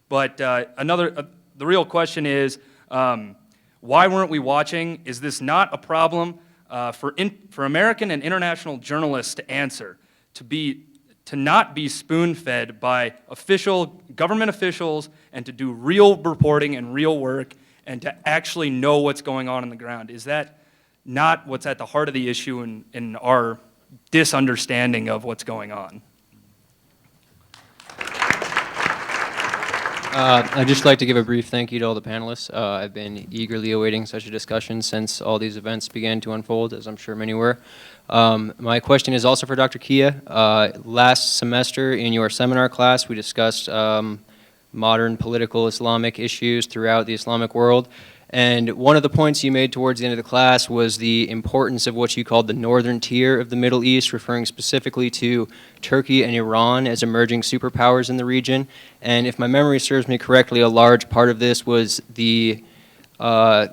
But the real question is, why weren't we watching? Is this not a problem for American and international journalists to answer, to not be spoon-fed by government officials, and to do real reporting and real work, and to actually know what's going on the ground? Is that not what's at the heart of the issue in our disunderstanding of what's going on? I'd just like to give a brief thank you to all the panelists. I've been eagerly awaiting such a discussion since all these events began to unfold, as I'm sure many were. My question is also for Dr. Kia. Last semester in your seminar class, we discussed modern political Islamic issues throughout the Islamic world. And one of the points you made towards the end of the class was the importance of what you called the northern tier of the Middle East, referring specifically to Turkey and Iran as emerging superpowers in the region. And if my memory serves me correctly, a large part of this was the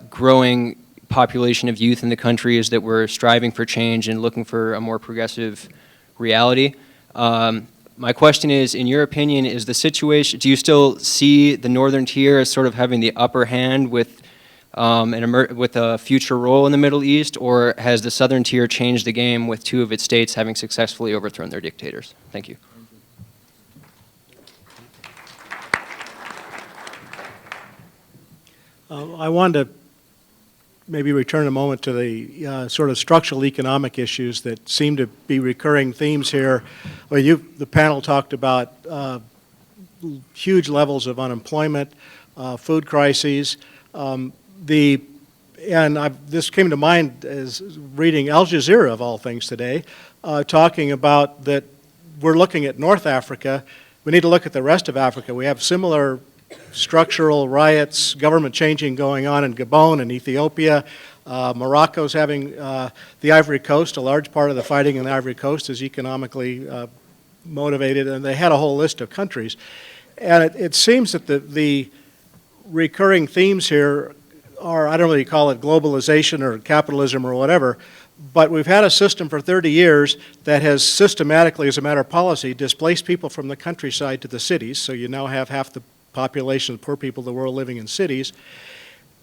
growing population of youth in the countries that were striving for change and looking for a more progressive reality. My question is, in your opinion, is the situation, do you still see the northern tier as sort of having the upper hand with a future role in the Middle East, or has the southern tier changed the game with two of its states having successfully overthrown their dictators? Thank you. I wanted to maybe return a moment to the sort of structural economic issues that seem to be recurring themes here. Well, the panel talked about huge levels of unemployment, food crises. This came to mind as reading Al Jazeera, of all things today, talking about that we're looking at North Africa. We need to look at the rest of Africa. We have similar structural riots, government changing going on in Gabon and Ethiopia. Morocco's having the Ivory Coast. A large part of the fighting in the Ivory Coast is economically motivated, and they had a whole list of countries. And it seems that the recurring themes here are, I don't really call it globalization or capitalism or whatever, but we've had a system for 30 years that has systematically, as a matter of policy, displaced people from the countryside to the cities. So you now have half the population of poor people of the world living in cities,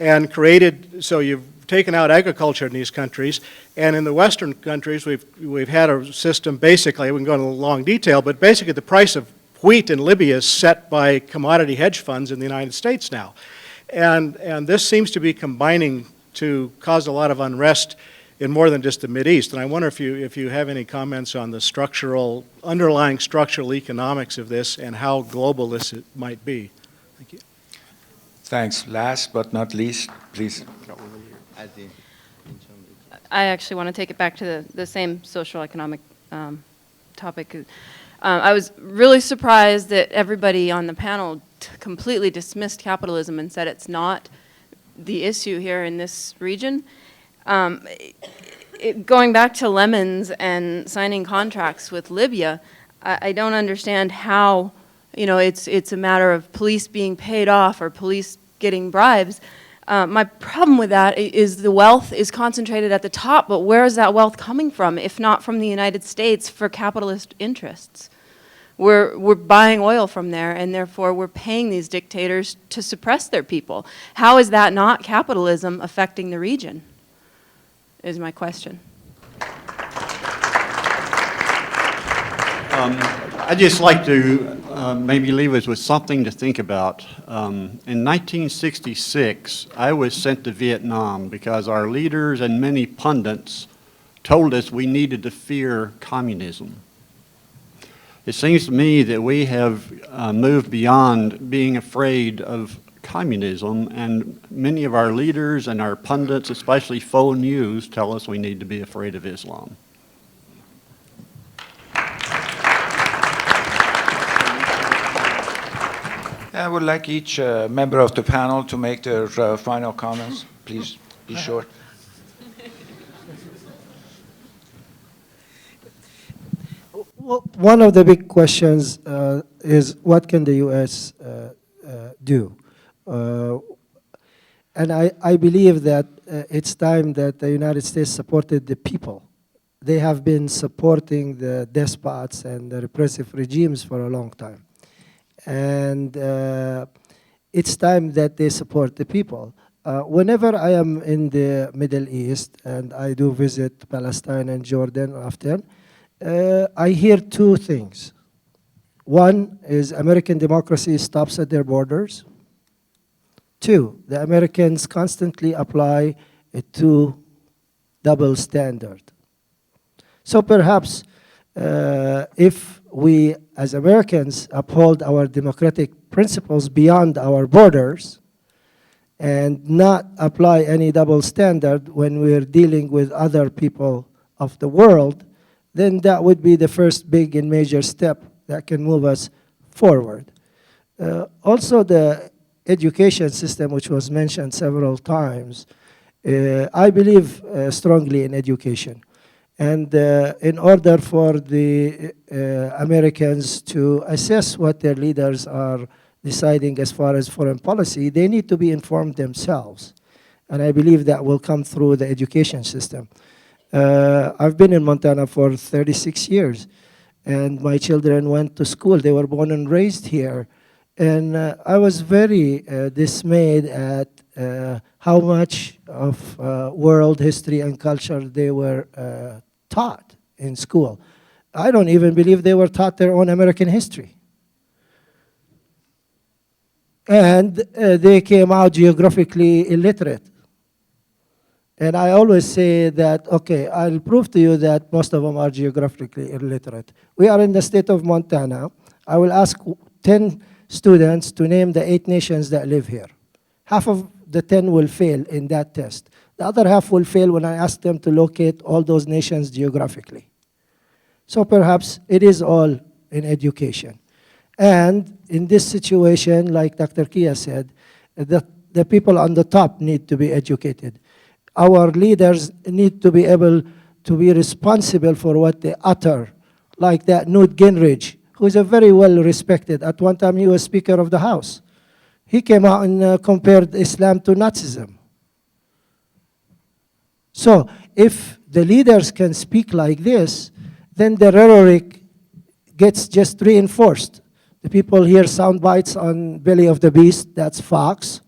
and created, so you've taken out agriculture in these countries, and in the Western countries, we've had a system basically, we can go into long detail, but basically the price of wheat in Libya is set by commodity hedge funds in the United States now. And this seems to be combining to cause a lot of unrest in more than just the Mideast. And I wonder if you have any comments on the underlying structural economics of this and how global this might be. Thank you. Thanks. Last but not least, please. I actually want to take it back to the same social economic topic. I was really surprised that everybody on the panel completely dismissed capitalism and said it's not the issue here in this region. Going back to lemons and signing contracts with Libya, I don't understand how, it's a matter of police being paid off or police getting bribes. My problem with that is the wealth is concentrated at the top, but where is that wealth coming from, if not from the United States for capitalist interests? We're buying oil from there, and therefore we're paying these dictators to suppress their people. How is that not capitalism affecting the region, is my question. I'd just like to maybe leave us with something to think about. In 1966, I was sent to Vietnam because our leaders and many pundits told us we needed to fear communism. It seems to me that we have moved beyond being afraid of communism, and many of our leaders and our pundits, especially faux news, tell us we need to be afraid of Islam. I would like each member of the panel to make their final comments. Please be short. Well, one of the big questions is what can the U.S. do? And I believe that it's time that the United States supported the people. They have been supporting the despots and the repressive regimes for a long time. And it's time that they support the people. Whenever I am in the Middle East, and I do visit Palestine and Jordan often, I hear two things. One is American democracy stops at their borders. Two, the Americans constantly apply a double standard. So perhaps if we as Americans uphold our democratic principles beyond our borders and not apply any double standard when we're dealing with other people of the world, then that would be the first big and major step that can move us forward. Also, the education system, which was mentioned several times, I believe strongly in education. And in order for the Americans to assess what their leaders are deciding as far as foreign policy, they need to be informed themselves. And I believe that will come through the education system. I've been in Montana for 36 years, and my children went to school. They were born and raised here. And I was very dismayed at how much of world history and culture they were taught in school. I don't even believe they were taught their own American history. And they came out geographically illiterate. And I always say that, okay, I'll prove to you that most of them are geographically illiterate. We are in the state of Montana. I will ask 10 students to name the 8 nations that live here. Half of the 10 will fail in that test. The other half will fail when I ask them to locate all those nations geographically. So perhaps it is all in education. And in this situation, like Dr. Kia said, the people on the top need to be educated. Our leaders need to be able to be responsible for what they utter, like that Newt Gingrich, who is a very well respected. At one time, he was Speaker of the House. He came out and compared Islam to Nazism. So if the leaders can speak like this, then the rhetoric gets just reinforced. The people hear sound bites on Belly of the Beast, that's Fox.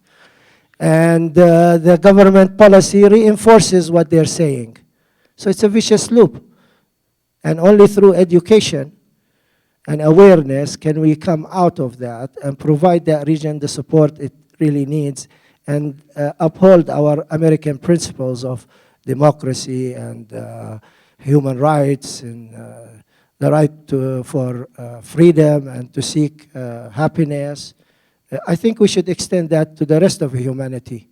And the government policy reinforces what they're saying. So it's a vicious loop. And only through education and awareness can we come out of that and provide that region the support it really needs and uphold our American principles of democracy and human rights and the right for freedom and to seek happiness. I think we should extend that to the rest of humanity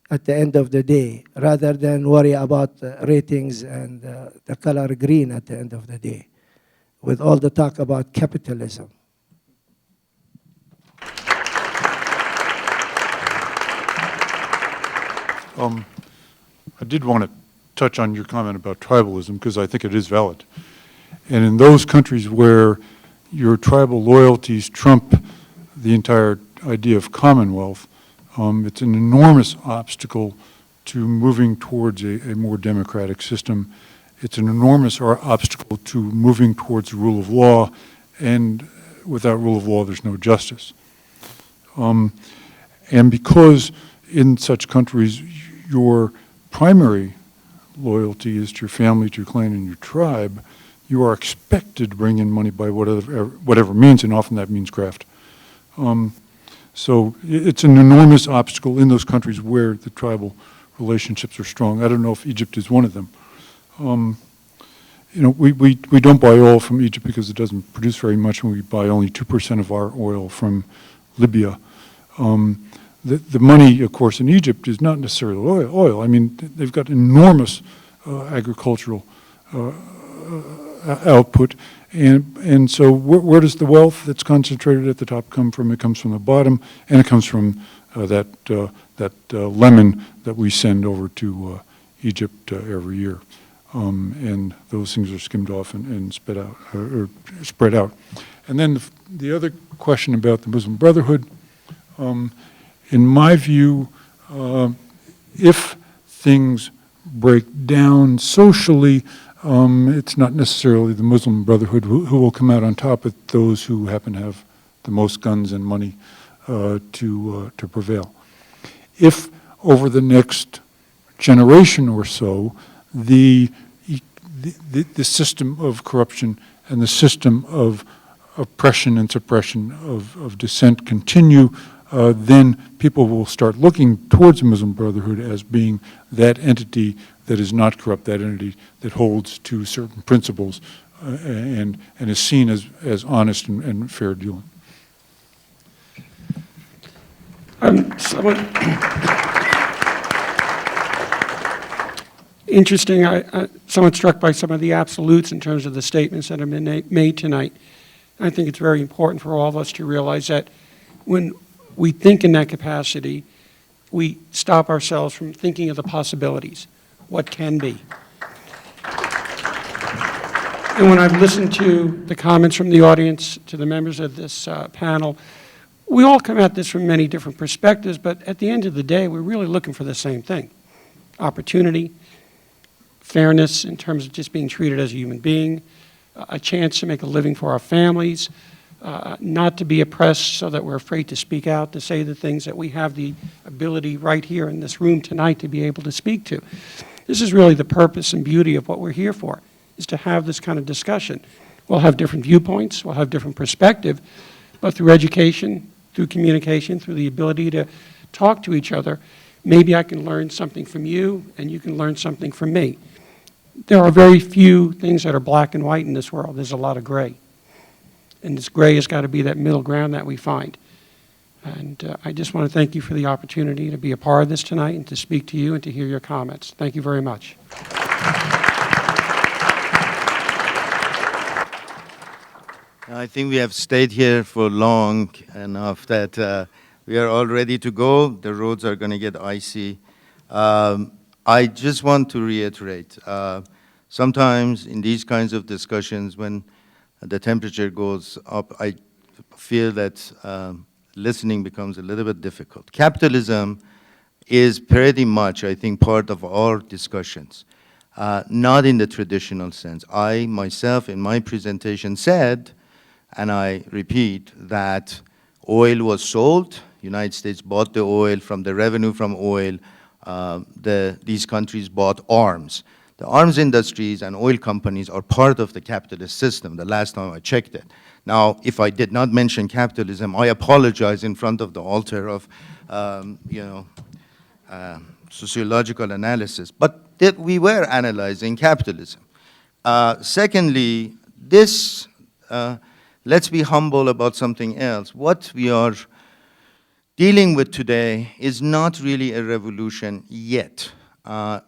at the end of the day, rather than worry about ratings and the color green at the end of the day, with all the talk about capitalism. I did want to touch on your comment about tribalism because I think it is valid. And in those countries where your tribal loyalties trump the entire idea of commonwealth, it's an enormous obstacle to moving towards a more democratic system. It's an enormous obstacle to moving towards the rule of law, and without rule of law, there's no justice. And because in such countries, your primary loyalty is to your family, to your clan, and your tribe, you are expected to bring in money by whatever means, and often that means graft. So it's an enormous obstacle in those countries where the tribal relationships are strong. I don't know if Egypt is one of them. You know, we don't buy oil from Egypt because it doesn't produce very much, and we buy only 2% of our oil from Libya. The money, of course, in Egypt is not necessarily oil. I mean, they've got enormous agricultural output, and so where does the wealth that's concentrated at the top come from? It comes from the bottom, and it comes from that lemon that we send over to Egypt every year. And those things are skimmed off and spit out, or spread out. And then the other question about the Muslim Brotherhood, in my view, if things break down socially, it's not necessarily the Muslim Brotherhood who will come out on top, but those who happen to have the most guns and money to prevail. If over the next generation or so, the system of corruption and the system of oppression and suppression of dissent continue, then people will start looking towards the Muslim Brotherhood as being that entity that is not corrupt, that entity that holds to certain principles and is seen as honest and fair dealing. Interesting. I'm somewhat struck by some of the absolutes in terms of the statements that have been made tonight. I think it's very important for all of us to realize that when we think in that capacity, we stop ourselves from thinking of the possibilities, what can be. And when I've listened to the comments from the audience, to the members of this panel, we all come at this from many different perspectives, but at the end of the day, we're really looking for the same thing: opportunity, fairness in terms of just being treated as a human being, a chance to make a living for our families, not to be oppressed so that we're afraid to speak out, to say the things that we have the ability right here in this room tonight to be able to speak to. This is really the purpose and beauty of what we're here for, is to have this kind of discussion. We'll have different viewpoints, we'll have different perspective, but through education, through communication, through the ability to talk to each other, maybe I can learn something from you and you can learn something from me. There are very few things that are black and white in this world. There's a lot of gray. And this gray has got to be that middle ground that we find. And I just want to thank you for the opportunity to be a part of this tonight and to speak to you and to hear your comments. Thank you very much. I think we have stayed here for long enough that we are all ready to go. The roads are going to get icy. I just want to reiterate, sometimes in these kinds of discussions, when the temperature goes up, I feel that listening becomes a little bit difficult. Capitalism is pretty much, I think, part of our discussions, not in the traditional sense. I myself, in my presentation, said, and I repeat, that oil was sold United States bought the oil. From the revenue from oil, these countries bought arms. The arms industries and oil companies are part of the capitalist system, the last time I checked it. Now, if I did not mention capitalism, I apologize in front of the altar of, sociological analysis. But we were analyzing capitalism. Secondly, let's be humble about something else. What we are dealing with today is not really a revolution yet.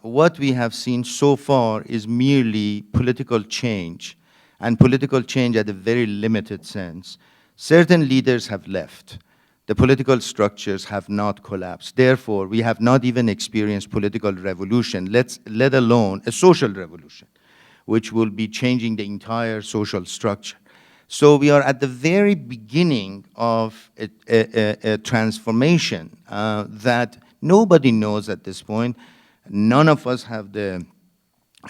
What we have seen so far is merely political change, and political change at a very limited sense. Certain leaders have left. The political structures have not collapsed. Therefore, we have not even experienced political revolution, let alone a social revolution, which will be changing the entire social structure. So we are at the very beginning of a transformation that nobody knows at this point. None of us have the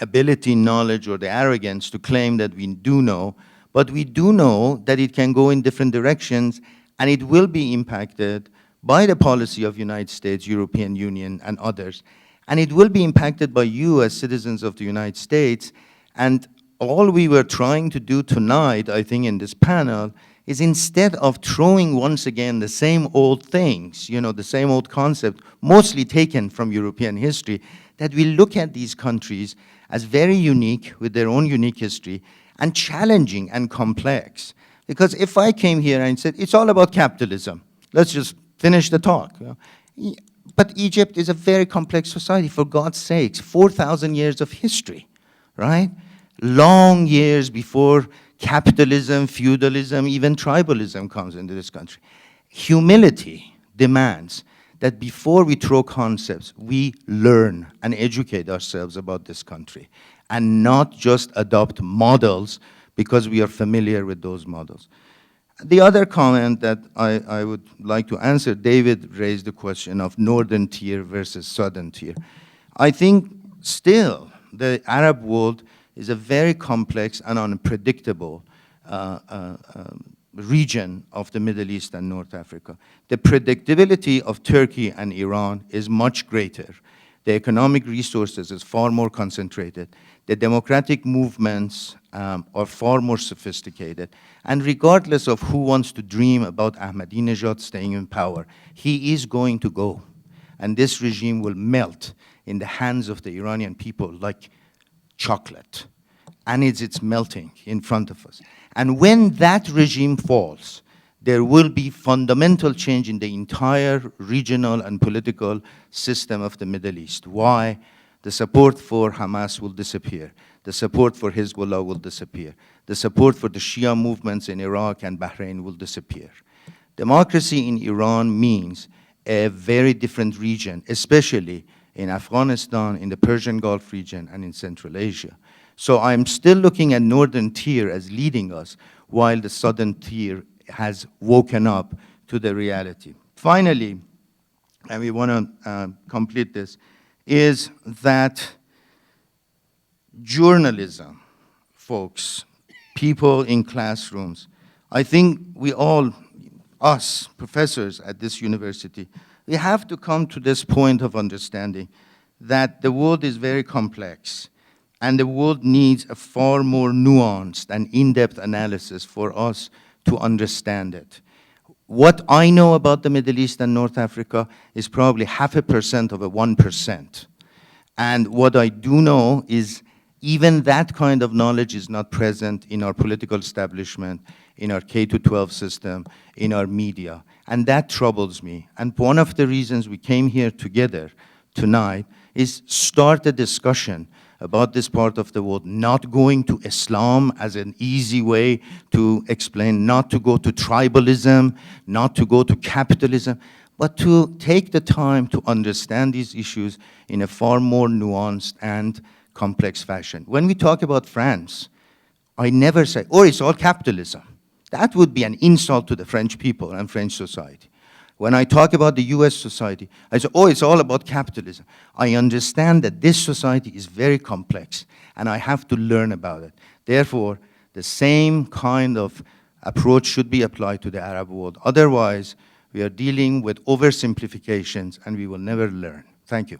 ability, knowledge, or the arrogance to claim that we do know, but we do know that it can go in different directions, and it will be impacted by the policy of United States, European Union, and others. And it will be impacted by you as citizens of the United States. And all we were trying to do tonight, I think, in this panel, is instead of throwing once again the same old things, the same old concept, mostly taken from European history, that we look at these countries as very unique, with their own unique history, and challenging and complex. Because if I came here and said, it's all about capitalism, let's just finish the talk. But Egypt is a very complex society, for God's sakes, 4,000 years of history, right? Long years before capitalism, feudalism, even tribalism comes into this country. Humility demands that before we throw concepts, we learn and educate ourselves about this country, and not just adopt models because we are familiar with those models. The other comment that I would like to answer, David raised the question of northern tier versus southern tier. I think still the Arab world is a very complex and unpredictable region of the Middle East and North Africa. The predictability of Turkey and Iran is much greater. The economic resources is far more concentrated. The democratic movements are far more sophisticated. And regardless of who wants to dream about Ahmadinejad staying in power, he is going to go. And this regime will melt in the hands of the Iranian people like chocolate. And it's melting in front of us. And when that regime falls, there will be fundamental change in the entire regional and political system of the Middle East. Why? The support for Hamas will disappear. The support for Hezbollah will disappear. The support for the Shia movements in Iraq and Bahrain will disappear. Democracy in Iran means a very different region, especially in Afghanistan, in the Persian Gulf region, and in Central Asia. So I'm still looking at northern tier as leading us, while the southern tier has woken up to the reality. Finally, and we want to complete this, is that journalism, folks, people in classrooms, I think we all, us professors at this university, we have to come to this point of understanding that the world is very complex, and the world needs a far more nuanced and in-depth analysis for us to understand it. What I know about the Middle East and North Africa is probably 0.5% of a 1%. And what I do know is even that kind of knowledge is not present in our political establishment, in our K-12 system, in our media. And that troubles me. And one of the reasons we came here together tonight is start a discussion about this part of the world, not going to Islam as an easy way to explain, not to go to tribalism, not to go to capitalism, but to take the time to understand these issues in a far more nuanced and complex fashion. When we talk about France, I never say, oh, it's all capitalism. That would be an insult to the French people and French society. When I talk about the US society, I say, oh, it's all about capitalism. I understand that this society is very complex, and I have to learn about it. Therefore, the same kind of approach should be applied to the Arab world. Otherwise, We are dealing with oversimplifications, and we will never learn. Thank you.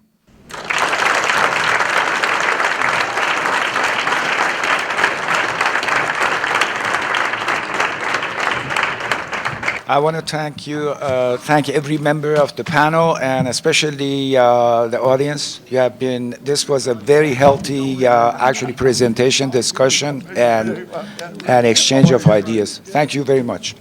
I want to thank you, thank every member of the panel, and especially the audience. This was a very healthy, actually, presentation, discussion, and exchange of ideas. Thank you very much.